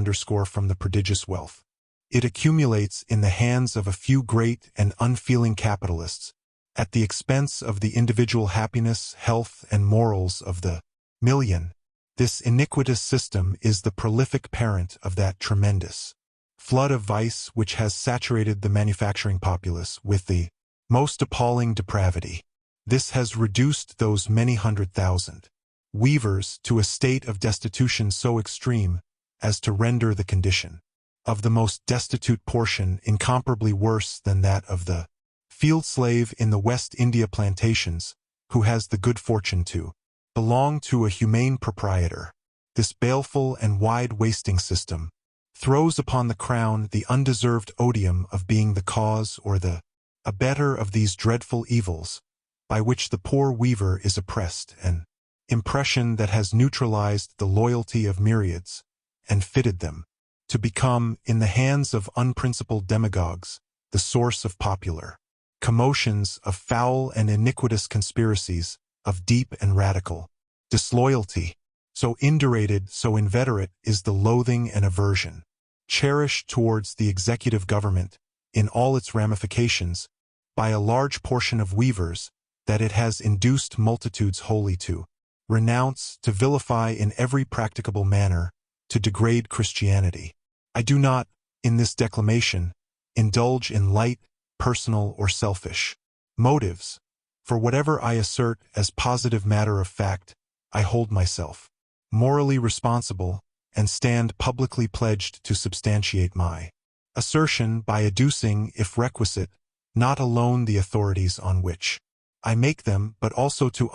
Speaker 1: from the prodigious wealth it accumulates in the hands of a few great and unfeeling capitalists, at the expense of the individual happiness, health, and morals of the million. This iniquitous system is the prolific parent of that tremendous flood of vice which has saturated the manufacturing populace with the most appalling depravity. This has reduced those many 100,000 weavers to a state of destitution so extreme as to render the condition of the most destitute portion incomparably worse than that of the field slave in the West India plantations, who has the good fortune to belong to a humane proprietor. This baleful and wide-wasting system throws upon the crown the undeserved odium of being the cause or the abettor of these dreadful evils, by which the poor weaver is oppressed, an impression that has neutralized the loyalty of myriads, and fitted them to become, in the hands of unprincipled demagogues, the source of popular commotions, of foul and iniquitous conspiracies, of deep and radical disloyalty. So indurated, so inveterate is the loathing and aversion cherished towards the executive government, in all its ramifications, by a large portion of weavers, that it has induced multitudes wholly to renounce, to vilify in every practicable manner, to degrade Christianity. I do not, in this declamation, indulge in light, personal, or selfish motives. For whatever I assert as positive matter of fact, I hold myself morally responsible, and stand publicly pledged to substantiate my assertion by adducing, if requisite, not alone the authorities on which I make them, but also to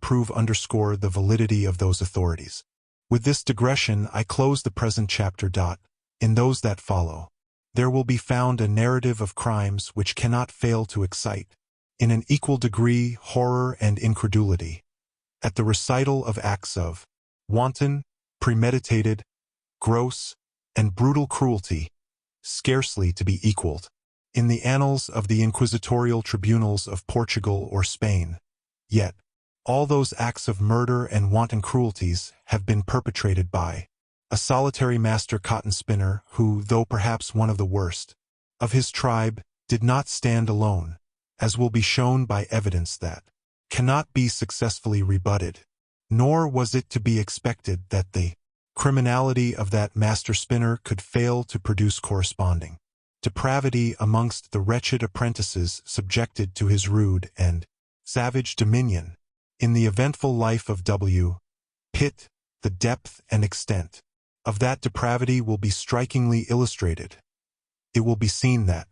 Speaker 1: prove the validity of those authorities. With this digression I close the present chapter. In those that follow, there will be found a narrative of crimes which cannot fail to excite, in an equal degree, horror and incredulity, at the recital of acts of wanton, premeditated, gross, and brutal cruelty, scarcely to be equaled in the annals of the inquisitorial tribunals of Portugal or Spain. Yet, all those acts of murder and wanton cruelties have been perpetrated by a solitary master cotton spinner who, though perhaps one of the worst of his tribe, did not stand alone, as will be shown by evidence that cannot be successfully rebutted. Nor was it to be expected that the criminality of that master spinner could fail to produce corresponding depravity amongst the wretched apprentices subjected to his rude and savage dominion. In the eventful life of W. Pitt, the depth and extent of that depravity will be strikingly illustrated. It will be seen that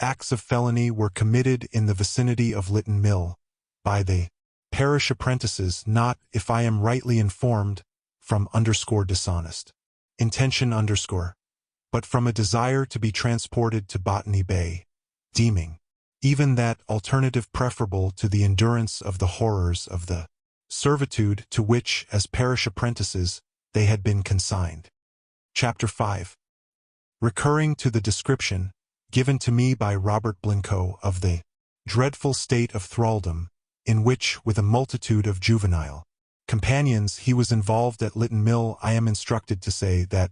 Speaker 1: acts of felony were committed in the vicinity of Lytton Mill by the parish apprentices, not, if I am rightly informed, from dishonest intention but from a desire to be transported to Botany Bay, deeming even that alternative preferable to the endurance of the horrors of the servitude to which, as parish apprentices, they had been consigned. Chapter 5. Recurring to the description given to me by Robert Blincoe of the dreadful state of thraldom, in which, with a multitude of juvenile companions, he was involved at Lytton Mill, I am instructed to say that,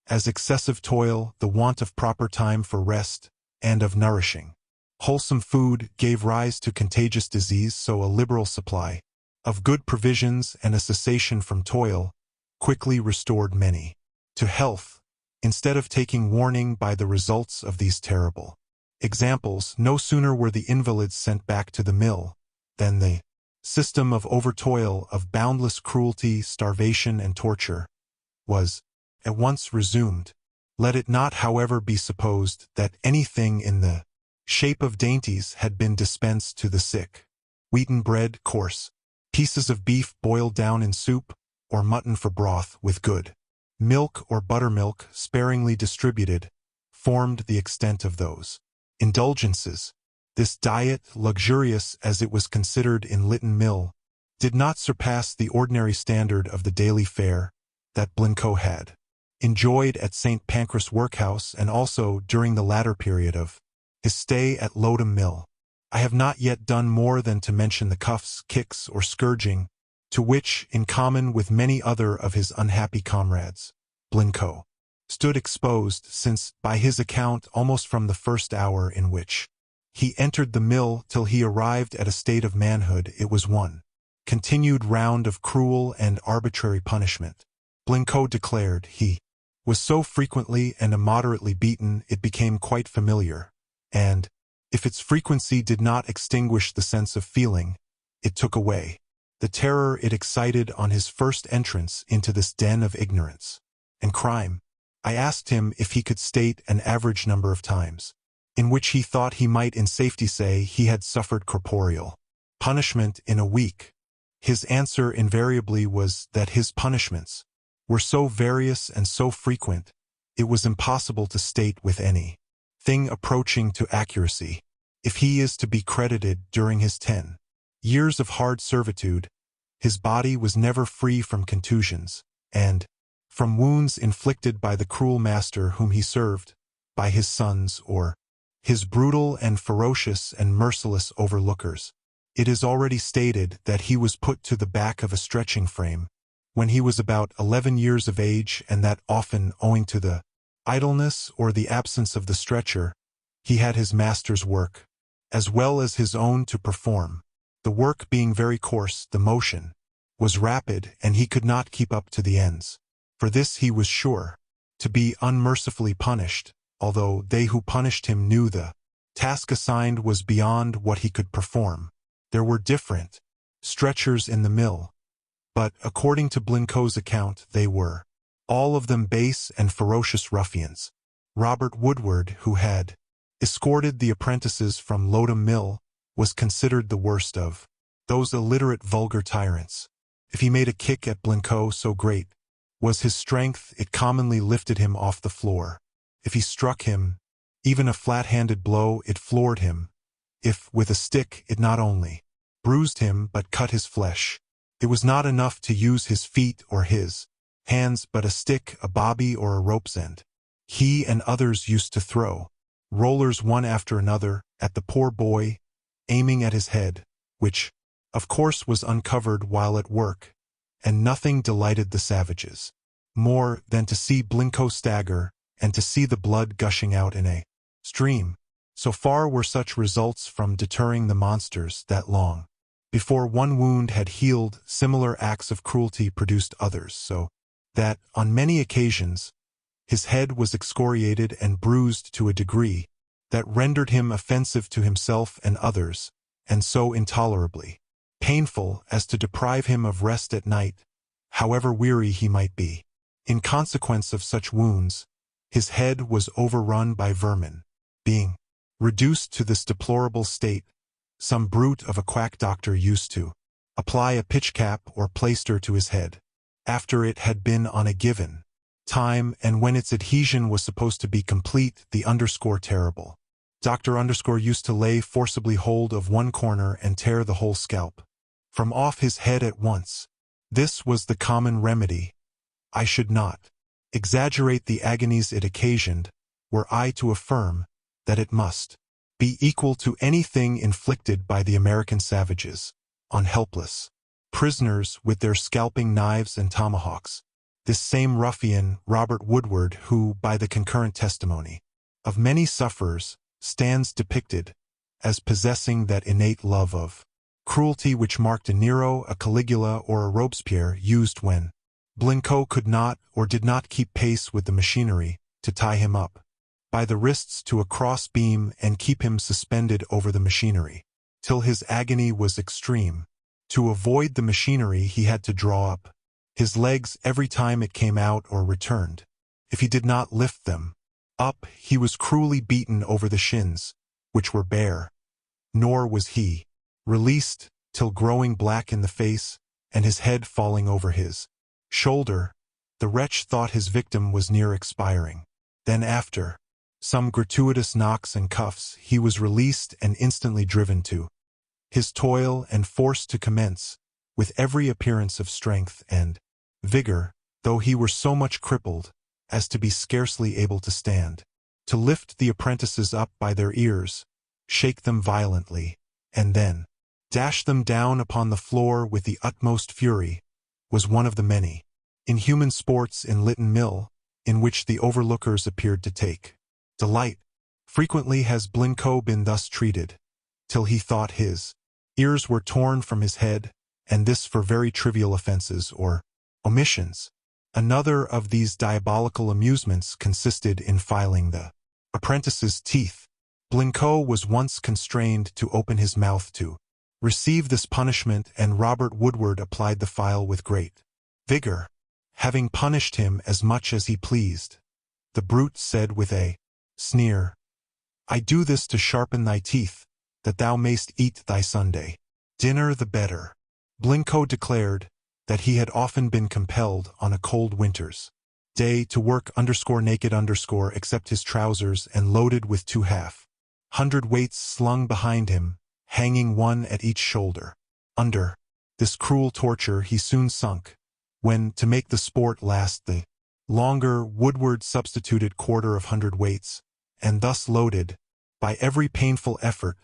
Speaker 1: as excessive toil, the want of proper time for rest, and of nourishing, wholesome food gave rise to contagious disease, so a liberal supply of good provisions and a cessation from toil quickly restored many to health. Instead of taking warning by the results of these terrible examples, no sooner were the invalids sent back to the mill than the system of overtoil, of boundless cruelty, starvation, and torture was at once resumed. Let it not, however, be supposed that anything in the shape of dainties had been dispensed to the sick. Wheaten bread, coarse pieces of beef boiled down in soup, or mutton for broth, with good milk or buttermilk sparingly distributed, formed the extent of those indulgences. This diet, luxurious as it was considered in Lytton Mill, did not surpass the ordinary standard of the daily fare that Blincoe had enjoyed at St. Pancras workhouse, and also during the latter period of his stay at Lodham Mill. I have not yet done more than to mention the cuffs, kicks, or scourging, to which, in common with many other of his unhappy comrades, Blincoe stood exposed since, by his account, almost from the first hour in which he entered the mill till he arrived at a state of manhood, it was one continued round of cruel and arbitrary punishment. Blincoe declared he was so frequently and immoderately beaten it became quite familiar, and, if its frequency did not extinguish the sense of feeling, it took away the terror it excited on his first entrance into this den of ignorance and crime. I asked him if he could state an average number of times in which he thought he might in safety say he had suffered corporeal punishment in a week. His answer invariably was that his punishments were so various and so frequent, it was impossible to state with any thing approaching to accuracy. If he is to be credited, during his 10 years of hard servitude, his body was never free from contusions, and from wounds inflicted by the cruel master whom he served, by his sons, or his brutal and ferocious and merciless overlookers. It is already stated that he was put to the back of a stretching frame when he was about 11 years of age, and that often, owing to the idleness or the absence of the stretcher, he had his master's work, as well as his own, to perform. The work being very coarse, the motion was rapid, and he could not keep up to the ends. For this he was sure to be unmercifully punished, although they who punished him knew the task assigned was beyond what he could perform. There were different stretchers in the mill, but, according to Blincoe's account, they were all of them base and ferocious ruffians. Robert Woodward, who had escorted the apprentices from Lodham Mill, was considered the worst of those illiterate vulgar tyrants. If he made a kick at Blincoe, so great was his strength, it commonly lifted him off the floor. If he struck him, even a flat-handed blow, it floored him. If, with a stick, it not only bruised him but cut his flesh. It was not enough to use his feet or his hands, but a stick, a bobby, or a rope's end. He and others used to throw rollers one after another at the poor boy, aiming at his head, which, of course, was uncovered while at work, and nothing delighted the savages more than to see Blincoe stagger and to see the blood gushing out in a stream. So far were such results from deterring the monsters that long before one wound had healed, similar acts of cruelty produced others, so that, on many occasions, his head was excoriated and bruised to a degree that rendered him offensive to himself and others, and so intolerably painful as to deprive him of rest at night, however weary he might be. In consequence of such wounds, his head was overrun by vermin. Being reduced to this deplorable state, some brute of a quack doctor used to apply a pitch-cap or plaister to his head, after it had been on a given time, and when its adhesion was supposed to be complete, the terrible doctor used to lay forcibly hold of one corner and tear the whole scalp from off his head at once. This was the common remedy. I should not exaggerate the agonies it occasioned, were I to affirm that it must be equal to anything inflicted by the American savages on helpless prisoners with their scalping knives and tomahawks. This same ruffian, Robert Woodward, who, by the concurrent testimony of many sufferers, stands depicted as possessing that innate love of cruelty which marked a Nero, a Caligula, or a Robespierre, used when Blincoe could not or did not keep pace with the machinery, to tie him up by the wrists to a cross beam and keep him suspended over the machinery till his agony was extreme. To avoid the machinery he had to draw up his legs every time it came out or returned. If he did not lift them up, he was cruelly beaten over the shins, which were bare. Nor was he released till, growing black in the face, and his head falling over his shoulder, the wretch thought his victim was near expiring. Then, after some gratuitous knocks and cuffs, he was released and instantly driven to his toil and forced to commence, with every appearance of strength and vigor, though he were so much crippled as to be scarcely able to stand. to lift the apprentices up by their ears, shake them violently, and then dash them down upon the floor with the utmost fury, was one of the many inhuman sports in Lytton Mill, in which the overlookers appeared to take delight. Frequently has Blincoe been thus treated, till he thought his ears were torn from his head, and this for very trivial offenses or omissions. Another of these diabolical amusements consisted in filing the apprentice's teeth. Blincoe was once constrained to open his mouth to receive this punishment, and Robert Woodward applied the file with great vigor. Having punished him as much as he pleased, the brute said with a sneer, "I do this to sharpen thy teeth, that thou mayst eat thy Sunday dinner the better." Blincoe declared that he had often been compelled on a cold winter's day to work naked except his trousers and loaded with 200 weights slung behind him, hanging one at each shoulder. Under this cruel torture he soon sunk, when, to make the sport last the longer, Woodward substituted 250 weights, and thus loaded, by every painful effort,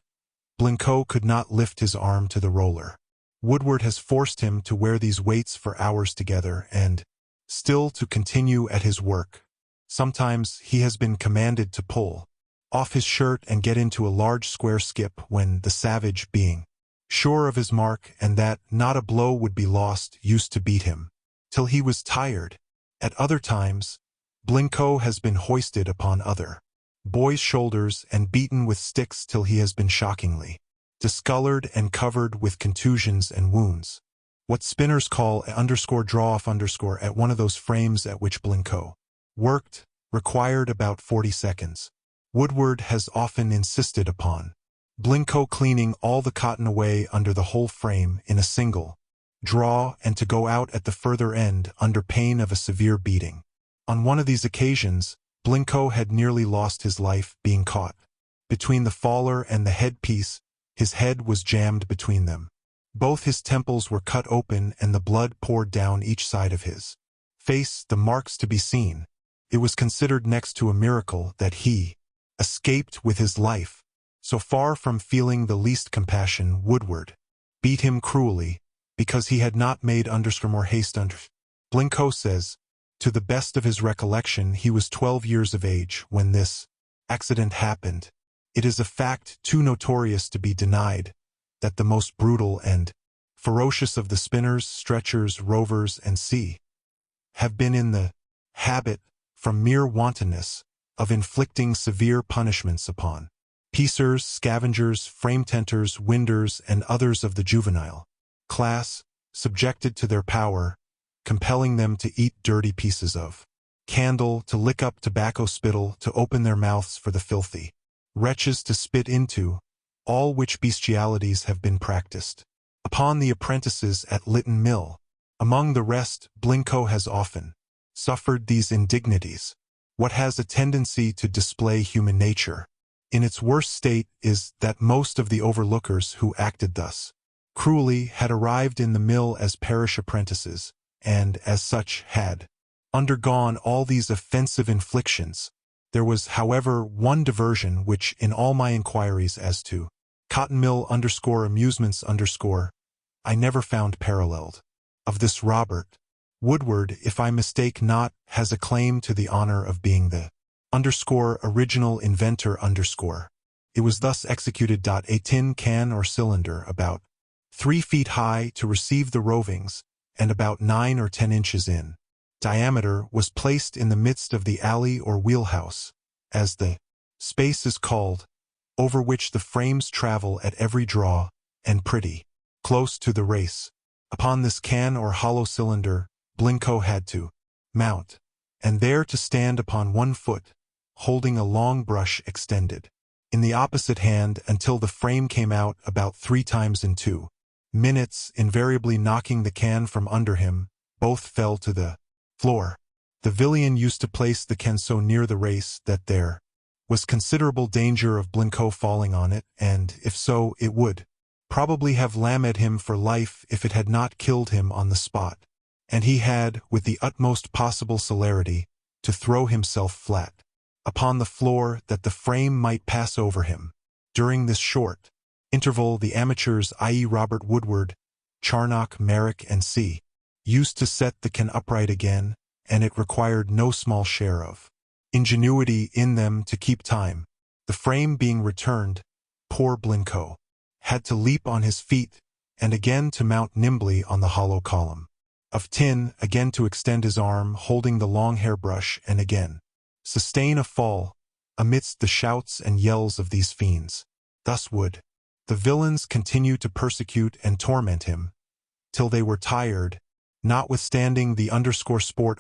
Speaker 1: Blincoe could not lift his arm to the roller. Woodward has forced him to wear these weights for hours together and still to continue at his work. Sometimes he has been commanded to pull off his shirt and get into a large square skip, when the savage, being sure of his mark and that not a blow would be lost, used to beat him till he was tired. At other times, Blincoe has been hoisted upon other boys' shoulders and beaten with sticks till he has been shockingly discolored and covered with contusions and wounds. What spinners call a draw off at one of those frames at which Blincoe worked required about 40 seconds. Woodward has often insisted upon Blincoe cleaning all the cotton away under the whole frame in a single draw, and to go out at the further end under pain of a severe beating. On one of these occasions, Blincoe had nearly lost his life, being caught between the faller and the headpiece. His head was jammed between them. Both his temples were cut open and the blood poured down each side of his face, the marks to be seen. It was considered next to a miracle that he escaped with his life. So far from feeling the least compassion, Woodward beat him cruelly, because he had not made more haste under. Blincoe says, to the best of his recollection, he was 12 years of age when this accident happened. It is a fact too notorious to be denied that the most brutal and ferocious of the spinners, stretchers, rovers, and have been in the habit, from mere wantonness, of inflicting severe punishments upon piecers, scavengers, frame-tenters, winders, and others of the juvenile class, subjected to their power, compelling them to eat dirty pieces of candle, to lick up tobacco spittle, to open their mouths for the filthy wretches to spit into, all which bestialities have been practiced upon the apprentices at Lytton Mill. Among the rest, Blincoe has often suffered these indignities. What has a tendency to display human nature in its worst state is that most of the overlookers who acted thus cruelly had arrived in the mill as parish apprentices, and as such had undergone all these offensive inflictions. There was, however, one diversion which, in all my inquiries as to cotton mill amusements I never found paralleled. Of this Robert Woodward, if I mistake not, has a claim to the honor of being the original inventor. It was thus executed. A tin can or cylinder about 3 feet high to receive the rovings, and about 9 or 10 inches in diameter, was placed in the midst of the alley or wheelhouse, as the space is called, over which the frames travel at every draw, and pretty close to the race. Upon this can or hollow cylinder, Blincoe had to mount, and there to stand upon one foot, holding a long brush extended in the opposite hand until the frame came out about 3 times in 2 minutes, invariably knocking the can from under him. Both fell to the floor. The villain used to place the can so near the race that there was considerable danger of Blincoe falling on it, and, if so, it would probably have lamed him for life if it had not killed him on the spot, and he had, with the utmost possible celerity, to throw himself flat upon the floor that the frame might pass over him. During this short interval, the amateurs, i.e. Robert Woodward, Charnock, Merrick, and C., used to set the can upright again, and it required no small share of ingenuity in them to keep time. The frame being returned, poor Blincoe had to leap on his feet, and again to mount nimbly on the hollow column of tin, again to extend his arm holding the long hairbrush, and again sustain a fall amidst the shouts and yells of these fiends. Thus would the villains continue to persecute and torment him, till they were tired, notwithstanding the sport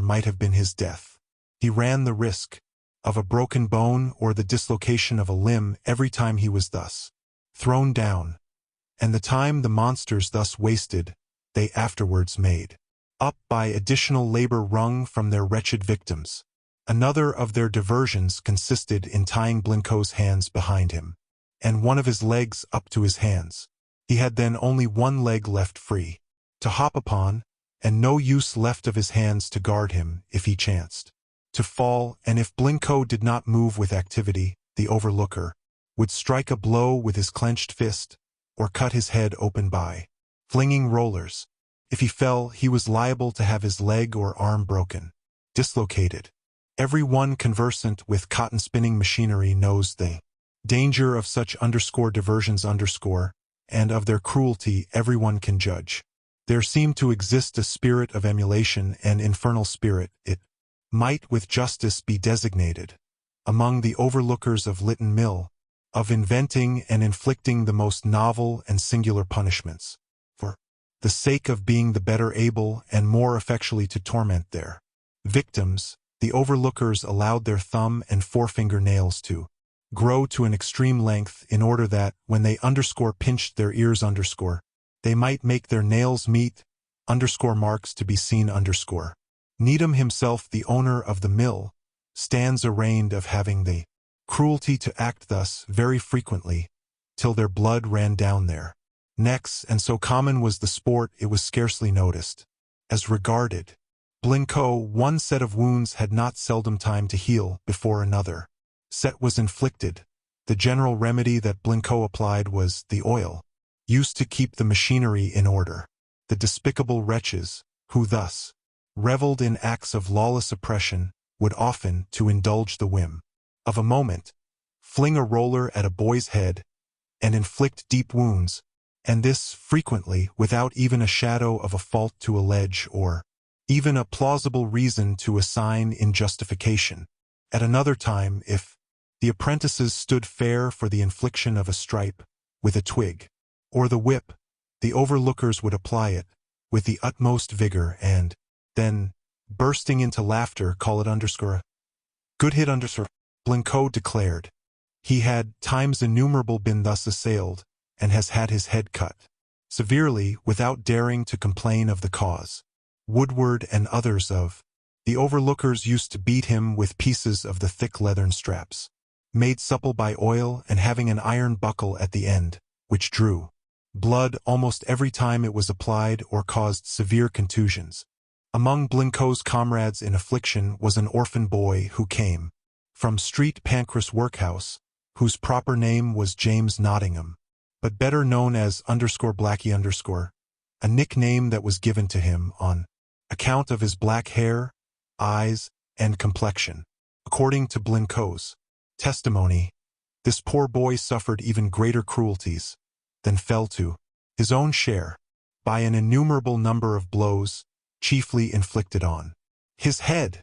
Speaker 1: might have been his death. He ran the risk of a broken bone or the dislocation of a limb every time he was thus thrown down, and the time the monsters thus wasted, they afterwards made up by additional labor wrung from their wretched victims. Another of their diversions consisted in tying Blincoe's hands behind him, and one of his legs up to his hands. He had then only one leg left free to hop upon, and no use left of his hands to guard him if he chanced to fall, and if Blincoe did not move with activity, the overlooker would strike a blow with his clenched fist, or cut his head open by flinging rollers. If he fell, he was liable to have his leg or arm broken, dislocated. Every one conversant with cotton-spinning machinery knows the danger of such diversions and of their cruelty everyone can judge. There seemed to exist a spirit of emulation, an infernal spirit, it might with justice be designated, among the overlookers of Lytton Mill, of inventing and inflicting the most novel and singular punishments, for the sake of being the better able and more effectually to torment their victims. The overlookers allowed their thumb and forefinger nails to grow to an extreme length in order that, when they pinched their ears they might make their nails meet marks to be seen Needham himself, the owner of the mill, stands arraigned of having the cruelty to act thus very frequently, till their blood ran down their necks, and so common was the sport it was scarcely noticed. As regarded Blincoe, one set of wounds had not seldom time to heal before another set was inflicted. The general remedy that Blincoe applied was the oil used to keep the machinery in order. The despicable wretches, who thus reveled in acts of lawless oppression, would often, to indulge the whim of a moment, fling a roller at a boy's head and inflict deep wounds, and this frequently without even a shadow of a fault to allege or even a plausible reason to assign in justification. At another time, if the apprentices stood fair for the infliction of a stripe with a twig or the whip, the overlookers would apply it with the utmost vigor and then, bursting into laughter, call it a good hit Blincoe declared he had times innumerable been thus assailed and has had his head cut severely without daring to complain of the cause. Woodward and others of the overlookers used to beat him with pieces of the thick leathern straps, made supple by oil and having an iron buckle at the end, which drew blood almost every time it was applied or caused severe contusions. Among Blincoe's comrades in affliction was an orphan boy who came from Street Pancras workhouse, whose proper name was James Nottingham, but better known as _Blackie_, a nickname that was given to him on account of his black hair, eyes, and complexion. According to Blincoe's testimony, this poor boy suffered even greater cruelties than fell to his own share by an innumerable number of blows, chiefly inflicted on his head.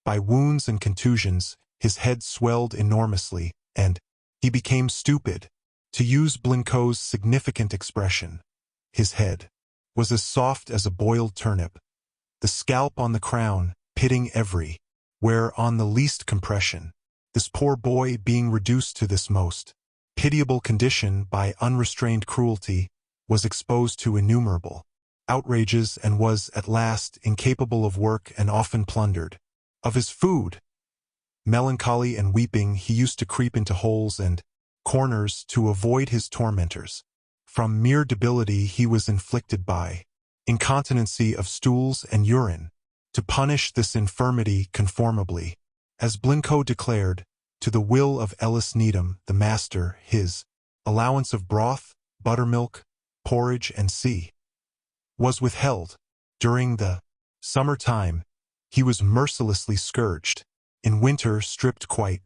Speaker 1: By wounds and contusions, his head swelled enormously, and he became stupid. To use Blincoe's significant expression, his head was as soft as a boiled turnip, the scalp on the crown pitting where on the least compression. This poor boy, being reduced to this most pitiable condition by unrestrained cruelty, was exposed to innumerable outrages and was at last incapable of work and often plundered of his food. Melancholy and weeping, he used to creep into holes and corners to avoid his tormentors. From mere debility he was inflicted by incontinency of stools and urine. To punish this infirmity conformably As Blincoe declared, to the will of Ellis Needham, the master, his allowance of broth, buttermilk, porridge, and was withheld. During the summer time, he was mercilessly scourged. In winter, stripped quite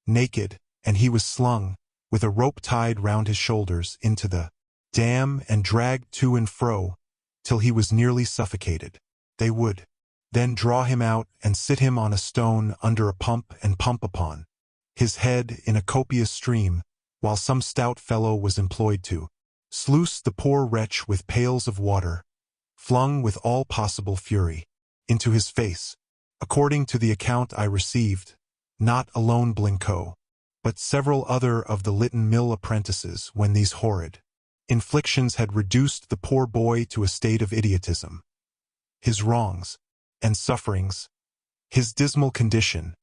Speaker 1: naked, and he was slung, with a rope tied round his shoulders, into the dam and dragged to and fro, till he was nearly suffocated. They would then draw him out and sit him on a stone under a pump and pump upon his head in a copious stream, while some stout fellow was employed to sluice the poor wretch with pails of water, flung with all possible fury into his face. According to the account I received, not alone Blincoe, but several other of the Lytton Mill apprentices, when these horrid inflictions had reduced the poor boy to a state of idiotism, his wrongs and sufferings, his dismal condition,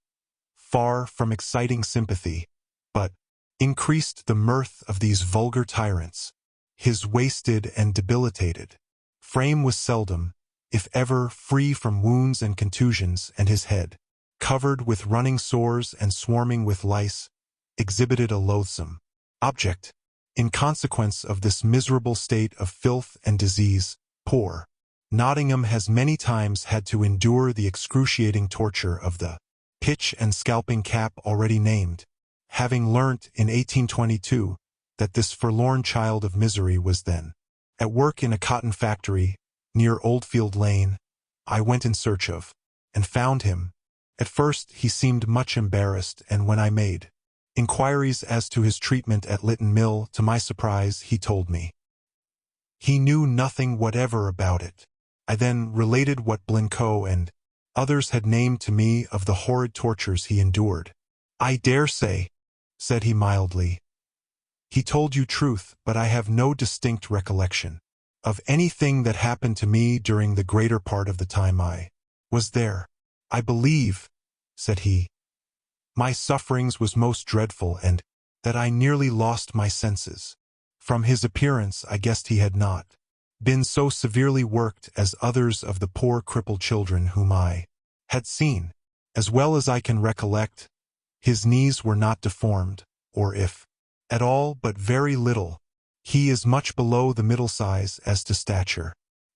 Speaker 1: far from exciting sympathy, but increased the mirth of these vulgar tyrants. His wasted and debilitated frame was seldom, if ever, free from wounds and contusions, and his head, covered with running sores and swarming with lice, exhibited a loathsome object. In consequence of this miserable state of filth and disease, poor Nottingham has many times had to endure the excruciating torture of the pitch and scalping cap already named, having learnt in 1822 that this forlorn child of misery was then at work in a cotton factory near Oldfield Lane. I went in search of, and found him. At first he seemed much embarrassed, and when I made inquiries as to his treatment at Lytton Mill, to my surprise he told me he knew nothing whatever about it. I then related what Blincoe and others had named to me of the horrid tortures he endured. "I dare say," said he mildly, "he told you truth, but I have no distinct recollection of anything that happened to me during the greater part of the time I was there. I believe," said he, "my sufferings was most dreadful, and that I nearly lost my senses." From his appearance I guessed he had not been so severely worked as others of the poor crippled children whom I had seen. As well as I can recollect, his knees were not deformed, or if at all but very little. He is much below the middle size as to stature.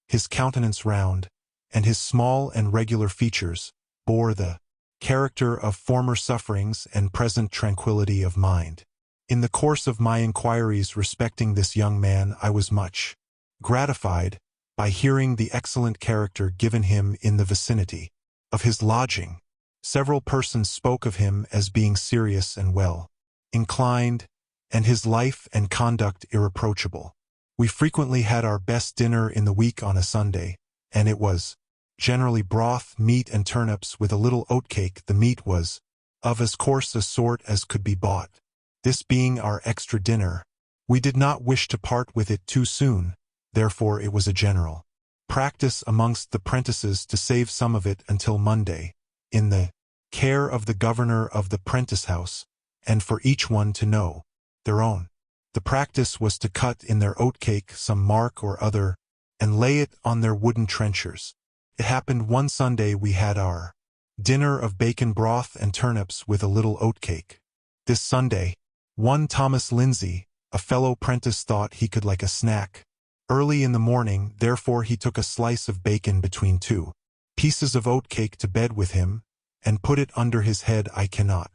Speaker 1: His countenance round, and his small and regular features, bore the character of former sufferings and present tranquillity of mind. In the course of my inquiries respecting this young man, I was much gratified by hearing the excellent character given him in the vicinity of his lodging. Several persons spoke of him as being serious and well inclined, and his life and conduct irreproachable. We frequently had our best dinner in the week on a Sunday, and it was generally broth, meat, and turnips with a little oatcake. The meat was of as coarse a sort as could be bought. This being our extra dinner, we did not wish to part with it too soon, therefore it was a general practice amongst the prentices to save some of it until Monday, in the care of the governor of the prentice house, and for each one to know their own. The practice was to cut in their oatcake some mark or other, and lay it on their wooden trenchers. It happened one Sunday we had our dinner of bacon broth and turnips with a little oatcake. This Sunday, one Thomas Lindsay, a fellow prentice, thought he could like a snack early in the morning, therefore he took a slice of bacon between two pieces of oatcake to bed with him, and put it under his head. I cannot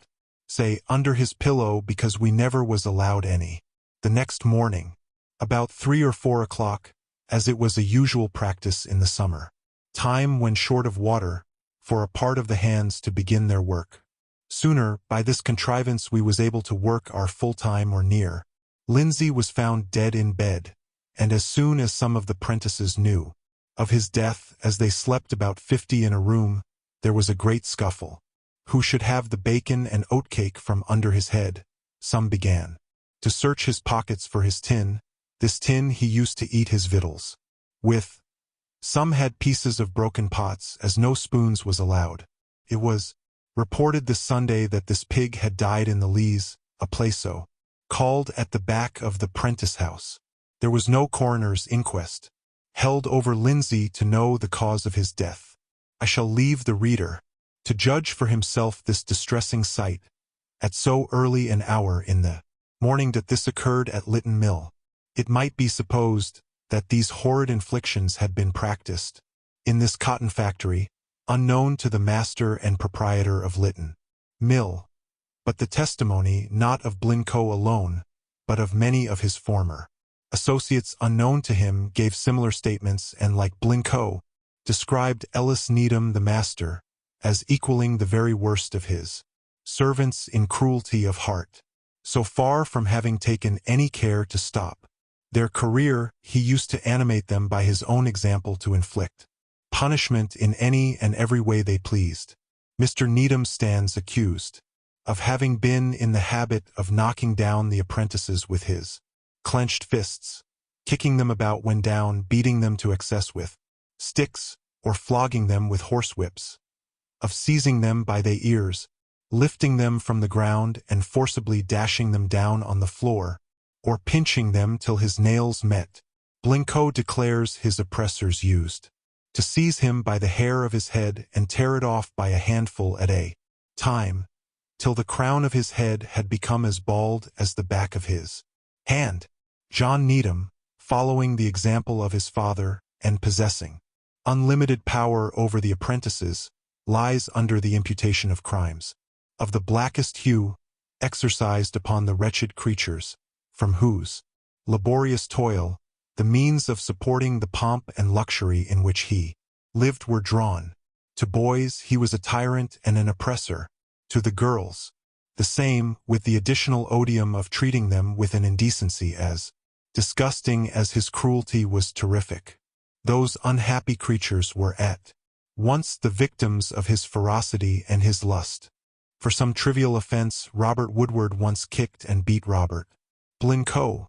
Speaker 1: say under his pillow, because we never was allowed any. The next morning, about 3 or 4 o'clock, as it was a usual practice in the summer time when short of water, for a part of the hands to begin their work sooner, by this contrivance we was able to work our full time or near. Lindsay was found dead in bed, and as soon as some of the prentices knew of his death, as they slept about 50 in a room, there was a great scuffle. Who should have the bacon and oatcake from under his head? Some began to search his pockets for his tin. This tin he used to eat his victuals with. Some had pieces of broken pots, as no spoons was allowed. It was reported this Sunday that this pig had died in the lees, a place so called, at the back of the prentice house. There was no coroner's inquest held over Lindsay to know the cause of his death. I shall leave the reader To judge for himself this distressing sight, at so early an hour in the morning that this occurred at Lytton Mill, it might be supposed that these horrid inflictions had been practiced in this cotton factory, unknown to the master and proprietor of Lytton Mill, but the testimony not of Blincoe alone, but of many of his former associates unknown to him gave similar statements and, like Blincoe, described Ellis Needham the master as equaling the very worst of his servants in cruelty of heart. So far from having taken any care to stop their career, he used to animate them by his own example to inflict punishment in any and every way they pleased. Mr. Needham stands accused of having been in the habit of knocking down the apprentices with his clenched fists, kicking them about when down, beating them to excess with sticks, or flogging them with horsewhips, of seizing them by their ears, lifting them from the ground and forcibly dashing them down on the floor, or pinching them till his nails met. Blincoe declares his oppressors used to seize him by the hair of his head and tear it off by a handful at a time, till the crown of his head had become as bald as the back of his hand. John Needham, following the example of his father and possessing unlimited power over the apprentices, lies under the imputation of crimes of the blackest hue exercised upon the wretched creatures, from whose laborious toil the means of supporting the pomp and luxury in which he lived were drawn. To boys he was a tyrant and an oppressor, to the girls the same, with the additional odium of treating them with an indecency as disgusting as his cruelty was terrific. Those unhappy creatures were at once the victims of his ferocity and his lust. For some trivial offense Robert Woodward once kicked and beat Robert Blincoe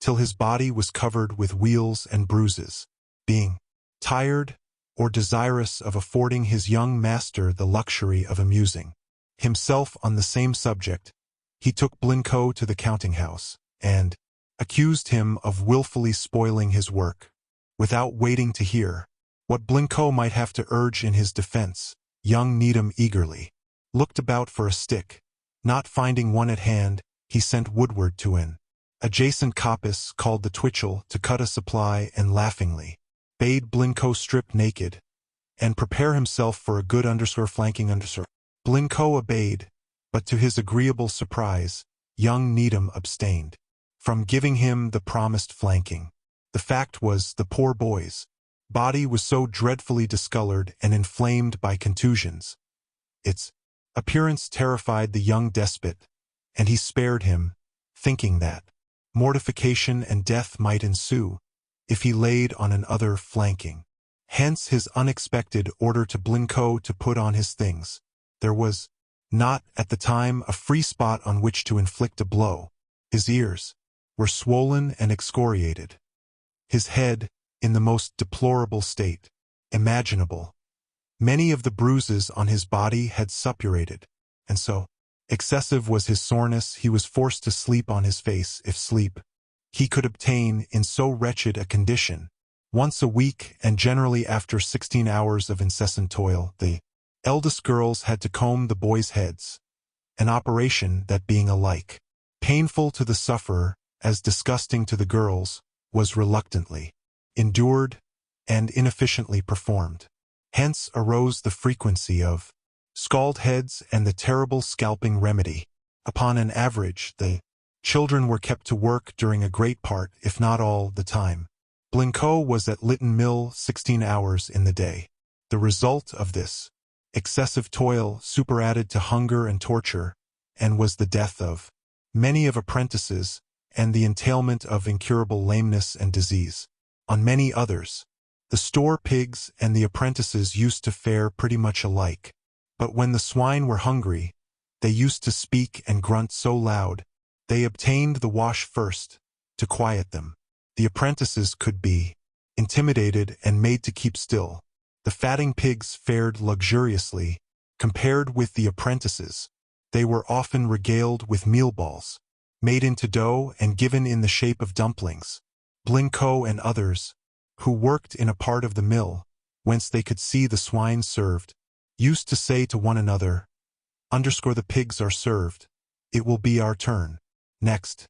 Speaker 1: till his body was covered with weals and bruises. Being tired or desirous of affording his young master the luxury of amusing himself on the same subject, he took Blincoe to the counting-house, and accused him of wilfully spoiling his work. Without waiting to hear what Blincoe might have to urge in his defense, young Needham eagerly looked about for a stick. Not finding one at hand, he sent Woodward to an adjacent coppice called the Twitchell to cut a supply and laughingly bade Blincoe strip naked and prepare himself for a good flanking underscore. Blincoe obeyed, but to his agreeable surprise, young Needham abstained from giving him the promised flanking. The fact was, the poor boy's body was so dreadfully discolored and inflamed by contusions. Its appearance terrified the young despot, and he spared him, thinking that mortification and death might ensue if he laid on another flanking. Hence his unexpected order to Blincoe to put on his things. There was not, at the time, a free spot on which to inflict a blow. His ears were swollen and excoriated. His head, in the most deplorable state imaginable. Many of the bruises on his body had suppurated, and so excessive was his soreness he was forced to sleep on his face, if sleep he could obtain in so wretched a condition. Once a week, and generally after 16 hours of incessant toil, the eldest girls had to comb the boys' heads, an operation that, being alike painful to the sufferer as disgusting to the girls, was reluctantly endured and inefficiently performed. Hence arose the frequency of scald heads and the terrible scalping remedy. Upon an average, the children were kept to work during a great part, if not all, the time. Blincoe was at Lytton Mill 16 hours in the day. The result of this excessive toil superadded to hunger and torture, and was the death of many of apprentices, and the entailment of incurable lameness and disease on many others. The store pigs and the apprentices used to fare pretty much alike, but when the swine were hungry, they used to speak and grunt so loud, they obtained the wash first, to quiet them. The apprentices could be intimidated and made to keep still. The fatting pigs fared luxuriously, compared with the apprentices. They were often regaled with meal balls, made into dough and given in the shape of dumplings. Blincoe and others, who worked in a part of the mill, whence they could see the swine served, used to say to one another, the pigs are served. It will be our turn. Next.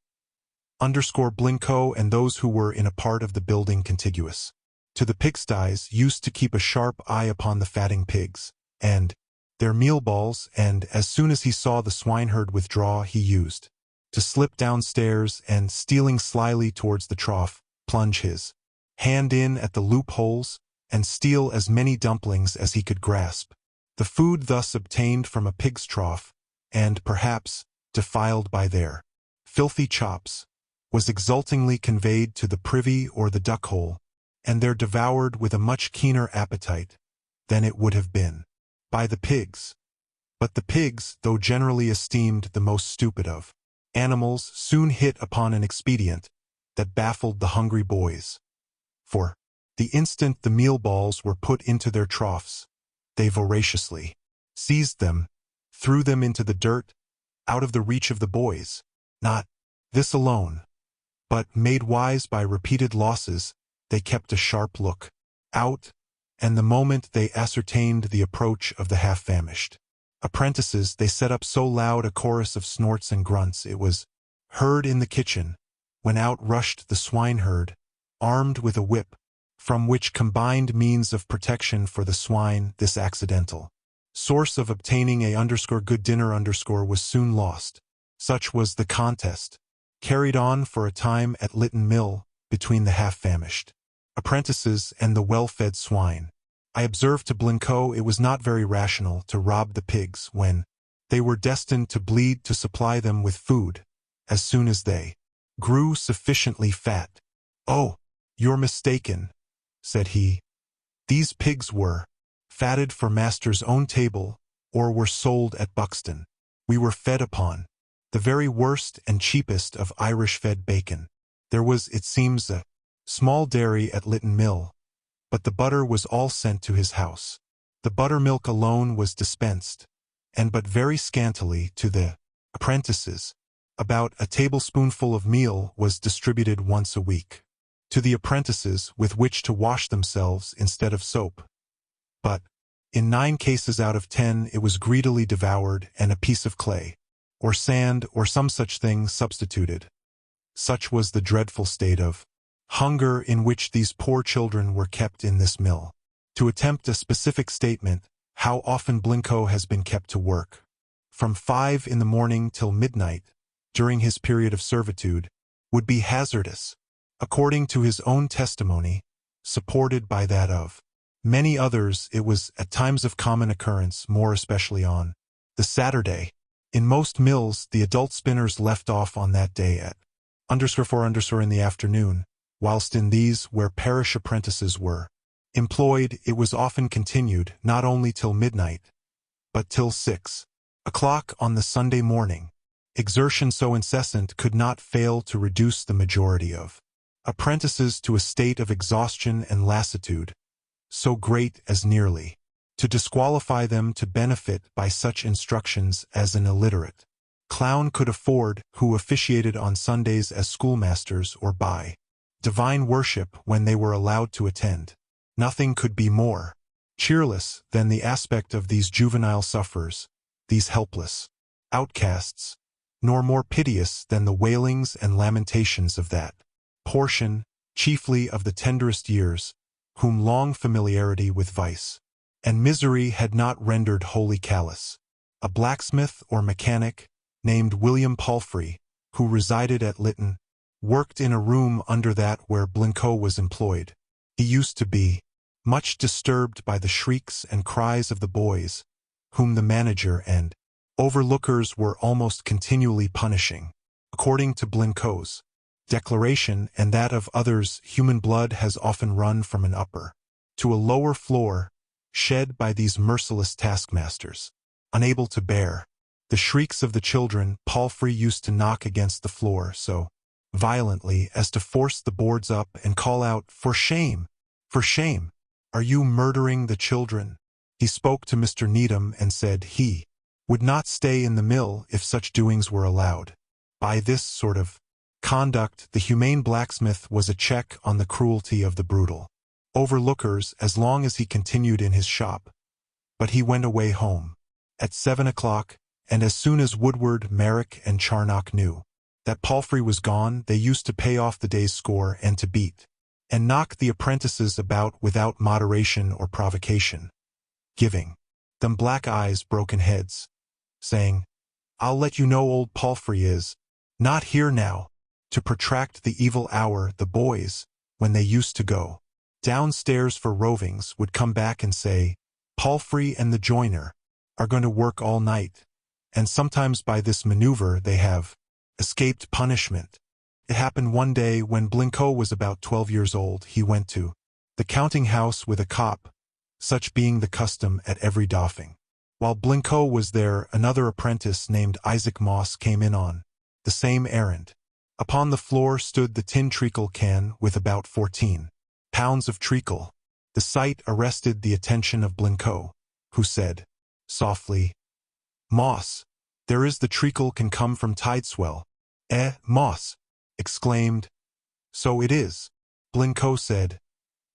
Speaker 1: Blincoe and those who were in a part of the building contiguous to the pigsties used to keep a sharp eye upon the fatting pigs, and their meal balls, and as soon as he saw the swineherd withdraw, he used to slip downstairs and, stealing slyly towards the trough, plunge his hand in at the loopholes and steal as many dumplings as he could grasp. The food thus obtained from a pig's trough, and perhaps defiled by their filthy chops, was exultingly conveyed to the privy or the duck-hole, and there devoured with a much keener appetite than it would have been by the pigs. But the pigs, though generally esteemed the most stupid of animals, soon hit upon an expedient that baffled the hungry boys. For the instant the meal balls were put into their troughs, they voraciously seized them, threw them into the dirt, out of the reach of the boys. Not this alone, but, made wise by repeated losses, they kept a sharp look out, and the moment they ascertained the approach of the half-famished apprentices, they set up so loud a chorus of snorts and grunts it was heard in the kitchen, when out rushed the swineherd, armed with a whip, from which combined means of protection for the swine, this accidental source of obtaining a good dinner was soon lost. Such was the contest, carried on for a time at Lytton Mill, between the half-famished apprentices and the well-fed swine. I observed to Blincoe it was not very rational to rob the pigs when they were destined to bleed, to supply them with food as soon as they grew sufficiently fat. "Oh, you're mistaken," said he. "These pigs were fatted for master's own table, or were sold at Buxton. We were fed upon the very worst and cheapest of Irish-fed bacon. There was, it seems, a small dairy at Lytton Mill, but the butter was all sent to his house. The buttermilk alone was dispensed, and but very scantily, to the apprentices. About a tablespoonful of meal was distributed once a week to the apprentices, with which to wash themselves instead of soap. But in 9 cases out of 10 it was greedily devoured, and a piece of clay, or sand, or some such thing substituted. Such was the dreadful state of hunger in which these poor children were kept in this mill. To attempt a specific statement, how often Blincoe has been kept to work, from 5 in the morning till midnight, during his period of servitude, would be hazardous. According to his own testimony, supported by that of many others, it was at times of common occurrence, more especially on the Saturday. In most mills, the adult spinners left off on that day at _4 in the afternoon, whilst in these, where parish apprentices were employed, it was often continued not only till midnight, but till 6 o'clock on the Sunday morning. Exertion so incessant could not fail to reduce the majority of apprentices to a state of exhaustion and lassitude, so great as nearly to disqualify them to benefit by such instructions as an illiterate clown could afford, who officiated on Sundays as schoolmasters or by divine worship when they were allowed to attend. Nothing could be more cheerless than the aspect of these juvenile sufferers, these helpless outcasts, nor more piteous than the wailings and lamentations of that portion, chiefly of the tenderest years, whom long familiarity with vice and misery had not rendered wholly callous. A blacksmith or mechanic, named William Palfrey, who resided at Lytton, worked in a room under that where Blincoe was employed. He used to be much disturbed by the shrieks and cries of the boys, whom the manager and overlookers were almost continually punishing. According to Blincoe's declaration and that of others, human blood has often run from an upper to a lower floor, shed by these merciless taskmasters. Unable to bear the shrieks of the children, Palfrey used to knock against the floor so violently as to force the boards up and call out, "For shame! For shame! Are you murdering the children?" He spoke to Mr. Needham and said he would not stay in the mill if such doings were allowed. By this sort of conduct, the humane blacksmith was a check on the cruelty of the brutal overlookers as long as he continued in his shop. But he went away home. At 7 o'clock, and as soon as Woodward, Merrick, and Charnock knew that Palfrey was gone, they used to pay off the day's score and to beat and knock the apprentices about without moderation or provocation, giving them black eyes, broken heads, saying, "I'll let you know old Palfrey is not here now." To protract the evil hour, the boys, when they used to go downstairs for rovings, would come back and say, "Palfrey and the joiner are going to work all night," and sometimes by this maneuver they have escaped punishment. It happened one day when Blincoe was about 12 years old. He went to the counting house with a cop, such being the custom at every doffing. While Blincoe was there, another apprentice named Isaac Moss came in on the same errand. Upon the floor stood the tin treacle can with about 14 pounds of treacle. The sight arrested the attention of Blincoe, who said softly, "Moss, there is the treacle can come from Tideswell." Moss exclaimed, "So it is." Blincoe said,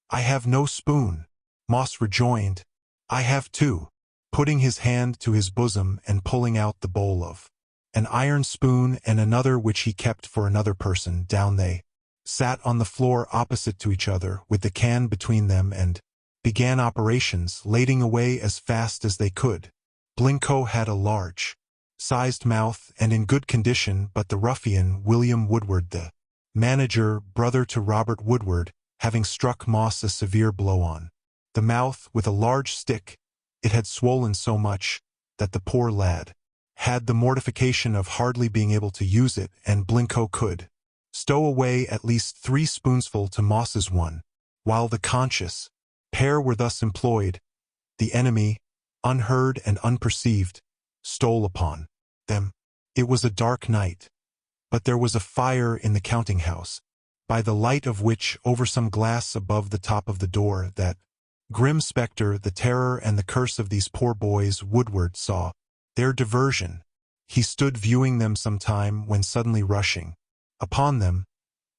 Speaker 1: "I have no spoon." Moss rejoined, "I have two," putting his hand to his bosom and pulling out the bowl of an iron spoon and another which he kept for another person. Down they sat on the floor opposite to each other with the can between them and began operations, lading away as fast as they could. Blincoe had a large-sized mouth and in good condition, but the ruffian, William Woodward, the manager, brother to Robert Woodward, having struck Moss a severe blow on the mouth with a large stick, it had swollen so much that the poor lad had the mortification of hardly being able to use it, and Blincoe could stow away at least 3 spoonsful to Moss's one. While the conscious pair were thus employed, the enemy, unheard and unperceived, stole upon them. It was a dark night, but there was a fire in the counting-house, by the light of which, over some glass above the top of the door, that grim spectre, the terror and the curse of these poor boys, Woodward saw their diversion. He stood viewing them some time, when suddenly rushing upon them,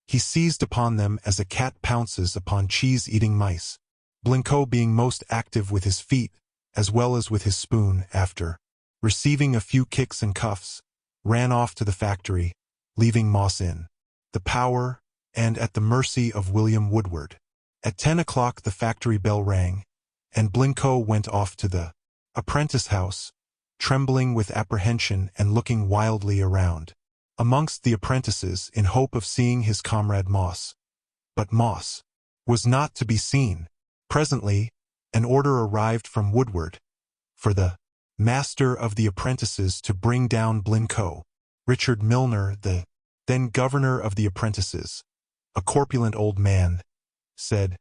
Speaker 1: he seized upon them as a cat pounces upon cheese-eating mice. Blincoe, being most active with his feet as well as with his spoon, after receiving a few kicks and cuffs, ran off to the factory, leaving Moss in the power and at the mercy of William Woodward. At 10 o'clock the factory bell rang, and Blincoe went off to the apprentice house, trembling with apprehension and looking wildly around amongst the apprentices in hope of seeing his comrade Moss. But Moss was not to be seen. Presently, an order arrived from Woodward for the master of the apprentices to bring down Blincoe. Richard Milner, the then governor of the apprentices, a corpulent old man, said,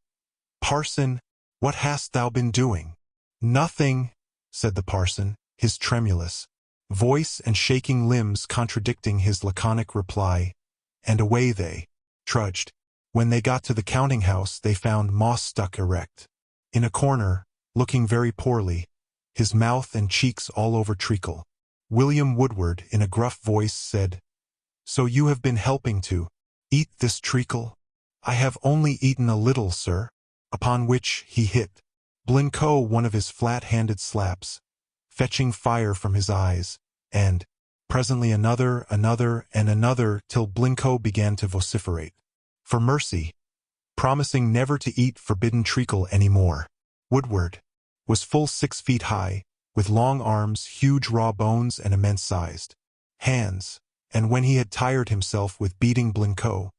Speaker 1: "Parson, what hast thou been doing?" "Nothing," said the parson, his tremulous voice and shaking limbs contradicting his laconic reply, and away they trudged. When they got to the counting-house, they found Moss stuck erect in a corner, looking very poorly, his mouth and cheeks all over treacle. William Woodward, in a gruff voice, said, "So you have been helping to eat this treacle?" "I have only eaten a little, sir." Upon which he hit Blincoe one of his flat-handed slaps, fetching fire from his eyes, and presently another, and another, till Blincoe began to vociferate for mercy, promising never to eat forbidden treacle any more. Woodward was full 6 feet high, with long arms, huge raw bones, and immense-sized hands, and when he had tired himself with beating Blincoe,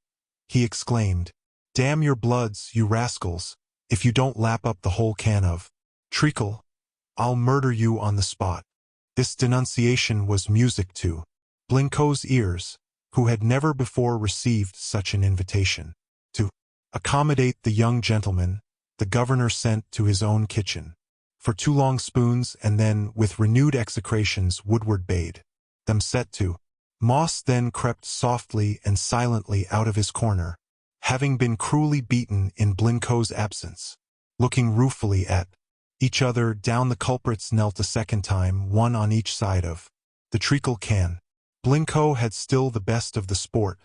Speaker 1: he exclaimed, "Damn your bloods, you rascals, if you don't lap up the whole can of treacle, I'll murder you on the spot." This denunciation was music to Blincoe's ears, who had never before received such an invitation. To accommodate the young gentleman, the governor sent to his own kitchen for 2 long spoons, and then, with renewed execrations, Woodward bade them set to. Moss then crept softly and silently out of his corner, having been cruelly beaten in Blincoe's absence. Looking ruefully at each other, down the culprits knelt a second time, one on each side of the treacle can. Blincoe had still the best of the sport,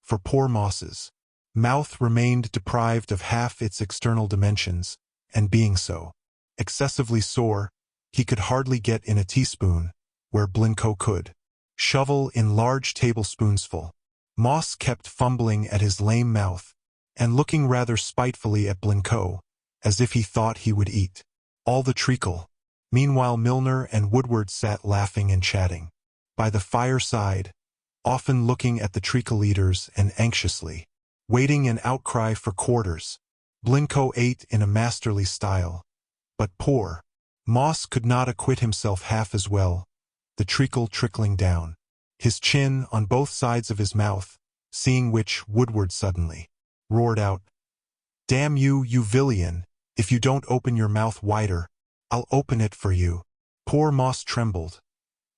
Speaker 1: for poor Moss's mouth remained deprived of half its external dimensions, and being so excessively sore, He could hardly get in a teaspoon, where Blincoe could shovel in large tablespoonsful. Moss kept fumbling at his lame mouth, and looking rather spitefully at Blincoe, as if he thought he would eat all the treacle. Meanwhile Milner and Woodward sat laughing and chatting by the fireside, often looking at the treacle eaters and anxiously waiting an outcry for quarters. Blincoe ate in a masterly style, but poor Moss could not acquit himself half as well, the treacle trickling down his chin on both sides of his mouth, seeing which Woodward suddenly roared out, "Damn you, you villain, if you don't open your mouth wider, I'll open it for you." Poor Moss trembled,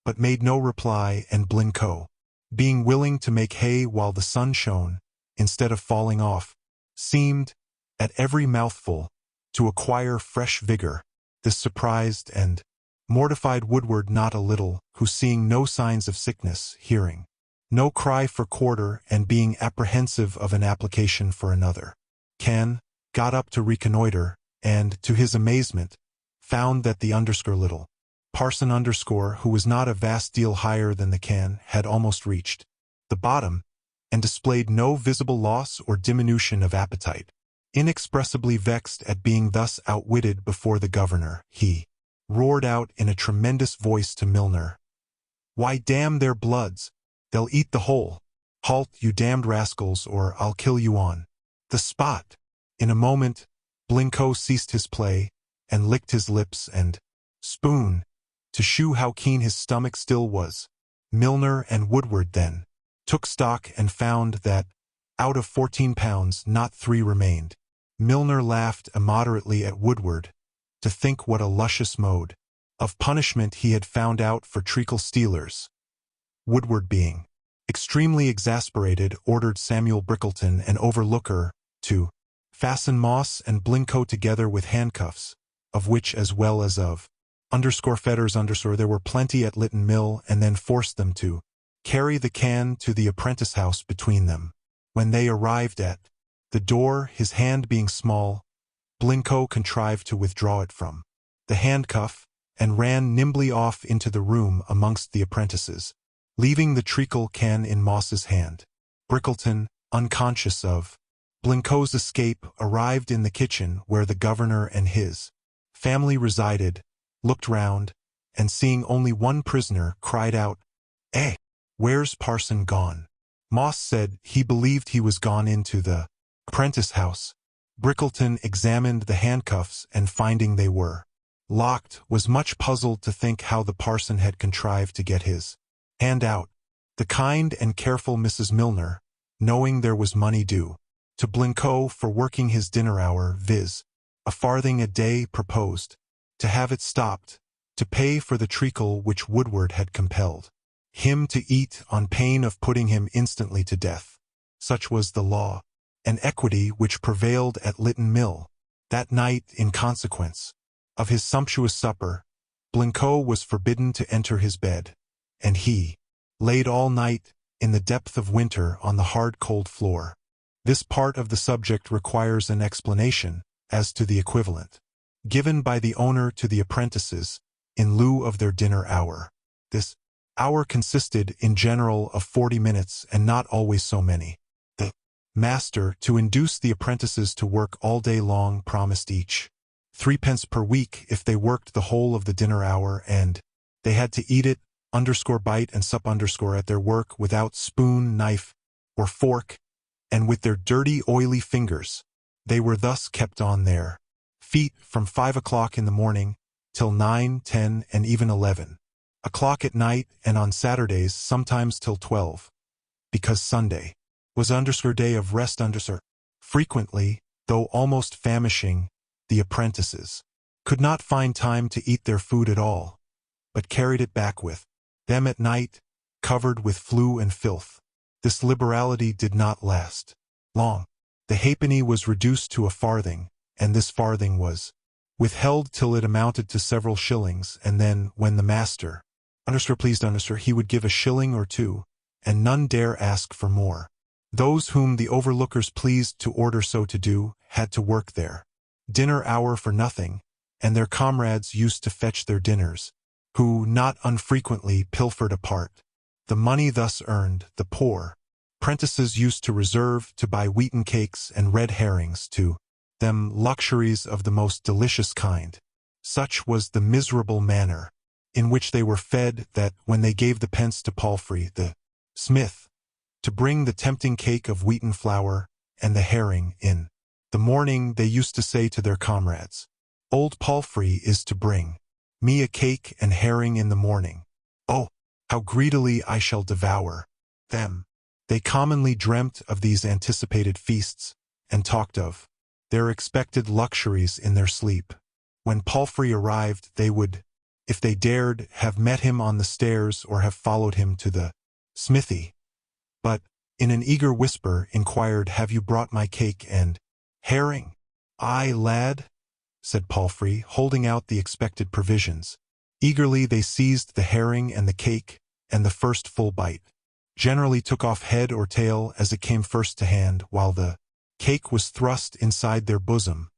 Speaker 1: but made no reply, and Blincoe, being willing to make hay while the sun shone, instead of falling off, seemed, at every mouthful, to acquire fresh vigor. This surprised and mortified Woodward not a little, who, seeing no signs of sickness, hearing no cry for quarter, and being apprehensive of an application for another can, got up to reconnoiter, and, to his amazement, found that the little parson who was not a vast deal higher than the can, had almost reached the bottom, and displayed no visible loss or diminution of appetite. Inexpressibly vexed at being thus outwitted before the governor, he roared out in a tremendous voice to Milner, "Why, damn their bloods, they'll eat the whole. Halt, you damned rascals, or I'll kill you on the spot." In a moment, Blincoe ceased his play, and licked his lips and spoon, to shew how keen his stomach still was. Milner and Woodward then took stock and found that, out of 14 pounds, not 3 remained. Milner laughed immoderately at Woodward, to think what a luscious mode of punishment he had found out for treacle stealers. Woodward, being extremely exasperated, ordered Samuel Brickleton, an overlooker, to fasten Moss and Blincoe together with handcuffs, of which as well as of fetters there were plenty at Lytton Mill, and then forced them to carry the can to the apprentice house between them. When they arrived at the door, his hand being small, Blincoe contrived to withdraw it from the handcuff, and ran nimbly off into the room amongst the apprentices, leaving the treacle can in Moss's hand. Brickleton, unconscious of Blincoe's escape, arrived in the kitchen where the governor and his family resided, looked round, and seeing only one prisoner, cried out, "Eh, where's parson gone?" Moss said he believed he was gone into the apprentice house. Brickleton examined the handcuffs, and finding they were locked, was much puzzled to think how the parson had contrived to get his hand out. The kind and careful Mrs. Milner, knowing there was money due to Blincoe for working his dinner hour, viz., a farthing a day, proposed to have it stopped, to pay for the treacle which Woodward had compelled him to eat, on pain of putting him instantly to death. Such was the law and equity which prevailed at Lytton Mill. That night, in consequence of his sumptuous supper, Blincoe was forbidden to enter his bed, and he laid all night, in the depth of winter, on the hard cold floor. This part of the subject requires an explanation as to the equivalent given by the owner to the apprentices in lieu of their dinner hour. This hour consisted in general of 40 minutes, and not always so many. The master, to induce the apprentices to work all day long, promised each 3 pence per week if they worked the whole of the dinner hour, and they had to eat it, bite and sup at their work, without spoon, knife, or fork, and with their dirty, oily fingers. They were thus kept on their feet from 5 o'clock in the morning till 9, 10, and even 11 o'clock at night, and on Saturdays sometimes till 12, because Sunday was day of rest. Frequently, though almost famishing, the apprentices could not find time to eat their food at all, but carried it back with them at night, covered with flue and filth. This liberality did not last long. The halfpenny was reduced to a farthing, and this farthing was withheld till it amounted to several shillings, and then, when the master pleased, he would give a shilling or 2, and none dare ask for more. Those whom the overlookers pleased to order so to do, had to work their dinner hour for nothing, and their comrades used to fetch their dinners, who not unfrequently pilfered apart. The money thus earned, the poor prentices used to reserve to buy wheaten cakes and red herrings, to them luxuries of the most delicious kind. Such was the miserable manner in which they were fed that when they gave the pence to Palfrey, the smith, to bring the tempting cake of wheaten flour and the herring in the morning, they used to say to their comrades, "Old Palfrey is to bring me a cake and herring in the morning. Oh, how greedily I shall devour them." They commonly dreamt of these anticipated feasts, and talked of their expected luxuries in their sleep. When Palfrey arrived, they would, if they dared, have met him on the stairs or have followed him to the smithy, but, in an eager whisper, inquired, "Have you brought my cake and herring?" "Aye, lad," said Palfrey, holding out the expected provisions. Eagerly they seized the herring and the cake, and the first full bite generally took off head or tail as it came first to hand, while the cake was thrust inside their bosom,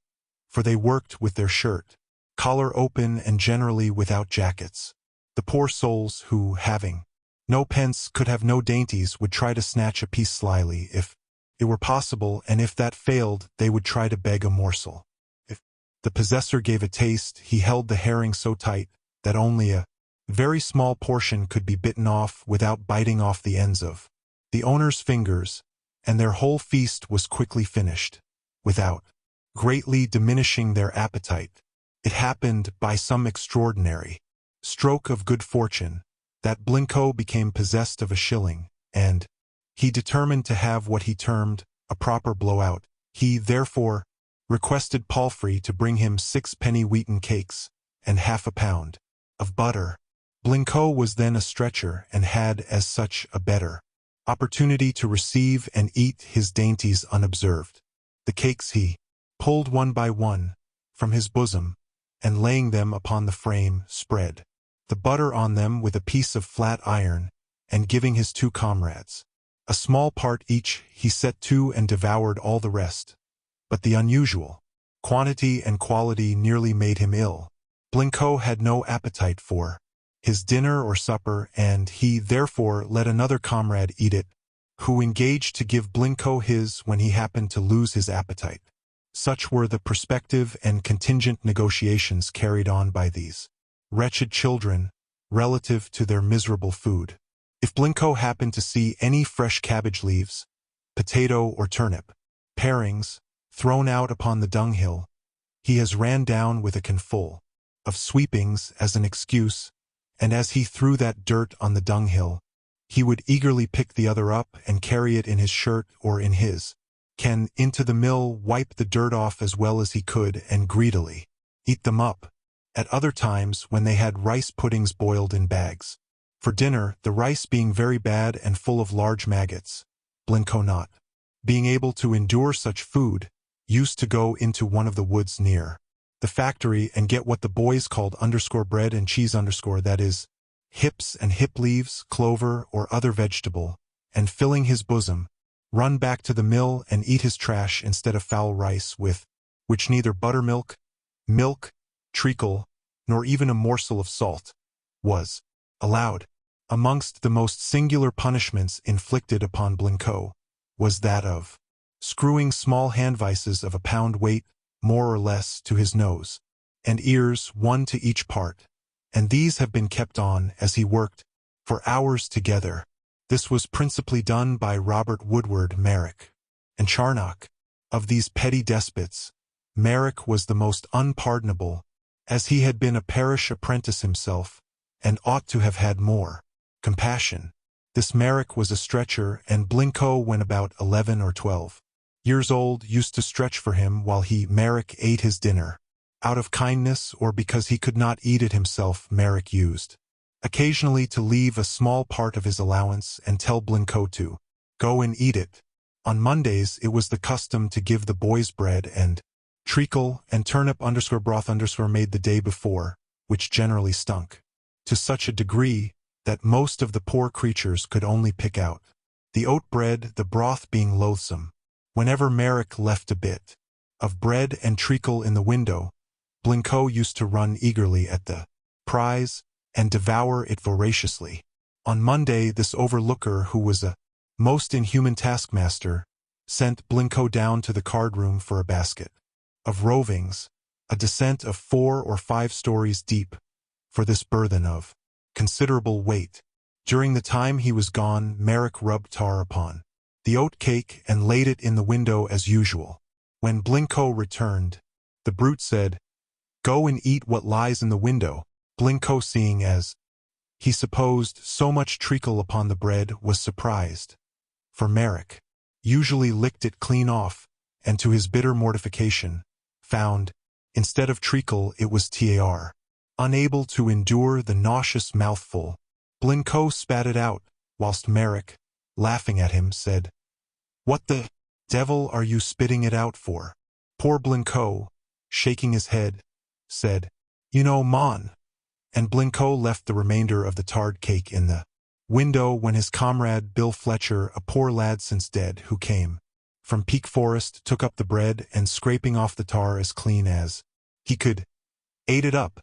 Speaker 1: for they worked with their shirt collar open and generally without jackets. The poor souls who, having no pence, could have no dainties, would try to snatch a piece slyly, if it were possible, and if that failed, they would try to beg a morsel. If the possessor gave a taste, he held the herring so tight that only a very small portion could be bitten off without biting off the ends of the owner's fingers, and their whole feast was quickly finished, without greatly diminishing their appetite. It happened, by some extraordinary stroke of good fortune, that Blincoe became possessed of a shilling, and he determined to have what he termed a proper blowout. He, therefore, requested Palfrey to bring him 6 penny wheaten cakes and half a pound of butter. Blincoe was then a stretcher and had, as such, a better opportunity to receive and eat his dainties unobserved. The cakes he pulled one by one from his bosom, and laying them upon the frame, spread the butter on them with a piece of flat iron, and giving his 2 comrades a small part each, he set to and devoured all the rest. But the unusual quantity and quality nearly made him ill. Blincoe had no appetite for his dinner or supper, and he therefore let another comrade eat it, who engaged to give Blincoe his when he happened to lose his appetite. Such were the prospective and contingent negotiations carried on by these wretched children relative to their miserable food. If Blincoe happened to see any fresh cabbage leaves, potato or turnip, parings, thrown out upon the dunghill, he has ran down with a can full of sweepings as an excuse, and as he threw that dirt on the dunghill, he would eagerly pick the other up and carry it in his shirt or in his can into the mill, wipe the dirt off as well as he could, and greedily eat them up. At other times, when they had rice puddings boiled in bags for dinner, the rice being very bad and full of large maggots, Blincoe, not being able to endure such food, used to go into one of the woods near the factory and get what the boys called bread and cheese, that is, hips and hip leaves, clover, or other vegetable, and filling his bosom, run back to the mill and eat his trash instead of foul rice, with which neither buttermilk, milk, treacle, nor even a morsel of salt was allowed. Amongst the most singular punishments inflicted upon Blincoe was that of screwing small handvices of a pound weight, more or less, to his nose and ears, one to each part, and these have been kept on as he worked for hours together. This was principally done by Robert Woodward Merrick and Charnock. Of these petty despots, Merrick was the most unpardonable, as he had been a parish apprentice himself, and ought to have had more compassion. This Merrick was a stretcher, and Blincoe, when about 11 or 12 years old, used to stretch for him while he, Merrick, ate his dinner. Out of kindness, or because he could not eat it himself, Merrick used occasionally to leave a small part of his allowance and tell Blincoe to go and eat it. On Mondays it was the custom to give the boys bread and treacle and turnip broth made the day before, which generally stunk to such a degree that most of the poor creatures could only pick out the oat bread, the broth being loathsome. Whenever Merrick left a bit of bread and treacle in the window, Blincoe used to run eagerly at the prize and devour it voraciously. On Monday, this overlooker, who was a most inhuman taskmaster, sent Blincoe down to the card-room for a basket of rovings, a descent of 4 or 5 stories deep, for this burthen of considerable weight. During the time he was gone, Merrick rubbed tar upon the oat cake and laid it in the window as usual. When Blincoe returned, the brute said, "Go and eat what lies in the window." Blincoe, seeing as he supposed so much treacle upon the bread, was surprised, for Merrick usually licked it clean off, and to his bitter mortification, found, instead of treacle, it was tar. Unable to endure the nauseous mouthful, Blincoe spat it out, whilst Merrick, laughing at him, said, "What the devil are you spitting it out for?" Poor Blincoe, shaking his head, said, "You know, mon." And Blincoe left the remainder of the tarred cake in the window when his comrade Bill Fletcher, a poor lad since dead, who came from Peak Forest, took up the bread and, scraping off the tar as clean as he could, ate it up,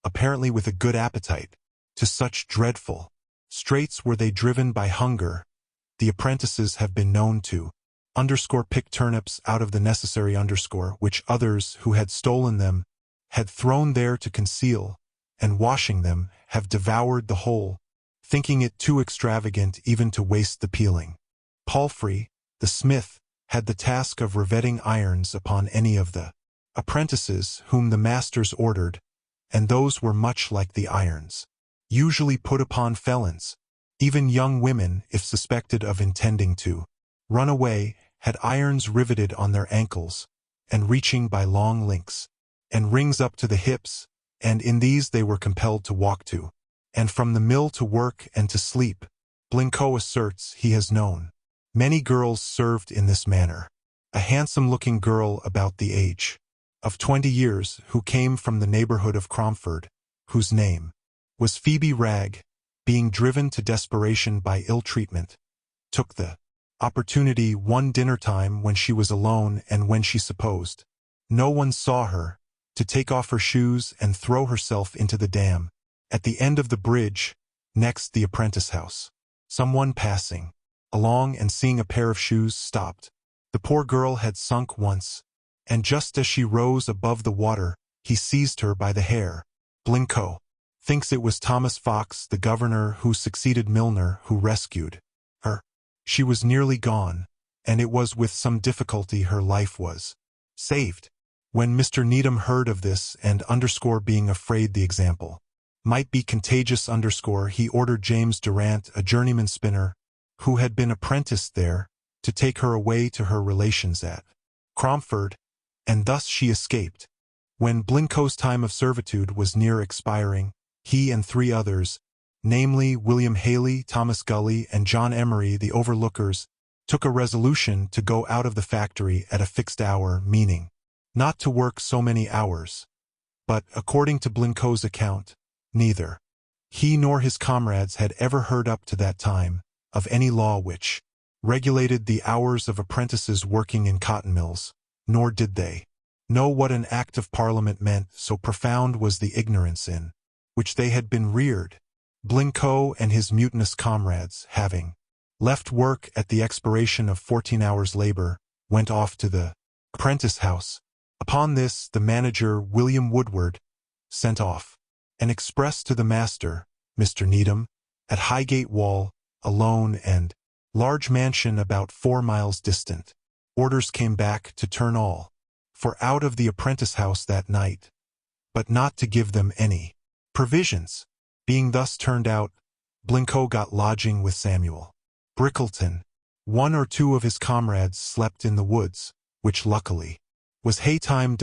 Speaker 1: apparently with a good appetite. To such dreadful straits were they driven by hunger. The apprentices have been known to pick turnips out of the necessary which others who had stolen them had thrown there to conceal, and washing them, have devoured the whole, thinking it too extravagant even to waste the peeling. Palfrey, the smith, had the task of riveting irons upon any of the apprentices whom the masters ordered, and those were much like the irons usually put upon felons. Even young women, if suspected of intending to run away, had irons riveted on their ankles, and reaching by long links and rings up to the hips, and in these they were compelled to walk to and from the mill to work and to sleep. Blincoe asserts he has known many girls served in this manner. A handsome-looking girl about the age of 20 years, who came from the neighborhood of Cromford, whose name was Phoebe Ragg, being driven to desperation by ill-treatment, took the opportunity one dinner-time when she was alone and when she supposed no one saw her, to take off her shoes and throw herself into the dam at the end of the bridge next the apprentice house. Someone passing along and seeing a pair of shoes stopped. The poor girl had sunk once, and just as she rose above the water, he seized her by the hair. Blincoe thinks it was Thomas Fox, the governor who succeeded Milner, who rescued her. She was nearly gone, and it was with some difficulty her life was saved. When Mr. Needham heard of this and being afraid the example might be contagious he ordered James Durant, a journeyman spinner, who had been apprenticed there, to take her away to her relations at Cromford, and thus she escaped. When Blincoe's time of servitude was near expiring, he and 3 others, namely William Haley, Thomas Gully, and John Emery, the overlookers, took a resolution to go out of the factory at a fixed hour, meaning not to work so many hours. But, according to Blincoe's account, neither he nor his comrades had ever heard up to that time of any law which regulated the hours of apprentices working in cotton mills, nor did they know what an Act of Parliament meant, so profound was the ignorance in which they had been reared. Blincoe and his mutinous comrades, having left work at the expiration of 14 hours' labor, went off to the apprentice house. Upon this, the manager, William Woodward, sent off an express to the master, Mr. Needham, at Highgate Wall, a lone and large mansion about 4 miles distant. Orders came back to turn all out of the apprentice house that night, but not to give them any provisions. Being thus turned out, Blincoe got lodging with Samuel Brickleton. 1 or 2 of his comrades slept in the woods, which luckily was haytime.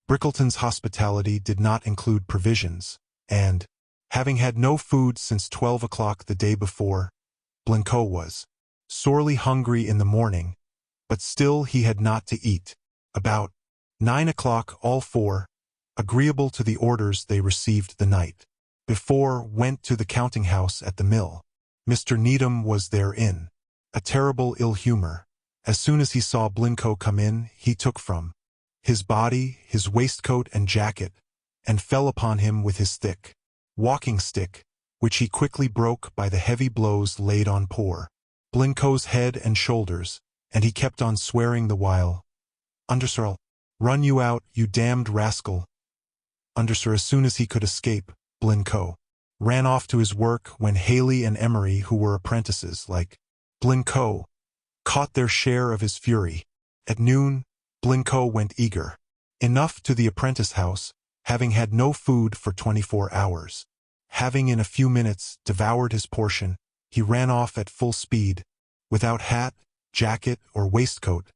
Speaker 1: Brickleton's hospitality did not include provisions, and, having had no food since 12 o'clock the day before, Blincoe was sorely hungry in the morning, but still he had not to eat. About 9 o'clock all 4, agreeable to the orders they received the night before, went to the counting-house at the mill. Mr. Needham was there in a terrible ill humor. As soon as he saw Blincoe come in, he took from his body, his waistcoat and jacket, and fell upon him with his thick walking stick, which he quickly broke by the heavy blows laid on poor Blincoe's head and shoulders, and he kept on swearing the while, "Undersir'll run you out, you damned rascal." Undersir, as soon as he could escape, Blincoe ran off to his work when Haley and Emery, who were apprentices like Blincoe, caught their share of his fury. At noon, Blincoe went eager enough to the apprentice house, having had no food for 24 hours. Having in a few minutes devoured his portion, he ran off at full speed, without hat, jacket, or waistcoat,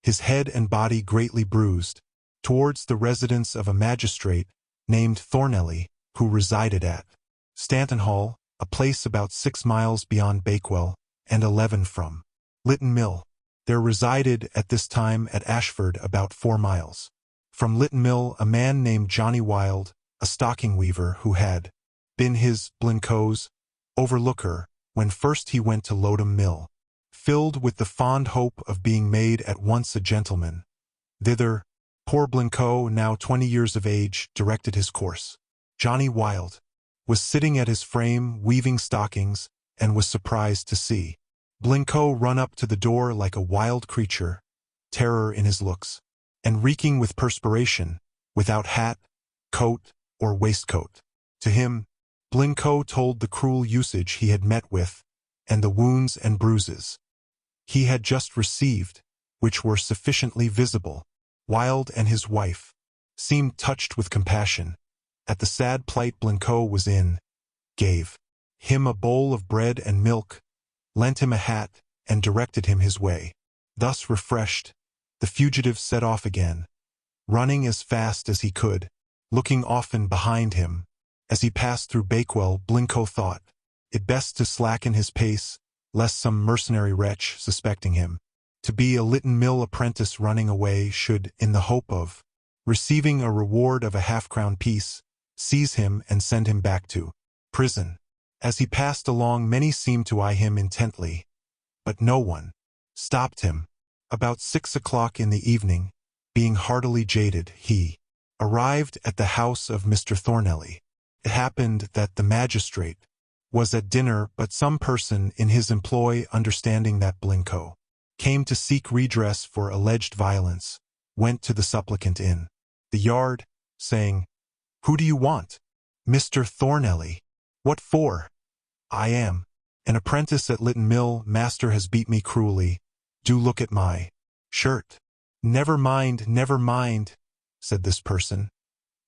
Speaker 1: his head and body greatly bruised, towards the residence of a magistrate named Thornelly, who resided at Stanton Hall, a place about 6 miles beyond Bakewell, and 11 from Lytton Mill. There resided at this time at Ashford about 4 miles from Lytton Mill a man named Johnny Wild, a stocking weaver who had been his, Blincoe's, overlooker when first he went to Lodham Mill. Filled with the fond hope of being made at once a gentleman, thither poor Blincoe, now 20 years of age, directed his course. Johnny Wild was sitting at his frame weaving stockings, and was surprised to see Blincoe run up to the door like a wild creature, terror in his looks, and reeking with perspiration, without hat, coat, or waistcoat. To him, Blincoe told the cruel usage he had met with, and the wounds and bruises he had just received, which were sufficiently visible. Wild and his wife seemed touched with compassion at the sad plight Blincoe was in, gave him a bowl of bread and milk, lent him a hat, and directed him his way. Thus refreshed, the fugitive set off again, running as fast as he could, looking often behind him. As he passed through Bakewell, Blincoe thought it best to slacken his pace, lest some mercenary wretch, suspecting him to be a Lytton Mill apprentice running away, should, in the hope of receiving a reward of a half-crown piece, seize him and send him back to prison. As he passed along, many seemed to eye him intently, but no one stopped him. About 6 o'clock in the evening, being heartily jaded, he arrived at the house of Mr. Thornelly. It happened that the magistrate was at dinner, but some person in his employ, understanding that Blincoe came to seek redress for alleged violence, went to the supplicant in the yard, saying, "Who do you want?" "Mr. Thornelly." "What for?" "I am an apprentice at Lytton Mill. Master has beat me cruelly. Do look at my shirt." Never mind, said this person.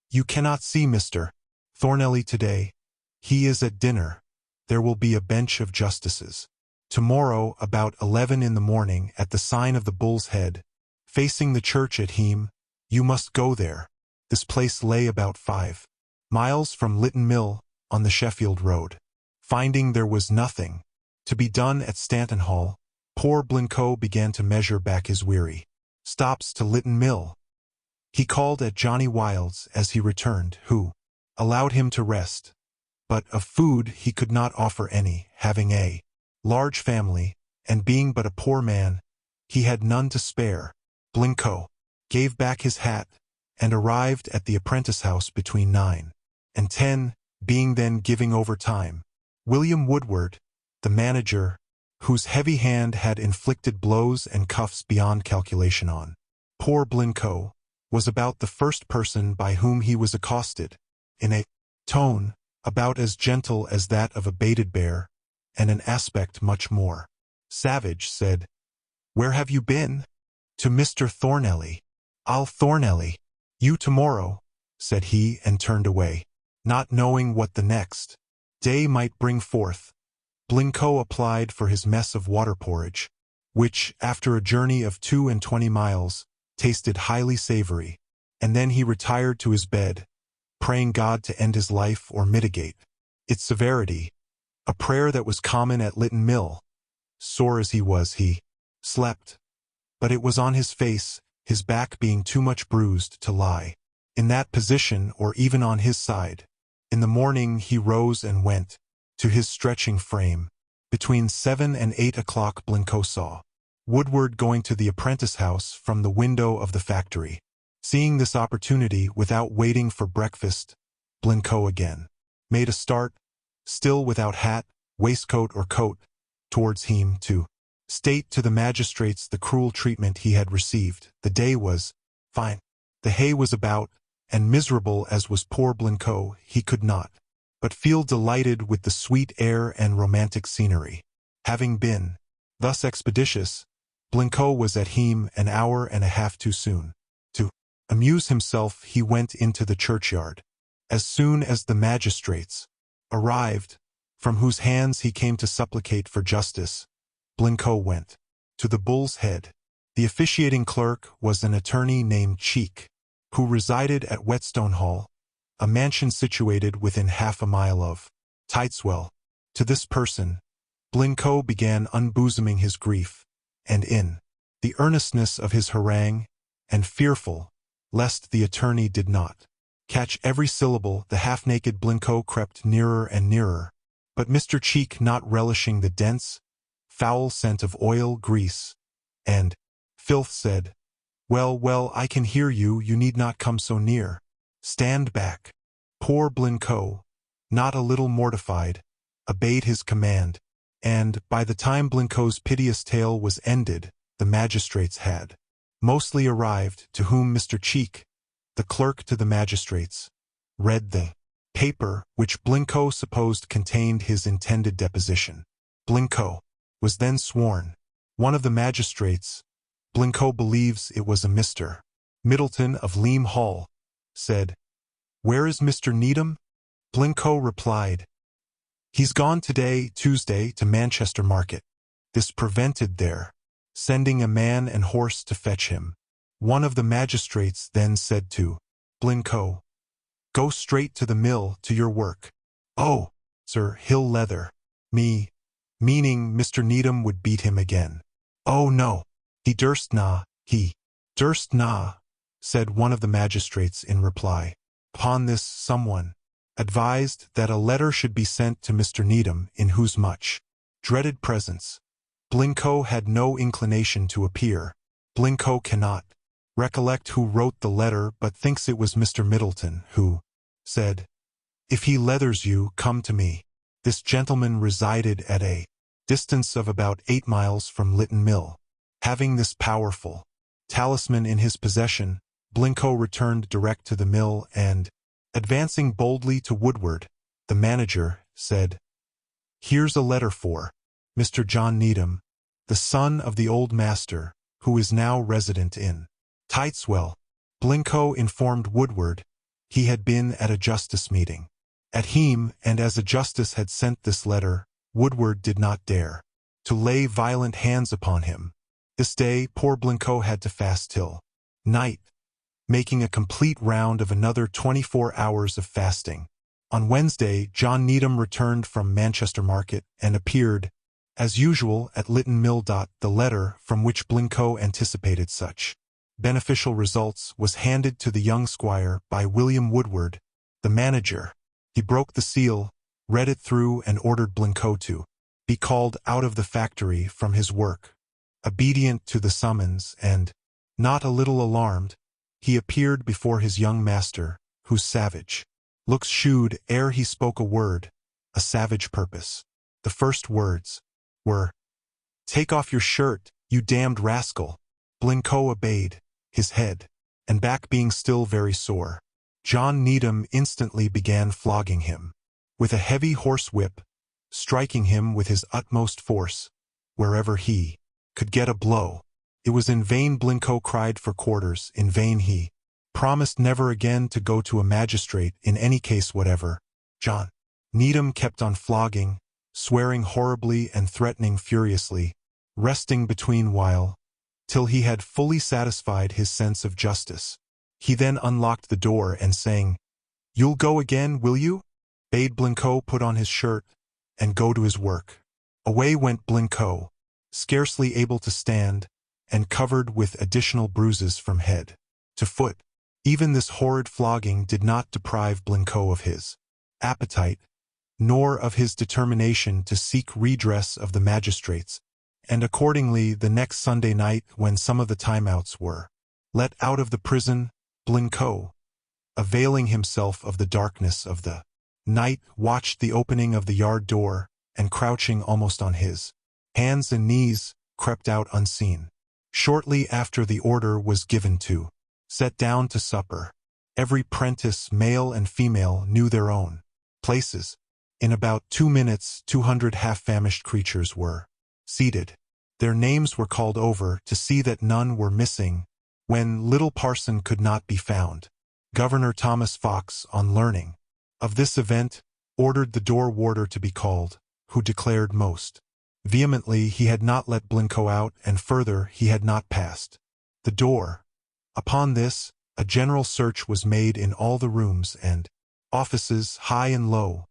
Speaker 1: "You cannot see Mr. Thornelly today. He is at dinner. There will be a bench of justices tomorrow about 11 in the morning at the sign of the Bull's Head, facing the church at Heme. You must go there." This place lay about 5 miles from Lytton Mill, on the Sheffield Road. Finding there was nothing to be done at Stanton Hall, poor Blincoe began to measure back his weary stops to Lytton Mill. He called at Johnny Wild's as he returned, who allowed him to rest, but of food he could not offer any, having a large family, and being but a poor man, he had none to spare. Blincoe gave back his hat, and arrived at the apprentice house between 9 and 10, being then giving over time. William Woodward, the manager, whose heavy hand had inflicted blows and cuffs beyond calculation on poor Blincoe, was about the first person by whom he was accosted, in a tone about as gentle as that of a baited bear, and an aspect much more savage, said, "Where have you been?" "To Mr. Thornelly." "I'll Thornelly you tomorrow," said he, and turned away, not knowing what the next day might bring forth. Blincoe applied for his mess of water porridge, which, after a journey of 22 miles, tasted highly savory, and then he retired to his bed, praying God to end his life or mitigate its severity, a prayer that was common at Lytton Mill. Sore as he was, he slept, but it was on his face, his back being too much bruised to lie in that position or even on his side. In the morning he rose and went to his stretching frame. Between 7 and 8 o'clock Blincoe saw Woodward going to the apprentice house from the window of the factory. Seeing this opportunity without waiting for breakfast, Blincoe again made a start, still without hat, waistcoat or coat, towards him to state to the magistrates the cruel treatment he had received. The day was fine. The hay was about, and miserable as was poor Blincoe, he could not but feel delighted with the sweet air and romantic scenery. Having been thus expeditious, Blincoe was at home an hour and a half too soon. To amuse himself, he went into the churchyard. As soon as the magistrates arrived, from whose hands he came to supplicate for justice, Blincoe went to the Bull's Head. The officiating clerk was an attorney named Cheek, who resided at Whetstone Hall, a mansion situated within half a mile of Tideswell. To this person, Blincoe began unbosoming his grief, and in the earnestness of his harangue, and fearful lest the attorney did not catch every syllable, the half-naked Blincoe crept nearer and nearer, but Mr. Cheek, not relishing the dense, foul scent of oil, grease, and filth, said, "Well, well, I can hear you, you need not come so near. Stand back." Poor Blincoe, not a little mortified, obeyed his command, and, by the time Blincoe's piteous tale was ended, the magistrates had mostly arrived, to whom Mr. Cheek, the clerk to the magistrates, read the paper which Blincoe supposed contained his intended deposition. Blincoe was then sworn. One of the magistrates, Blincoe believes it was a Mr. Middleton of Leam Hall, said, "Where is Mr. Needham?" Blincoe replied, "He's gone today, Tuesday, to Manchester Market." This prevented their sending a man and horse to fetch him. One of the magistrates then said to Blincoe, "Go straight to the mill, to your work." "Oh, sir, he'll leather me," meaning Mr. Needham would beat him again. "Oh no, he durst na, he durst na," said one of the magistrates in reply. Upon this, someone advised that a letter should be sent to Mr. Needham, in whose much dreaded presence Blincoe had no inclination to appear. Blincoe cannot recollect who wrote the letter, but thinks it was Mr. Middleton, who said, "If he leathers you, come to me." This gentleman resided at a distance of about 8 miles from Lytton Mill. Having this powerful talisman in his possession, Blincoe returned direct to the mill and, advancing boldly to Woodward, the manager, said, "Here's a letter for Mr. John Needham, the son of the old master, who is now resident in Tideswell." Blincoe informed Woodward he had been at a justice meeting at Heme, and as a justice had sent this letter, Woodward did not dare to lay violent hands upon him. This day poor Blincoe had to fast till night, making a complete round of another 24 hours of fasting. On Wednesday, John Needham returned from Manchester Market and appeared, as usual, at Lytton Mill. The letter, from which Blincoe anticipated such beneficial results, was handed to the young squire by William Woodward, the manager. He broke the seal, read it through, and ordered Blincoe to be called out of the factory from his work. Obedient to the summons, and not a little alarmed, he appeared before his young master, whose savage looks shewed, ere he spoke a word, a savage purpose. The first words were, "Take off your shirt, you damned rascal." Blincoe obeyed, his head and back being still very sore. John Needham instantly began flogging him with a heavy horsewhip, striking him with his utmost force wherever he could get a blow. It was in vain Blincoe cried for quarters, in vain he promised never again to go to a magistrate in any case whatever. John Needham kept on flogging, swearing horribly and threatening furiously, resting between while, till he had fully satisfied his sense of justice. He then unlocked the door and saying, "You'll go again, will you?" bade Blincoe put on his shirt and go to his work. Away went Blincoe, scarcely able to stand, and covered with additional bruises from head to foot. Even this horrid flogging did not deprive Blincoe of his appetite, nor of his determination to seek redress of the magistrates, and accordingly the next Sunday night, when some of the timeouts were let out of the prison, Blincoe, availing himself of the darkness of the night, watched the opening of the yard door, and crouching almost on his hands and knees, crept out unseen. Shortly after the order was given to set down to supper, every prentice, male and female, knew their own places. In about 2 minutes 200 half-famished creatures were seated. Their names were called over to see that none were missing. When little Parson could not be found, Governor Thomas Fox, on learning of this event, ordered the door warder to be called, who declared most vehemently he had not let Blincoe out, and further he had not passed the door. Upon this, a general search was made in all the rooms and offices, high and low,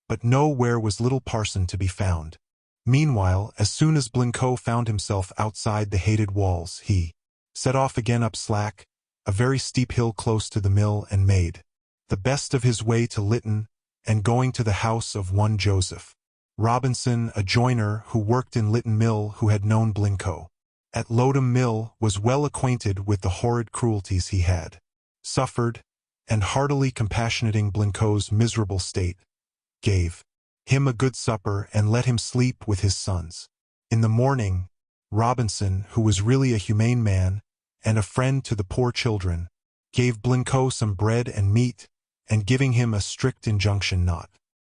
Speaker 1: but nowhere was little Parson to be found. Meanwhile, as soon as Blincoe found himself outside the hated walls, he set off again up Slack, a very steep hill close to the mill, and made the best of his way to Lytton, and going to the house of one Joseph Robinson, a joiner who worked in Lytton Mill, who had known Blincoe at Lodham Mill, was well acquainted with the horrid cruelties he had suffered, and heartily compassionating Blincoe's miserable state, gave him a good supper and let him sleep with his sons. In the morning, Robinson, who was really a humane man and a friend to the poor children, gave Blincoe some bread and meat, and giving him a strict injunction not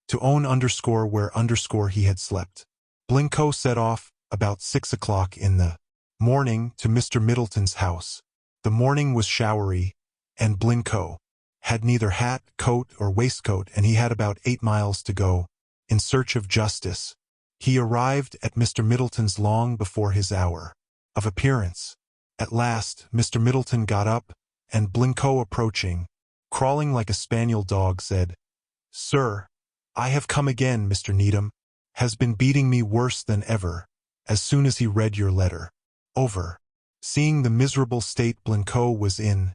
Speaker 1: to own where he had slept, Blincoe set off about 6 o'clock in the morning to Mr. Middleton's house. The morning was showery, and Blincoe had neither hat, coat, or waistcoat, and he had about 8 miles to go in search of justice. He arrived at Mr. Middleton's long before his hour of appearance. At last, Mr. Middleton got up, and Blincoe, approaching, crawling like a spaniel dog, said, "Sir, I have come again. Mr. Needham has been beating me worse than ever, as soon as he read your letter over." Seeing the miserable state Blincoe was in,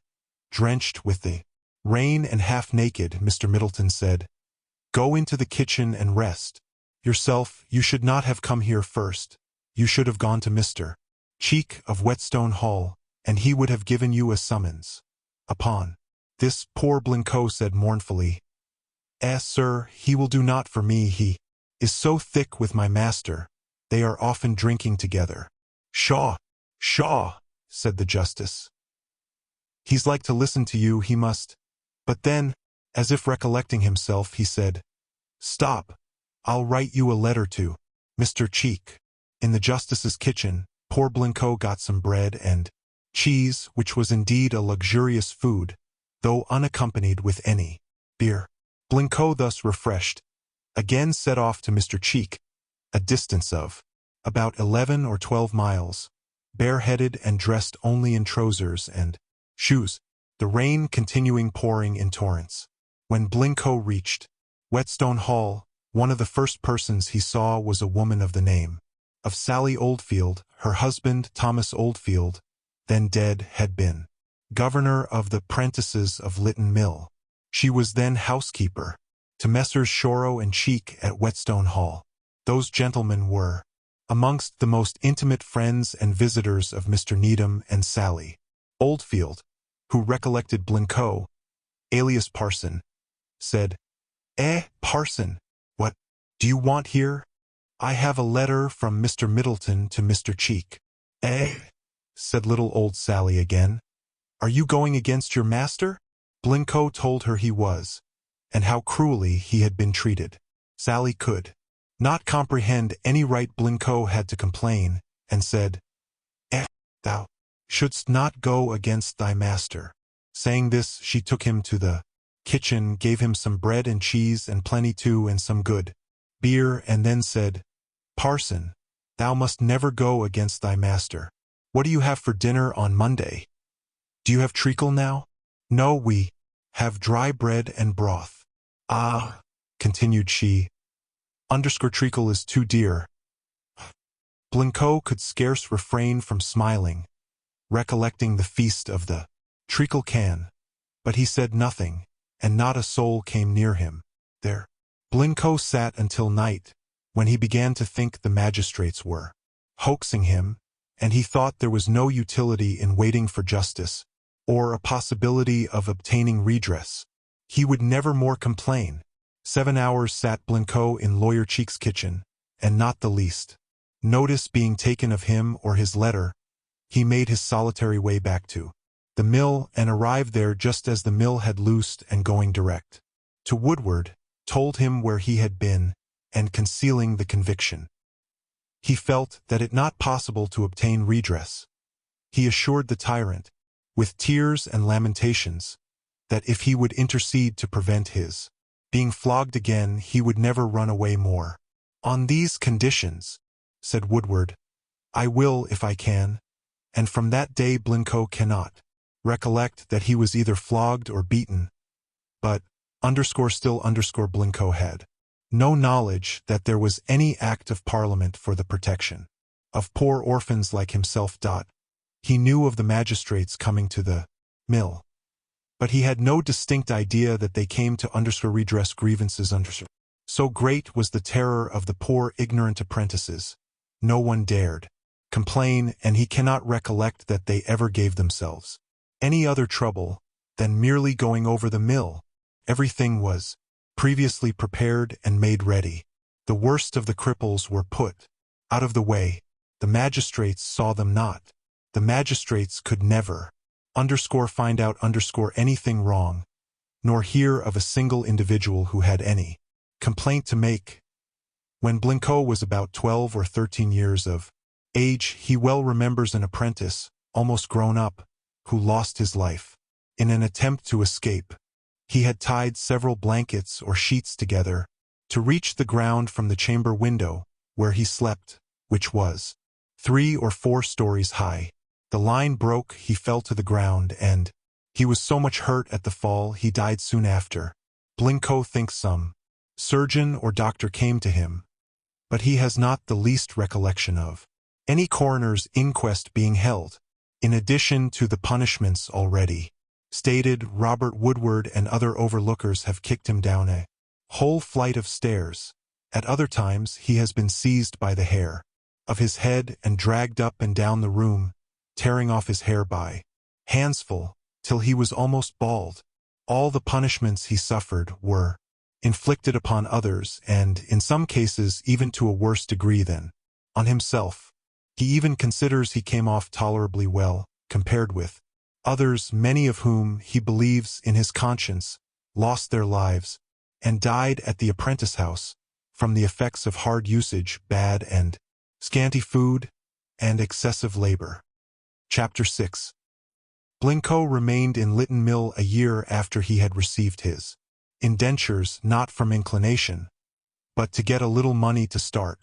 Speaker 1: drenched with the rain and half naked, Mr. Middleton said, "Go into the kitchen and rest yourself. You should not have come here first. You should have gone to Mr. Cheek of Whetstone Hall, and he would have given you a summons." Upon this, poor Blincoe said mournfully, Sir, he will do naught for me. He is so thick with my master. They are often drinking together." "Pshaw, pshaw," said the justice. "He's like to listen to you, he must." But then, as if recollecting himself, he said, "Stop, I'll write you a letter to Mr. Cheek." In the justice's kitchen, poor Blincoe got some bread and cheese, which was indeed a luxurious food, though unaccompanied with any beer. Blincoe, thus refreshed, again set off to Mr. Cheek, a distance of about 11 or 12 miles, bareheaded and dressed only in trousers and shoes, the rain continuing pouring in torrents. When Blincoe reached Whetstone Hall, one of the first persons he saw was a woman of the name of Sally Oldfield. Her husband, Thomas Oldfield, then dead, had been governor of the prentices of Lytton Mill. She was then housekeeper to Messrs. Shorrow and Cheek at Whetstone Hall. Those gentlemen were amongst the most intimate friends and visitors of Mr. Needham and Sally Oldfield, who recollected Blincoe, alias Parson, said, Parson, what do you want here?" "I have a letter from Mr. Middleton to Mr. Cheek." Said little old Sally again. "Are you going against your master?" Blincoe told her he was, and how cruelly he had been treated. Sally could not comprehend any right Blincoe had to complain, and said, "Thou shouldst not go against thy master." Saying this, she took him to the kitchen, gave him some bread and cheese and plenty too, and some good beer, and then said, "Parson, thou must never go against thy master. What do you have for dinner on Monday? Do you have treacle now?" "No, we have dry bread and broth." "Ah," continued she, treacle is too dear." Blincoe could scarce refrain from smiling, recollecting the feast of the treacle can, but he said nothing, and not a soul came near him. There Blincoe sat until night, when he began to think the magistrates were hoaxing him, and he thought there was no utility in waiting for justice, or a possibility of obtaining redress. He would never more complain. 7 hours sat Blincoe in Lawyer Cheek's kitchen, and not the least notice being taken of him or his letter. He made his solitary way back to the mill and arrived there just as the mill had loosed and going direct to Woodward, told him where he had been, and concealing the conviction. He felt that it not possible to obtain redress. He assured the tyrant, with tears and lamentations, that if he would intercede to prevent his being flogged again, he would never run away more. On these conditions, said Woodward, I will if I can, and from that day Blincoe cannot recollect that he was either flogged or beaten, but Blincoe had no knowledge that there was any act of Parliament for the protection of poor orphans like himself. He knew of the magistrates coming to the mill, but he had no distinct idea that they came to redress grievances. So great was the terror of the poor ignorant apprentices, no one dared complain, and he cannot recollect that they ever gave themselves any other trouble than merely going over the mill. Everything was previously prepared and made ready. The worst of the cripples were put out of the way. The magistrates saw them not. The magistrates could never find out anything wrong, nor hear of a single individual who had any complaint to make. When Blincoe was about 12 or 13 years of age, he well remembers an apprentice, almost grown up, who lost his life in an attempt to escape. He had tied several blankets or sheets together to reach the ground from the chamber window where he slept, which was 3 or 4 stories high. The line broke, he fell to the ground, and he was so much hurt at the fall he died soon after. Blincoe thinks some surgeon or doctor came to him, but he has not the least recollection of any coroner's inquest being held. In addition to the punishments already stated, Robert Woodward and other overlookers have kicked him down a whole flight of stairs. At other times he has been seized by the hair of his head and dragged up and down the room, tearing off his hair by handsful, till he was almost bald. All the punishments he suffered were inflicted upon others, and in some cases even to a worse degree than on himself. He even considers he came off tolerably well, compared with others, many of whom, he believes in his conscience, lost their lives, and died at the apprentice house, from the effects of hard usage, bad and scanty food, and excessive labor. Chapter 6. Blincoe remained in Lytton Mill a year after he had received his indentures, not from inclination, but to get a little money to start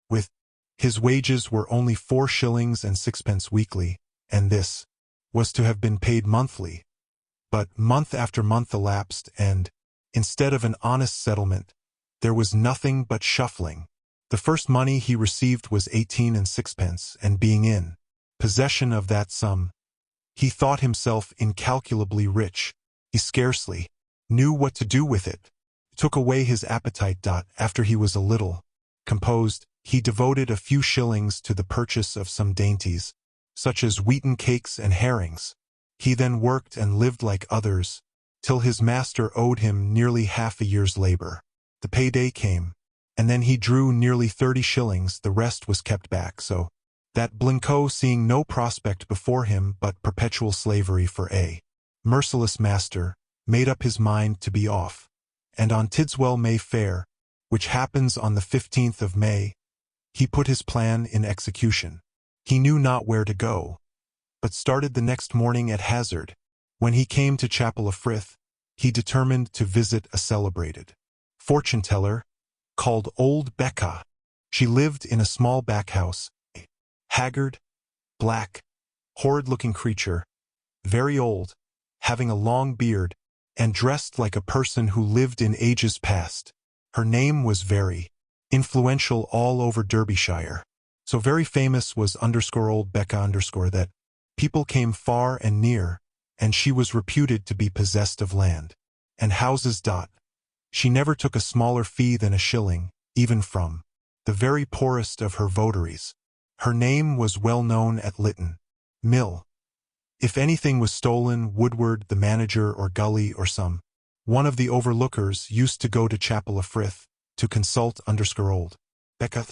Speaker 1: with. His wages were only 4 shillings and 6pence weekly, and this was to have been paid monthly. But month after month elapsed, and, instead of an honest settlement, there was nothing but shuffling. The first money he received was 18 and 6pence, and being in possession of that sum, he thought himself incalculably rich. He scarcely knew what to do with it. It took away his appetite. After he was a little composed, he devoted a few shillings to the purchase of some dainties, such as wheaten cakes and herrings. He then worked and lived like others, till his master owed him nearly half a year's labor. The payday came, and then he drew nearly 30 shillings, the rest was kept back, so that Blincoe, seeing no prospect before him but perpetual slavery for a merciless master, made up his mind to be off, and on Tidswell May Fair, which happens on the 15th of May, he put his plan in execution. He knew not where to go, but started the next morning at hazard. When he came to Chapel of Frith, he determined to visit a celebrated fortune-teller called Old Becca. She lived in a small back house, a haggard, black, horrid-looking creature, very old, having a long beard, and dressed like a person who lived in ages past. Her name was very influential all over Derbyshire. So very famous was Old Becca that people came far and near, and she was reputed to be possessed of land and houses. She never took a smaller fee than a shilling, even from the very poorest of her votaries. Her name was well known at Lytton Mill, If anything was stolen, Woodward, the manager, or Gully, or some one of the overlookers used to go to Chapel of Frith to consult old Becca.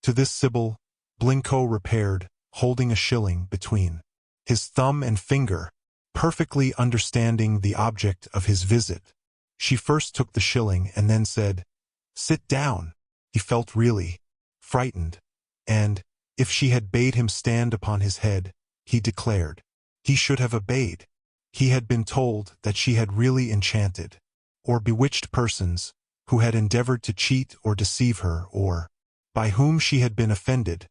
Speaker 1: To this Sybil, Blincoe repaired, holding a shilling between his thumb and finger, perfectly understanding the object of his visit. She first took the shilling and then said, "Sit down." He felt really frightened, and, if she had bade him stand upon his head, he declared he should have obeyed. He had been told that she had really enchanted or bewitched persons who had endeavored to cheat or deceive her, or by whom she had been offended,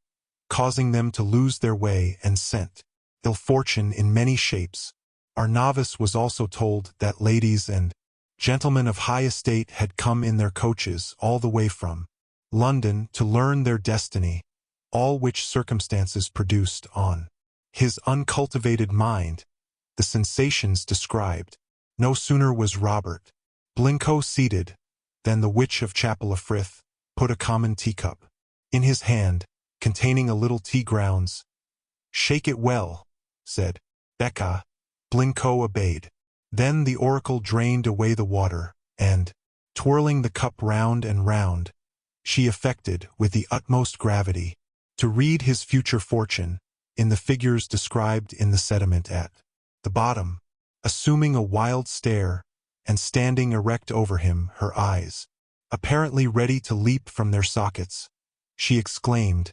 Speaker 1: causing them to lose their way and sent ill fortune in many shapes. Our novice was also told that ladies and gentlemen of high estate had come in their coaches all the way from London to learn their destiny, all which circumstances produced on his uncultivated mind the sensations described. No sooner was Robert Blincoe seated than the witch of Chapel of Frith put a common teacup in his hand, containing a little tea grounds. "Shake it well," said Becca. Blincoe obeyed. Then the oracle drained away the water, and, twirling the cup round and round, she affected, with the utmost gravity, to read his future fortune in the figures described in the sediment at the bottom. Assuming a wild stare, and standing erect over him, her eyes apparently ready to leap from their sockets, she exclaimed,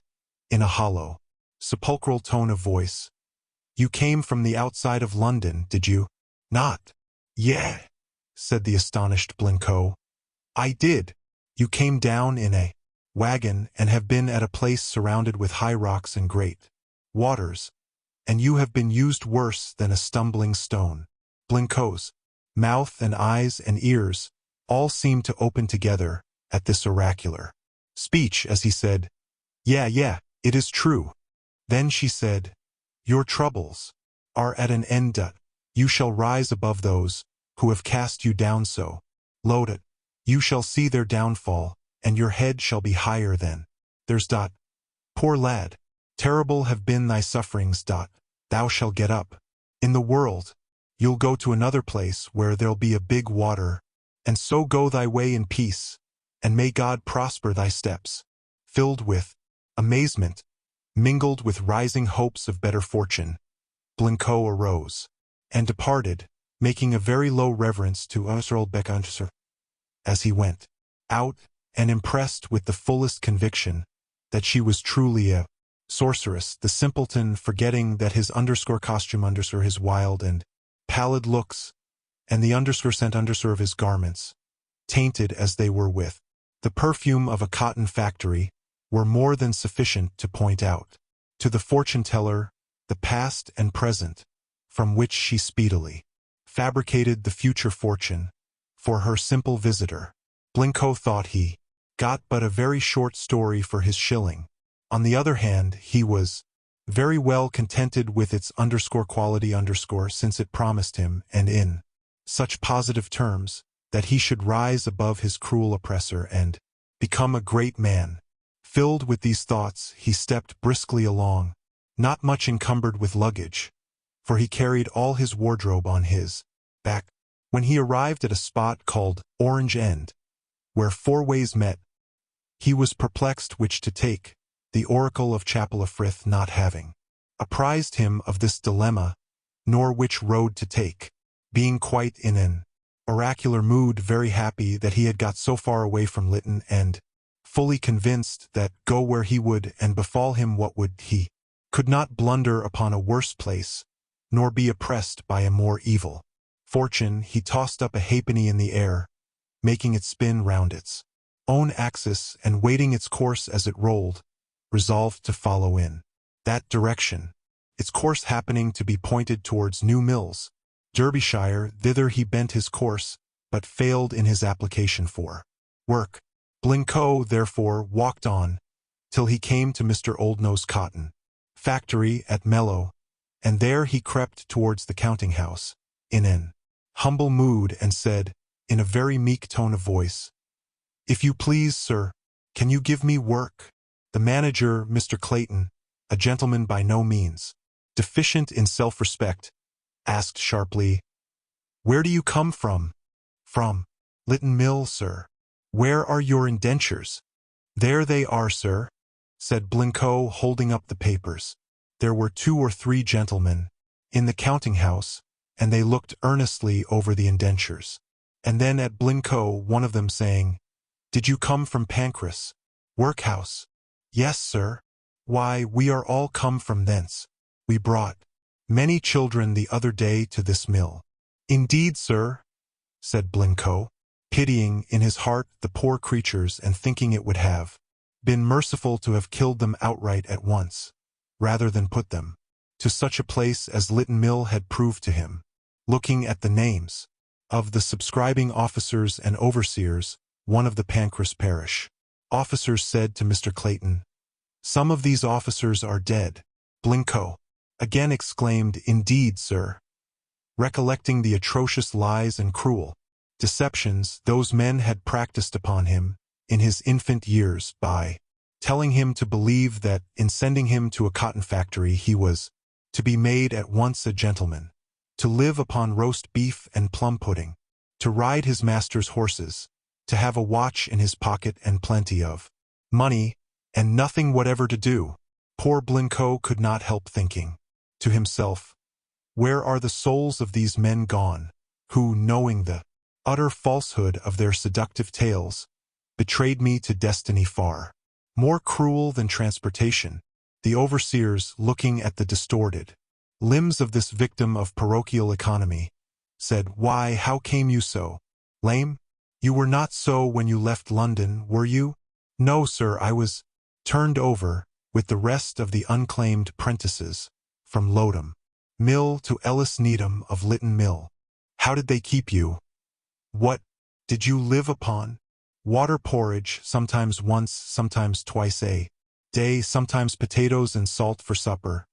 Speaker 1: in a hollow, sepulchral tone of voice, "You came from the outside of London, did you not?" "Yeah," said the astonished Blincoe. "I did. You came down in a wagon and have been at a place surrounded with high rocks and great waters, and you have been used worse than a stumbling stone." Blincoe's mouth and eyes and ears all seemed to open together at this oracular speech as he said, Yeah, it is true." Then she said, "Your troubles are at an end. You shall rise above those who have cast you down so low. You shall see their downfall, and your head shall be higher than theirs. Poor lad, terrible have been thy sufferings. Thou shalt get up in the world. You'll go to another place where there'll be a big water, and so go thy way in peace, and may God prosper thy steps." Filled with amazement, mingled with rising hopes of better fortune, Blincoe arose and departed, making a very low reverence to Earl Beckenser as he went out, and impressed with the fullest conviction that she was truly a sorceress, the simpleton forgetting that his costume his wild and pallid looks, and the scent of his garments, tainted as they were with the perfume of a cotton factory, were more than sufficient to point out to the fortune-teller the past and present, from which she speedily fabricated the future fortune for her simple visitor. Blincoe thought he got but a very short story for his shilling. On the other hand, he was very well contented with its quality since it promised him, and in such positive terms, that he should rise above his cruel oppressor and become a great man. Filled with these thoughts, he stepped briskly along, not much encumbered with luggage, for he carried all his wardrobe on his back. When he arrived at a spot called Orange End, where four ways met, he was perplexed which to take, the oracle of Chapel of Frith not having apprised him of this dilemma, nor which road to take. Being quite in an oracular mood, very happy that he had got so far away from Lytton, and fully convinced that, go where he would and befall him what would, he could not blunder upon a worse place, nor be oppressed by a more evil fortune, he tossed up a halfpenny in the air, making it spin round its own axis, and waiting its course as it rolled, resolved to follow in that direction, its course happening to be pointed towards New Mills, Derbyshire. Thither he bent his course, but failed in his application for work. Blincoe, therefore, walked on, till he came to Mr. Oldknow's cotton factory at Mellow, and there he crept towards the counting-house, in an humble mood, and said, in a very meek tone of voice, "If you please, sir, can you give me work?" The manager, Mr. Clayton, a gentleman by no means deficient in self-respect, asked sharply, "Where do you come from?" "From Lytton Mill, sir." "Where are your indentures?" "There they are, sir," said Blincoe, holding up the papers. There were 2 or 3 gentlemen in the counting-house, and they looked earnestly over the indentures. And then at Blincoe, one of them saying, "Did you come from Pancras workhouse?" "Yes, sir." "Why, we are all come from thence. We brought many children the other day to this mill." "Indeed, sir," said Blincoe, pitying in his heart the poor creatures and thinking it would have been merciful to have killed them outright at once, rather than put them to such a place as Lytton Mill had proved to him. Looking at the names of the subscribing officers and overseers, one of the Pancras parish officers said to Mr. Clayton, "Some of these officers are dead." Blincoe again exclaimed, "Indeed, sir," recollecting the atrocious lies and cruel deceptions those men had practiced upon him in his infant years by telling him to believe that in sending him to a cotton factory he was to be made at once a gentleman, to live upon roast beef and plum pudding, to ride his master's horses, to have a watch in his pocket and plenty of money, and nothing whatever to do. Poor Blincoe could not help thinking to himself, where are the souls of these men gone, who, knowing the utter falsehood of their seductive tales, betrayed me to destiny far more cruel than transportation? The overseers, looking at the distorted limbs of this victim of parochial economy, said, "Why, how came you so lame? You were not so when you left London, were you?" "No, sir, I was turned over, with the rest of the unclaimed prentices, from Lodham Mill to Ellis Needham of Lytton Mill." "How did they keep you? What did you live upon?" "Water porridge, sometimes once, sometimes twice a day, sometimes potatoes and salt for supper.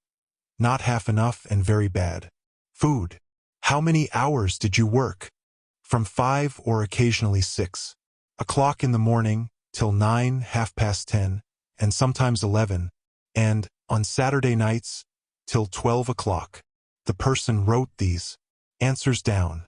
Speaker 1: Not half enough and very bad food." "How many hours did you work?" "From 5 or occasionally 6 o'clock in the morning, till 9, 10:30, and sometimes 11, and, on Saturday nights, till 12 o'clock. The person wrote these answers down,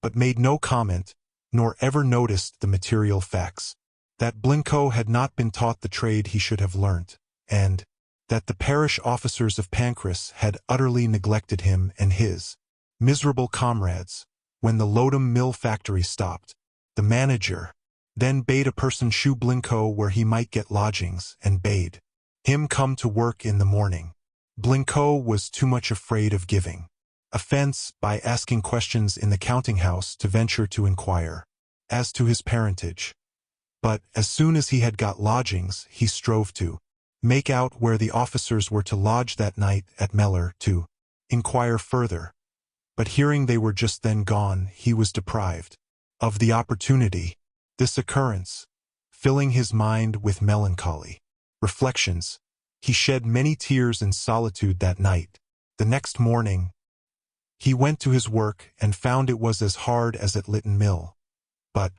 Speaker 1: but made no comment, nor ever noticed the material facts. That Blincoe had not been taught the trade he should have learnt, and that the parish officers of Pancras had utterly neglected him and his miserable comrades. When the Lodham Mill factory stopped, the manager then bade a person shew Blincoe where he might get lodgings, and bade him come to work in the morning. Blincoe was too much afraid of giving offense by asking questions in the counting-house to venture to inquire as to his parentage. But as soon as he had got lodgings, he strove to make out where the officers were to lodge that night at Mellor, to inquire further. But hearing they were just then gone, he was deprived of the opportunity. This occurrence, filling his mind with melancholy reflections, he shed many tears in solitude that night. The next morning, he went to his work and found it was as hard as at Lytton Mill, but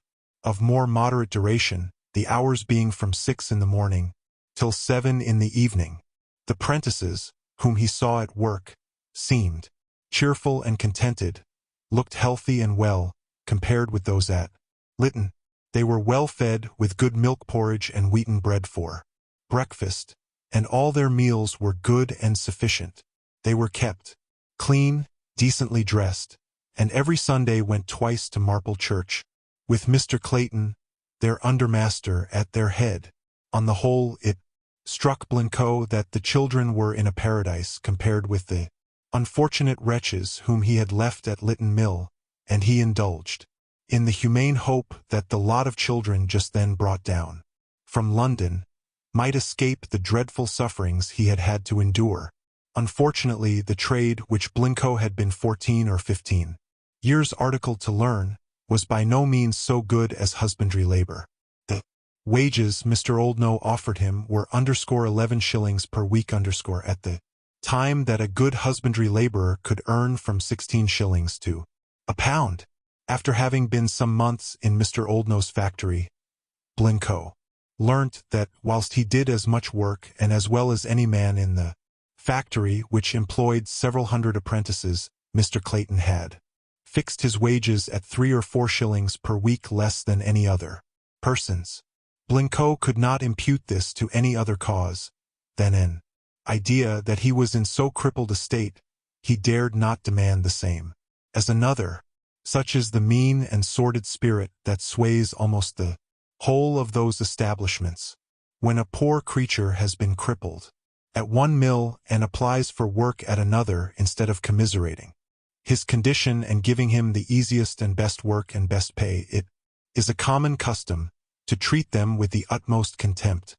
Speaker 1: of more moderate duration, the hours being from 6 in the morning till 7 in the evening. The prentices, whom he saw at work, seemed cheerful and contented, looked healthy and well, compared with those at Lytton. They were well fed with good milk porridge and wheaten bread for breakfast, and all their meals were good and sufficient. They were kept clean, decently dressed, and every Sunday went twice to Marple Church, with Mr. Clayton, their undermaster, at their head. On the whole, it struck Blincoe that the children were in a paradise compared with the unfortunate wretches whom he had left at Lytton Mill, and he indulged in the humane hope that the lot of children just then brought down from London might escape the dreadful sufferings he had had to endure. Unfortunately, the trade which Blincoe had been 14 or 15 years articled to learn was by no means so good as husbandry labor. The wages Mr. Oldknow offered him were _11 shillings per week at the time that a good husbandry laborer could earn from 16 shillings to £1. After having been some months in Mr. Oldknow's factory, Blincoe learnt that whilst he did as much work and as well as any man in the factory, which employed several hundred apprentices, Mr. Clayton had fixed his wages at 3 or 4 shillings per week less than any other persons. Blincoe could not impute this to any other cause than an idea that he was in so crippled a state he dared not demand the same as another. Such is the mean and sordid spirit that sways almost the whole of those establishments. When a poor creature has been crippled at one mill and applies for work at another, instead of commiserating his condition and giving him the easiest and best work and best pay, it is a common custom to treat them with the utmost contempt,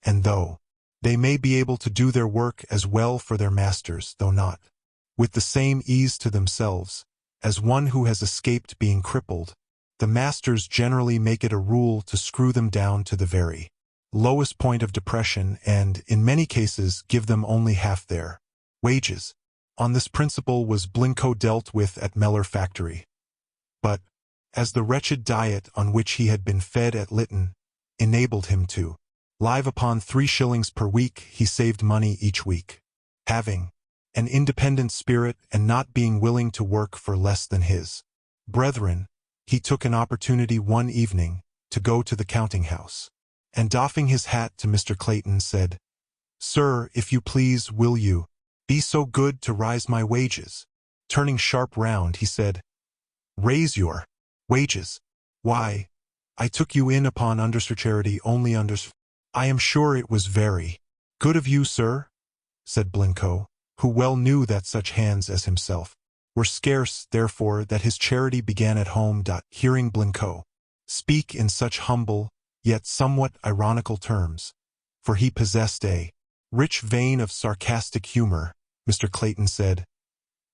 Speaker 1: and though they may be able to do their work as well for their masters, though not with the same ease to themselves, as one who has escaped being crippled, the masters generally make it a rule to screw them down to the very lowest point of depression and, in many cases, give them only half their wages. On this principle was Blincoe dealt with at Mellor Factory. But, as the wretched diet on which he had been fed at Lytton enabled him to live upon 3 shillings per week, he saved money each week. Having an independent spirit and not being willing to work for less than his brethren, he took an opportunity one evening to go to the counting-house, and doffing his hat to Mr. Clayton said, "Sir, if you please, will you be so good to rise my wages?" Turning sharp round, he said, "Raise your wages? Why, I took you in upon charity only I am sure it was very good of you, sir," said Blincoe, who well knew that such hands as himself were scarce, therefore that his charity began at home. Hearing Blincoe speak in such humble, yet somewhat ironical terms, for he possessed a rich vein of sarcastic humor, Mr. Clayton said,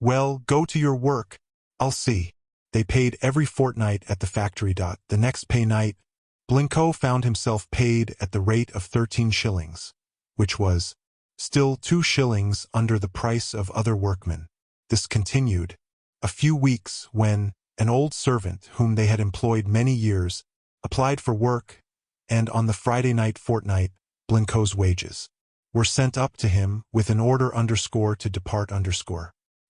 Speaker 1: "Well, go to your work, I'll see." They paid every fortnight at the factory. The next pay night, Blincoe found himself paid at the rate of 13 shillings, which was still 2 shillings under the price of other workmen. This continued a few weeks, when an old servant whom they had employed many years applied for work, and on the Friday night fortnight, Blincoe's wages were sent up to him with an order to depart.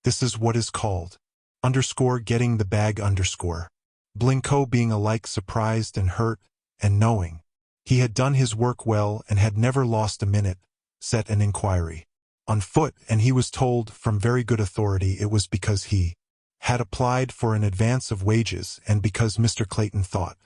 Speaker 1: This is what is called getting the bag. Blincoe, being alike surprised and hurt, and knowing he had done his work well and had never lost a minute, set an inquiry on foot, and he was told from very good authority it was because he had applied for an advance of wages and because Mr. Clayton thought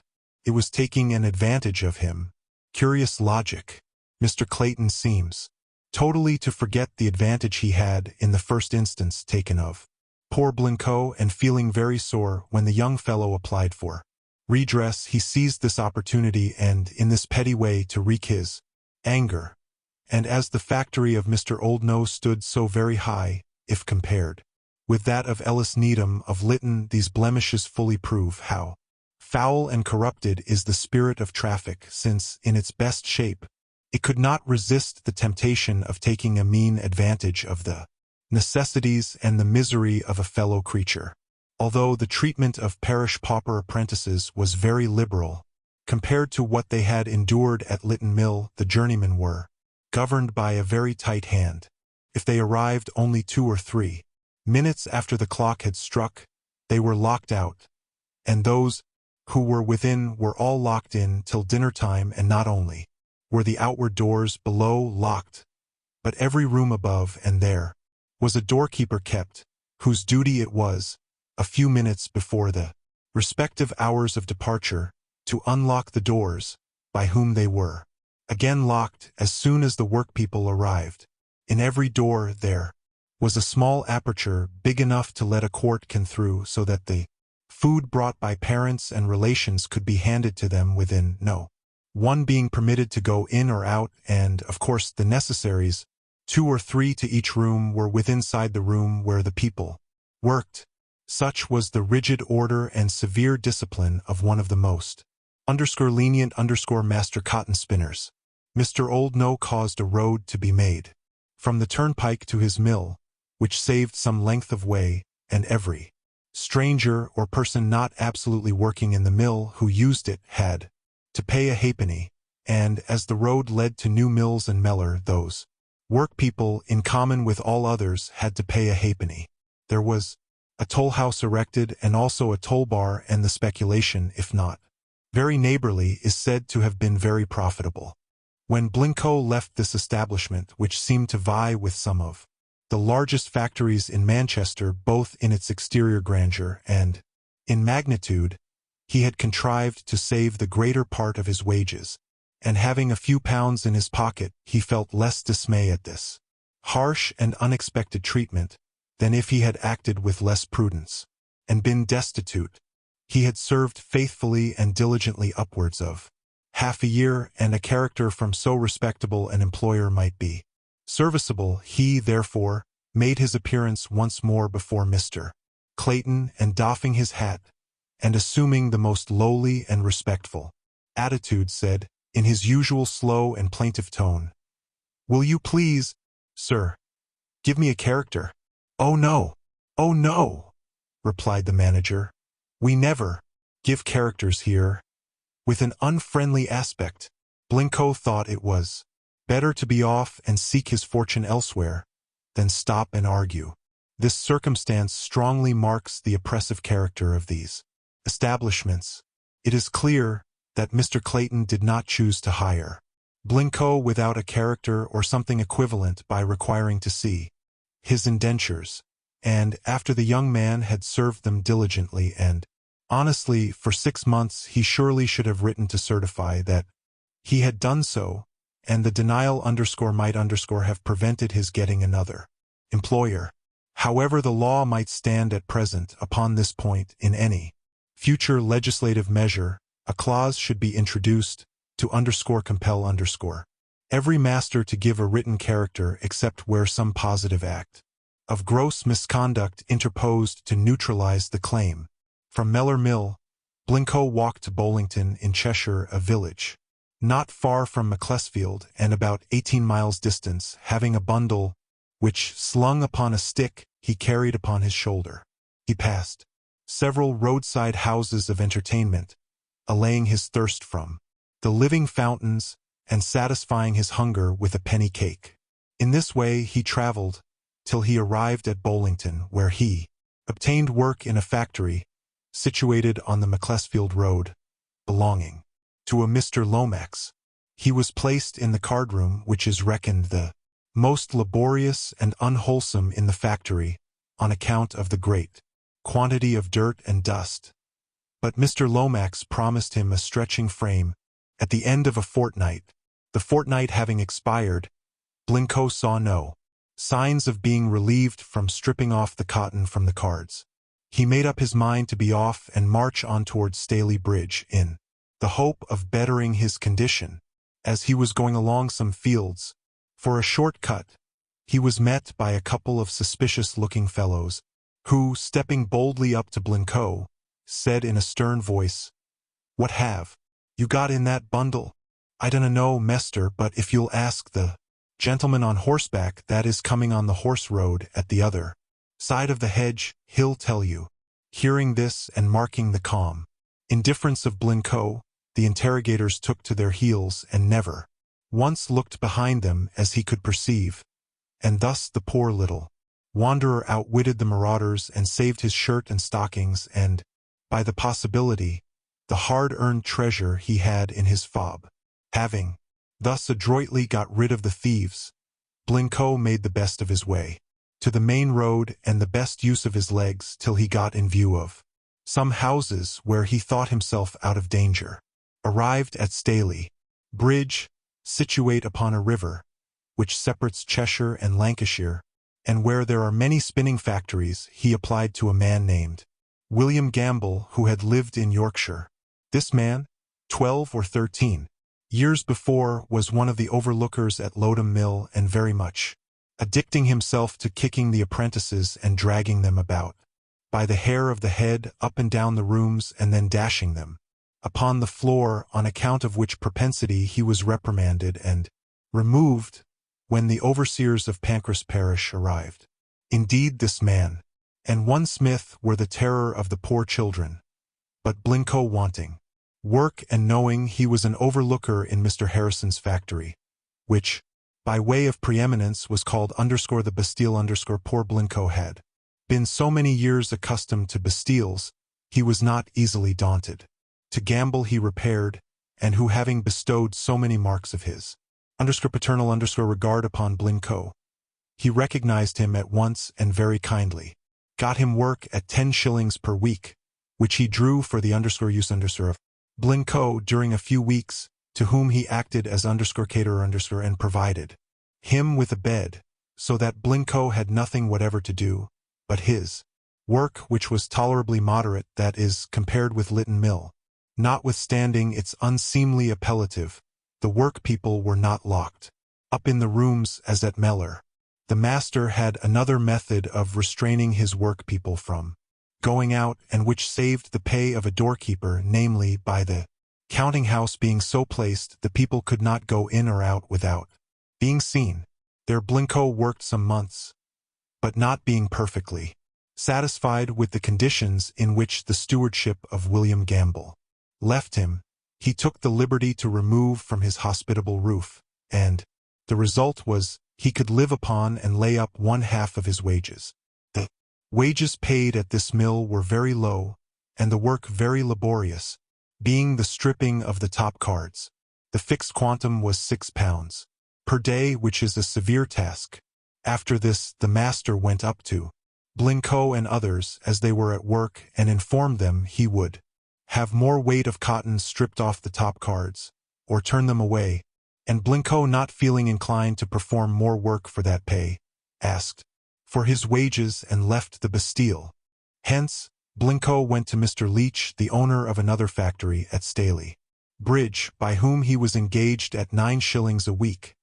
Speaker 1: it was taking an advantage of him. Curious logic. Mr. Clayton seems totally to forget the advantage he had, in the first instance, taken of poor Blincoe, and feeling very sore when the young fellow applied for redress, he seized this opportunity and, in this petty way, to wreak his anger. And as the factory of Mr. Oldknow stood so very high, if compared with that of Ellis Needham of Lytton, these blemishes fully prove how foul and corrupted is the spirit of traffic, since, in its best shape, it could not resist the temptation of taking a mean advantage of the necessities and the misery of a fellow creature. Although the treatment of parish pauper apprentices was very liberal, compared to what they had endured at Lytton Mill, the journeymen were governed by a very tight hand. If they arrived only 2 or 3 minutes after the clock had struck, they were locked out, and those who were within were all locked in till dinner time, and not only were the outward doors below locked, but every room above, and there was a doorkeeper kept, whose duty it was, a few minutes before the respective hours of departure, to unlock the doors, by whom they were again locked as soon as the workpeople arrived. In every door there was a small aperture big enough to let a quart can through, so that the food brought by parents and relations could be handed to them within no one being permitted to go in or out, and, of course, the necessaries, 2 or 3 to each room, were withinside the room where the people worked. Such was the rigid order and severe discipline of one of the most lenient master cotton spinners. Mr. Oldknow caused a road to be made from the turnpike to his mill, which saved some length of way, and every stranger or person not absolutely working in the mill who used it had to pay a halfpenny, and, as the road led to new mills and Mellor, those Workpeople, in common with all others, had to pay a halfpenny. There was a toll house erected and also a toll bar, and the speculation, if not very neighborly, is said to have been very profitable. When Blincoe left this establishment, which seemed to vie with some of the largest factories in Manchester, both in its exterior grandeur and in magnitude, he had contrived to save the greater part of his wages, and having a few pounds in his pocket, he felt less dismay at this harsh and unexpected treatment than if he had acted with less prudence and been destitute. He had served faithfully and diligently upwards of half a year, and a character from so respectable an employer might be serviceable. He, therefore, made his appearance once more before Mr. Clayton, and doffing his hat, and assuming the most lowly and respectful attitude, said, in his usual slow and plaintive tone, "Will you please, sir, give me a character?" "Oh no, oh no," replied the manager. "We never give characters here." With an unfriendly aspect, Blincoe thought it was better to be off and seek his fortune elsewhere than stop and argue. This circumstance strongly marks the oppressive character of these establishments. It is clear that Mr. Clayton did not choose to hire Blincoe without a character or something equivalent by requiring to see his indentures, and after the young man had served them diligently and honestly for 6 months, he surely should have written to certify that he had done so, and the denial might have prevented his getting another employer. However the law might stand at present upon this point, in any future legislative measure, a clause should be introduced to compel every master to give a written character except where some positive act of gross misconduct interposed to neutralize the claim. From Mellor Mill, Blincoe walked to Bolington in Cheshire, a village not far from Macclesfield and about 18 miles distance, having a bundle which, slung upon a stick, he carried upon his shoulder. He passed several roadside houses of entertainment, allaying his thirst from the living fountains and satisfying his hunger with a penny cake. In this way he travelled till he arrived at Bolington, where he obtained work in a factory situated on the Macclesfield road, belonging to a Mr. Lomax. He was placed in the cardroom, which is reckoned the most laborious and unwholesome in the factory on account of the great quantity of dirt and dust. But Mr. Lomax promised him a stretching frame at the end of a fortnight. The fortnight having expired, Blincoe saw no signs of being relieved from stripping off the cotton from the cards. He made up his mind to be off and march on towards Staley Bridge in the hope of bettering his condition. As he was going along some fields for a short cut, he was met by a couple of suspicious-looking fellows, who, stepping boldly up to Blincoe, said in a stern voice, "What have you got in that bundle?" "I dunna know, mester, but if you'll ask the gentleman on horseback that is coming on the horse road at the other side of the hedge, he'll tell you." Hearing this and marking the calm indifference of Blincoe, the interrogators took to their heels and never once looked behind them, as he could perceive, and thus the poor little wanderer outwitted the marauders and saved his shirt and stockings and, by the possibility, the hard-earned treasure he had in his fob. Having thus adroitly got rid of the thieves, Blincoe made the best of his way to the main road and the best use of his legs till he got in view of some houses where he thought himself out of danger. Arrived at Staley Bridge, situate upon a river, which separates Cheshire and Lancashire, and where there are many spinning factories, he applied to a man named William Gamble, who had lived in Yorkshire. This man, 12 or 13 years before, was one of the overlookers at Lodham Mill, and very much addicting himself to kicking the apprentices and dragging them about by the hair of the head up and down the rooms, and then dashing them upon the floor, on account of which propensity he was reprimanded and removed when the overseers of Pancras parish arrived. Indeed, this man and one Smith were the terror of the poor children, but Blincoe, wanting work and knowing he was an overlooker in Mr. Harrison's factory, which, by way of preeminence was called _the Bastille _ poor Blincoe had been so many years accustomed to Bastilles, he was not easily daunted. To gamble he repaired, and who having bestowed so many marks of his paternal regard upon Blincoe, he recognized him at once and very kindly, got him work at 10 shillings per week, which he drew for the use of Blincoe during a few weeks, to whom he acted as caterer and provided him with a bed, so that Blincoe had nothing whatever to do, but his work, which was tolerably moderate, that is, compared with Lytton Mill. Notwithstanding its unseemly appellative, the work-people were not locked up in the rooms as at Mellor. The master had another method of restraining his work-people from going out, and which saved the pay of a doorkeeper, namely, by the counting-house being so placed the people could not go in or out without being seen. There Blincoe worked some months, but not being perfectly satisfied with the conditions in which the stewardship of William Gamble left him, he took the liberty to remove from his hospitable roof, and the result was he could live upon and lay up 1/2 of his wages. The wages paid at this mill were very low, and the work very laborious, being the stripping of the top cards. The fixed quantum was £6 per day, which is a severe task. After this the master went up to Blincoe and others as they were at work and informed them he would have more weight of cotton stripped off the top cards, or turn them away, and Blincoe, not feeling inclined to perform more work for that pay, asked for his wages and left the Bastille. Hence, Blincoe went to Mr. Leach, the owner of another factory at Staley Bridge, by whom he was engaged at 9 shillings a week,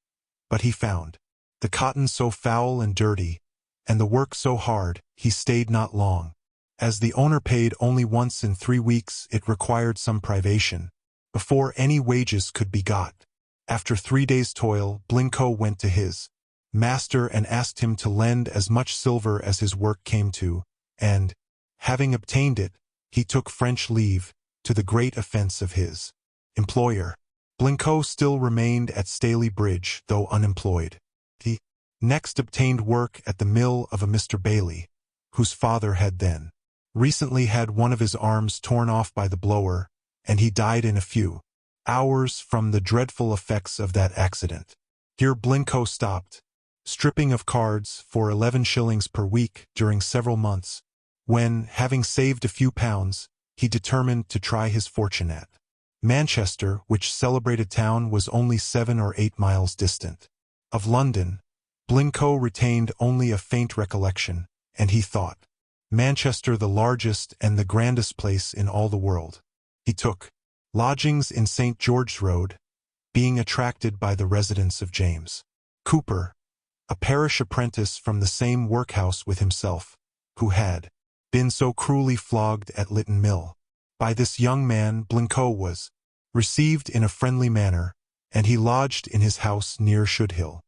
Speaker 1: but he found the cotton so foul and dirty, and the work so hard, he stayed not long. As the owner paid only once in 3 weeks, it required some privation before any wages could be got. After 3 days' toil, Blincoe went to his master and asked him to lend as much silver as his work came to, and, having obtained it, he took French leave, to the great offense of his employer. Blincoe still remained at Staley Bridge, though unemployed. He next obtained work at the mill of a Mr. Bailey, whose father had then recently had one of his arms torn off by the blower, and he died in a few hours from the dreadful effects of that accident. Here Blincoe stopped, stripping of cards for 11 shillings per week during several months, when, having saved a few pounds, he determined to try his fortune at Manchester, which celebrated town was only 7 or 8 miles distant. Of London, Blincoe retained only a faint recollection, and he thought Manchester the largest and the grandest place in all the world. He took lodgings in St. George's Road, being attracted by the residence of James Cooper, a parish apprentice from the same workhouse with himself, who had been so cruelly flogged at Lytton Mill. By this young man Blincoe was received in a friendly manner, and he lodged in his house near Shoodhill.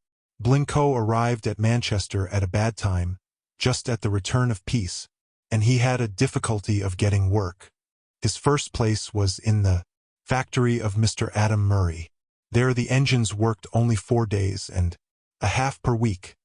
Speaker 1: Blincoe arrived at Manchester at a bad time, just at the return of peace, and he had a difficulty of getting work. His first place was in the factory of Mr. Adam Murray. There the engines worked only 4 days and a half per week,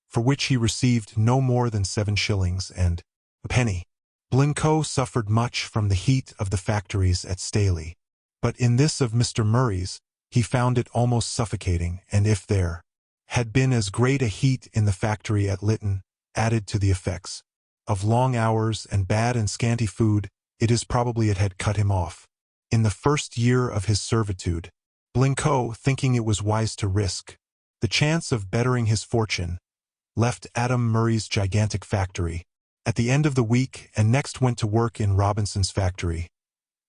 Speaker 1: for which he received no more than 7 shillings and a penny. Blincoe suffered much from the heat of the factories at Staley, but in this of Mr. Murray's he found it almost suffocating, and if there had been as great a heat in the factory at Lytton, added to the effects of long hours and bad and scanty food, it is probably it had cut him off. In the first year of his servitude, Blincoe, thinking it was wise to risk the chance of bettering his fortune, left Adam Murray's gigantic factory at the end of the week and next went to work in Robinson's factory,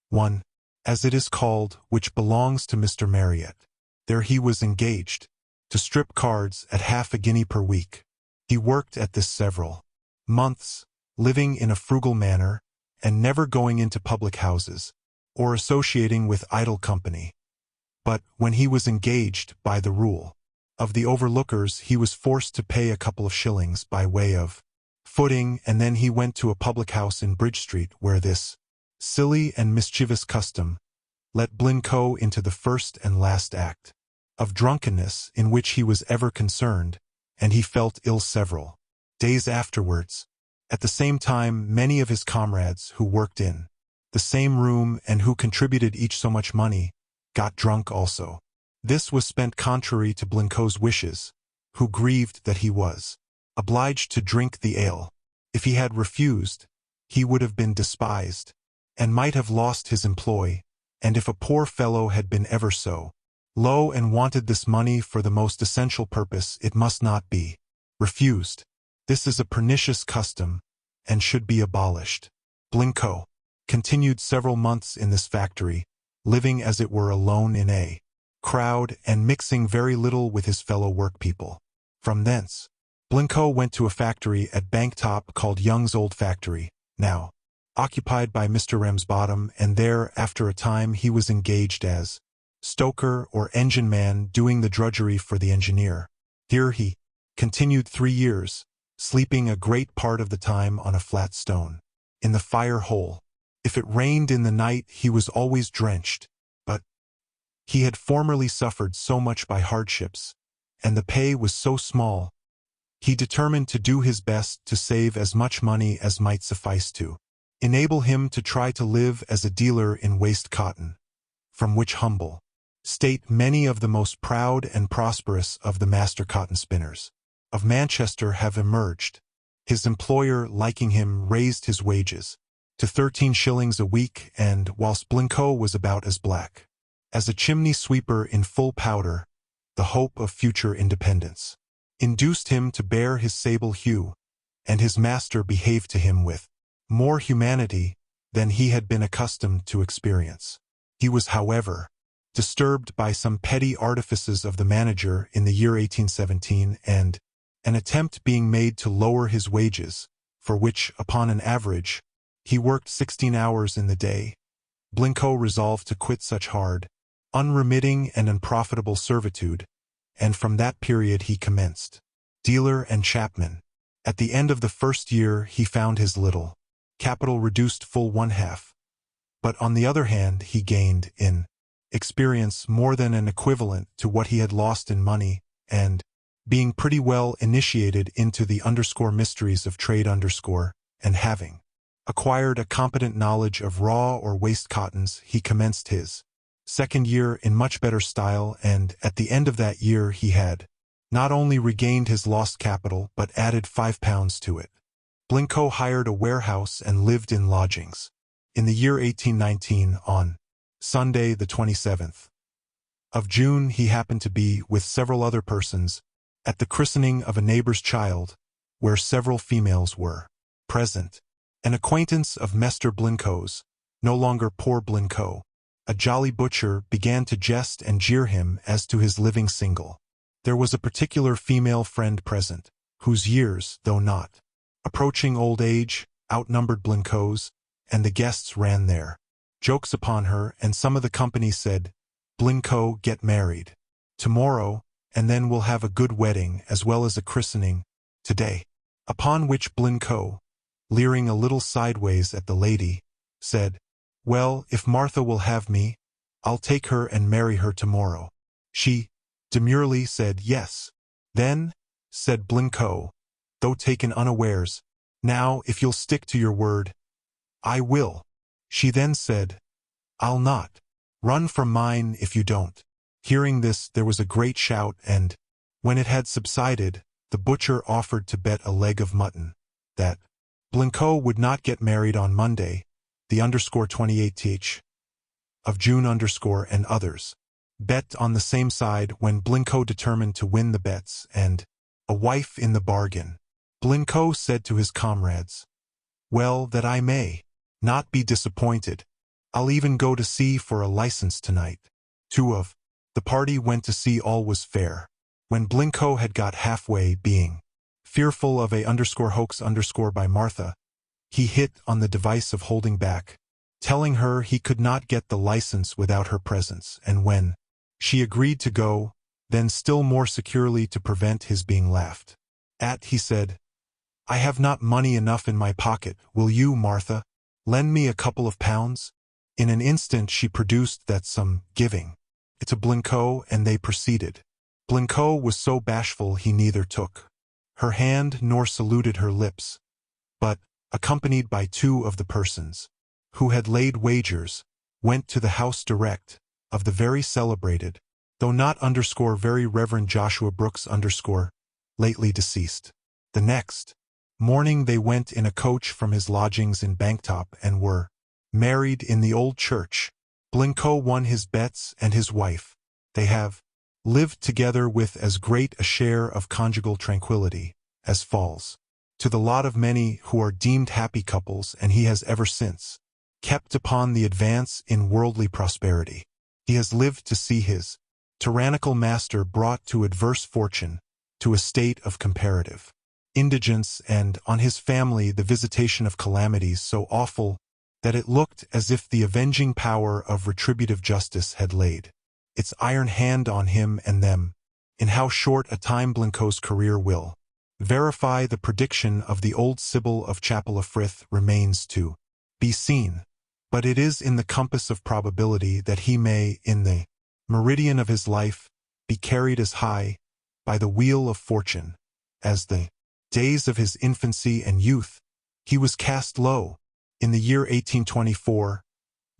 Speaker 1: one, as it is called, which belongs to Mr. Marriott. There he was engaged to strip cards at half a guinea per week. He worked at this several months, living in a frugal manner, and never going into public houses, or associating with idle company. But when he was engaged, by the rule of the overlookers, he was forced to pay a couple of shillings by way of footing, and then he went to a public house in Bridge Street, where this silly and mischievous custom let Blincoe into the first and last act of drunkenness in which he was ever concerned, and he felt ill several days afterwards. At the same time, many of his comrades who worked in the same room and who contributed each so much money got drunk also. This was spent contrary to Blincoe's wishes, who grieved that he was obliged to drink the ale. If he had refused, he would have been despised, and might have lost his employ, and if a poor fellow had been ever so low and wanted this money for the most essential purpose, it must not be refused. This is a pernicious custom, and should be abolished. Blincoe continued several months in this factory, living as it were alone in a crowd and mixing very little with his fellow workpeople. From thence, Blincoe went to a factory at Banktop called Young's Old Factory, now occupied by Mr. Ramsbottom, and there, after a time, he was engaged as stoker or engine man, doing the drudgery for the engineer. Here he continued 3 years, sleeping a great part of the time on a flat stone in the fire hole. If it rained in the night, he was always drenched, but he had formerly suffered so much by hardships, and the pay was so small, he determined to do his best to save as much money as might suffice to enable him to try to live as a dealer in waste cotton, from which humble state many of the most proud and prosperous of the master cotton spinners of Manchester have emerged. His employer, liking him, raised his wages to 13 shillings a week, and, whilst Blincoe was about as black as a chimney sweeper in full powder, the hope of future independence induced him to bear his sable hue, and his master behaved to him with more humanity than he had been accustomed to experience. He was, however, disturbed by some petty artifices of the manager in the year 1817, and an attempt being made to lower his wages, for which, upon an average, he worked 16 hours in the day. Blincoe resolved to quit such hard, unremitting and unprofitable servitude, and from that period he commenced dealer and chapman. At the end of the first year he found his little capital reduced full 1/2, but on the other hand he gained in experience more than an equivalent to what he had lost in money, and, being pretty well initiated into the mysteries of trade and having acquired a competent knowledge of raw or waste cottons, he commenced his second year in much better style, and at the end of that year he had not only regained his lost capital but added £5 to it. Blincoe hired a warehouse and lived in lodgings. In the year 1819, on Sunday the 27th of June, he happened to be, with several other persons, at the christening of a neighbor's child, where several females were present. An acquaintance of Mr. Blincoe's, no longer poor Blincoe, a jolly butcher, began to jest and jeer him as to his living single. There was a particular female friend present, whose years, though not approaching old age, outnumbered Blincoe's, and the guests ran their jokes upon her, and some of the company said, "Blincoe, get married tomorrow, and then we'll have a good wedding as well as a christening today." Upon which Blincoe, leering a little sideways at the lady, said, "Well, if Martha will have me, I'll take her and marry her tomorrow." She demurely said yes. "Then," said Blincoe, though taken unawares, "now, if you'll stick to your word, I will." She then said, "I'll not run from mine if you don't." Hearing this, there was a great shout, and, when it had subsided, the butcher offered to bet a leg of mutton that Blincoe would not get married on Monday, the _28th of June and others bet on the same side, when Blincoe determined to win the bets and a wife in the bargain. Blincoe said to his comrades, "Well, that I may not be disappointed, I'll even go to sea for a license tonight." 2 of the party went to see all was fair. When Blincoe had got halfway, being fearful of a _hoax by Martha, he hit on the device of holding back, telling her he could not get the license without her presence, and when she agreed to go, then still more securely to prevent his being laughed at, he said, "I have not money enough in my pocket. Will you, Martha, lend me a couple of pounds?" In an instant she produced that sum, giving to Blincoe, and they proceeded. Blincoe was so bashful he neither took her hand nor saluted her lips, but, accompanied by two of the persons who had laid wagers, went to the house direct of the very celebrated, though not very Reverend Joshua Brooks lately deceased. The next morning they went in a coach from his lodgings in Banktop and were married in the old church. Blincoe won his bets, and his wife. They have lived together with as great a share of conjugal tranquility as falls to the lot of many who are deemed happy couples, and he has ever since kept upon the advance in worldly prosperity. He has lived to see his tyrannical master brought to adverse fortune, to a state of comparative indigence, and on his family the visitation of calamities so awful that it looked as if the avenging power of retributive justice had laid its iron hand on him and them. In how short a time Blincoe's career will verify the prediction of the old Sibyl of Chapel of Frith remains to be seen, but it is in the compass of probability that he may, in the meridian of his life, be carried as high by the wheel of fortune as the days of his infancy and youth. He was cast low. In the year 1824,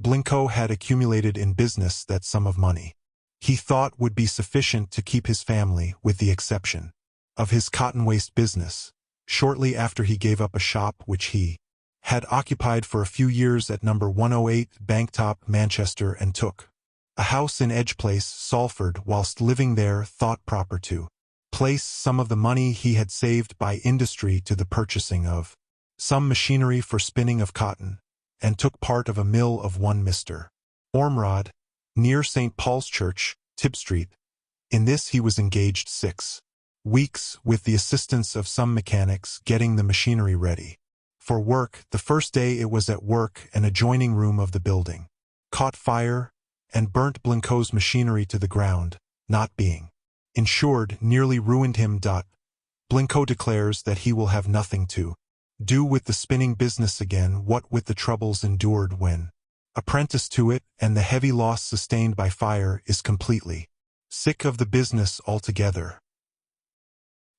Speaker 1: Blincoe had accumulated in business that sum of money he thought would be sufficient to keep his family, with the exception of his cotton waste business, shortly after he gave up a shop which he had occupied for a few years at number 108 Banktop, Manchester, and took a house in Edge Place, Salford. Whilst living there, thought proper to place some of the money he had saved by industry to the purchasing of some machinery for spinning of cotton, and took part of a mill of one Mr. Ormrod, near St. Paul's Church, Tib Street. In this he was engaged 6 weeks, with the assistance of some mechanics, getting the machinery ready for work. The first day it was at work, an adjoining room of the building caught fire and burnt Blincoe's machinery to the ground, not being insured, nearly ruined him. Blincoe declares that he will have nothing to do with the spinning business again, what with the troubles endured when apprentice to it, and the heavy loss sustained by fire, is completely sick of the business altogether.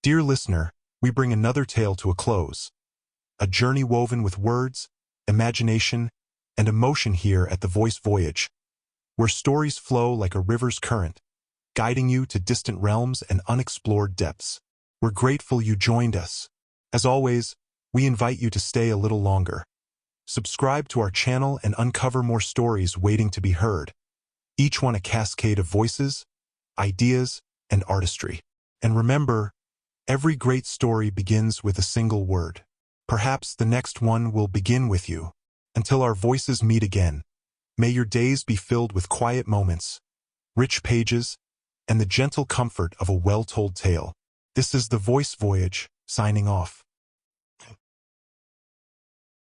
Speaker 1: Dear listener, we bring another tale to a close. A journey woven with words, imagination, and emotion here at the Voice Voyage, where stories flow like a river's current, guiding you to distant realms and unexplored depths. We're grateful you joined us. As always, we invite you to stay a little longer. Subscribe to our channel and uncover more stories waiting to be heard, each one a cascade of voices, ideas, and artistry. And remember, every great story begins with a single word. Perhaps the next one will begin with you. Until our voices meet again, may your days be filled with quiet moments, rich pages, and the gentle comfort of a well-told tale. This is the Voice Voyage, signing off.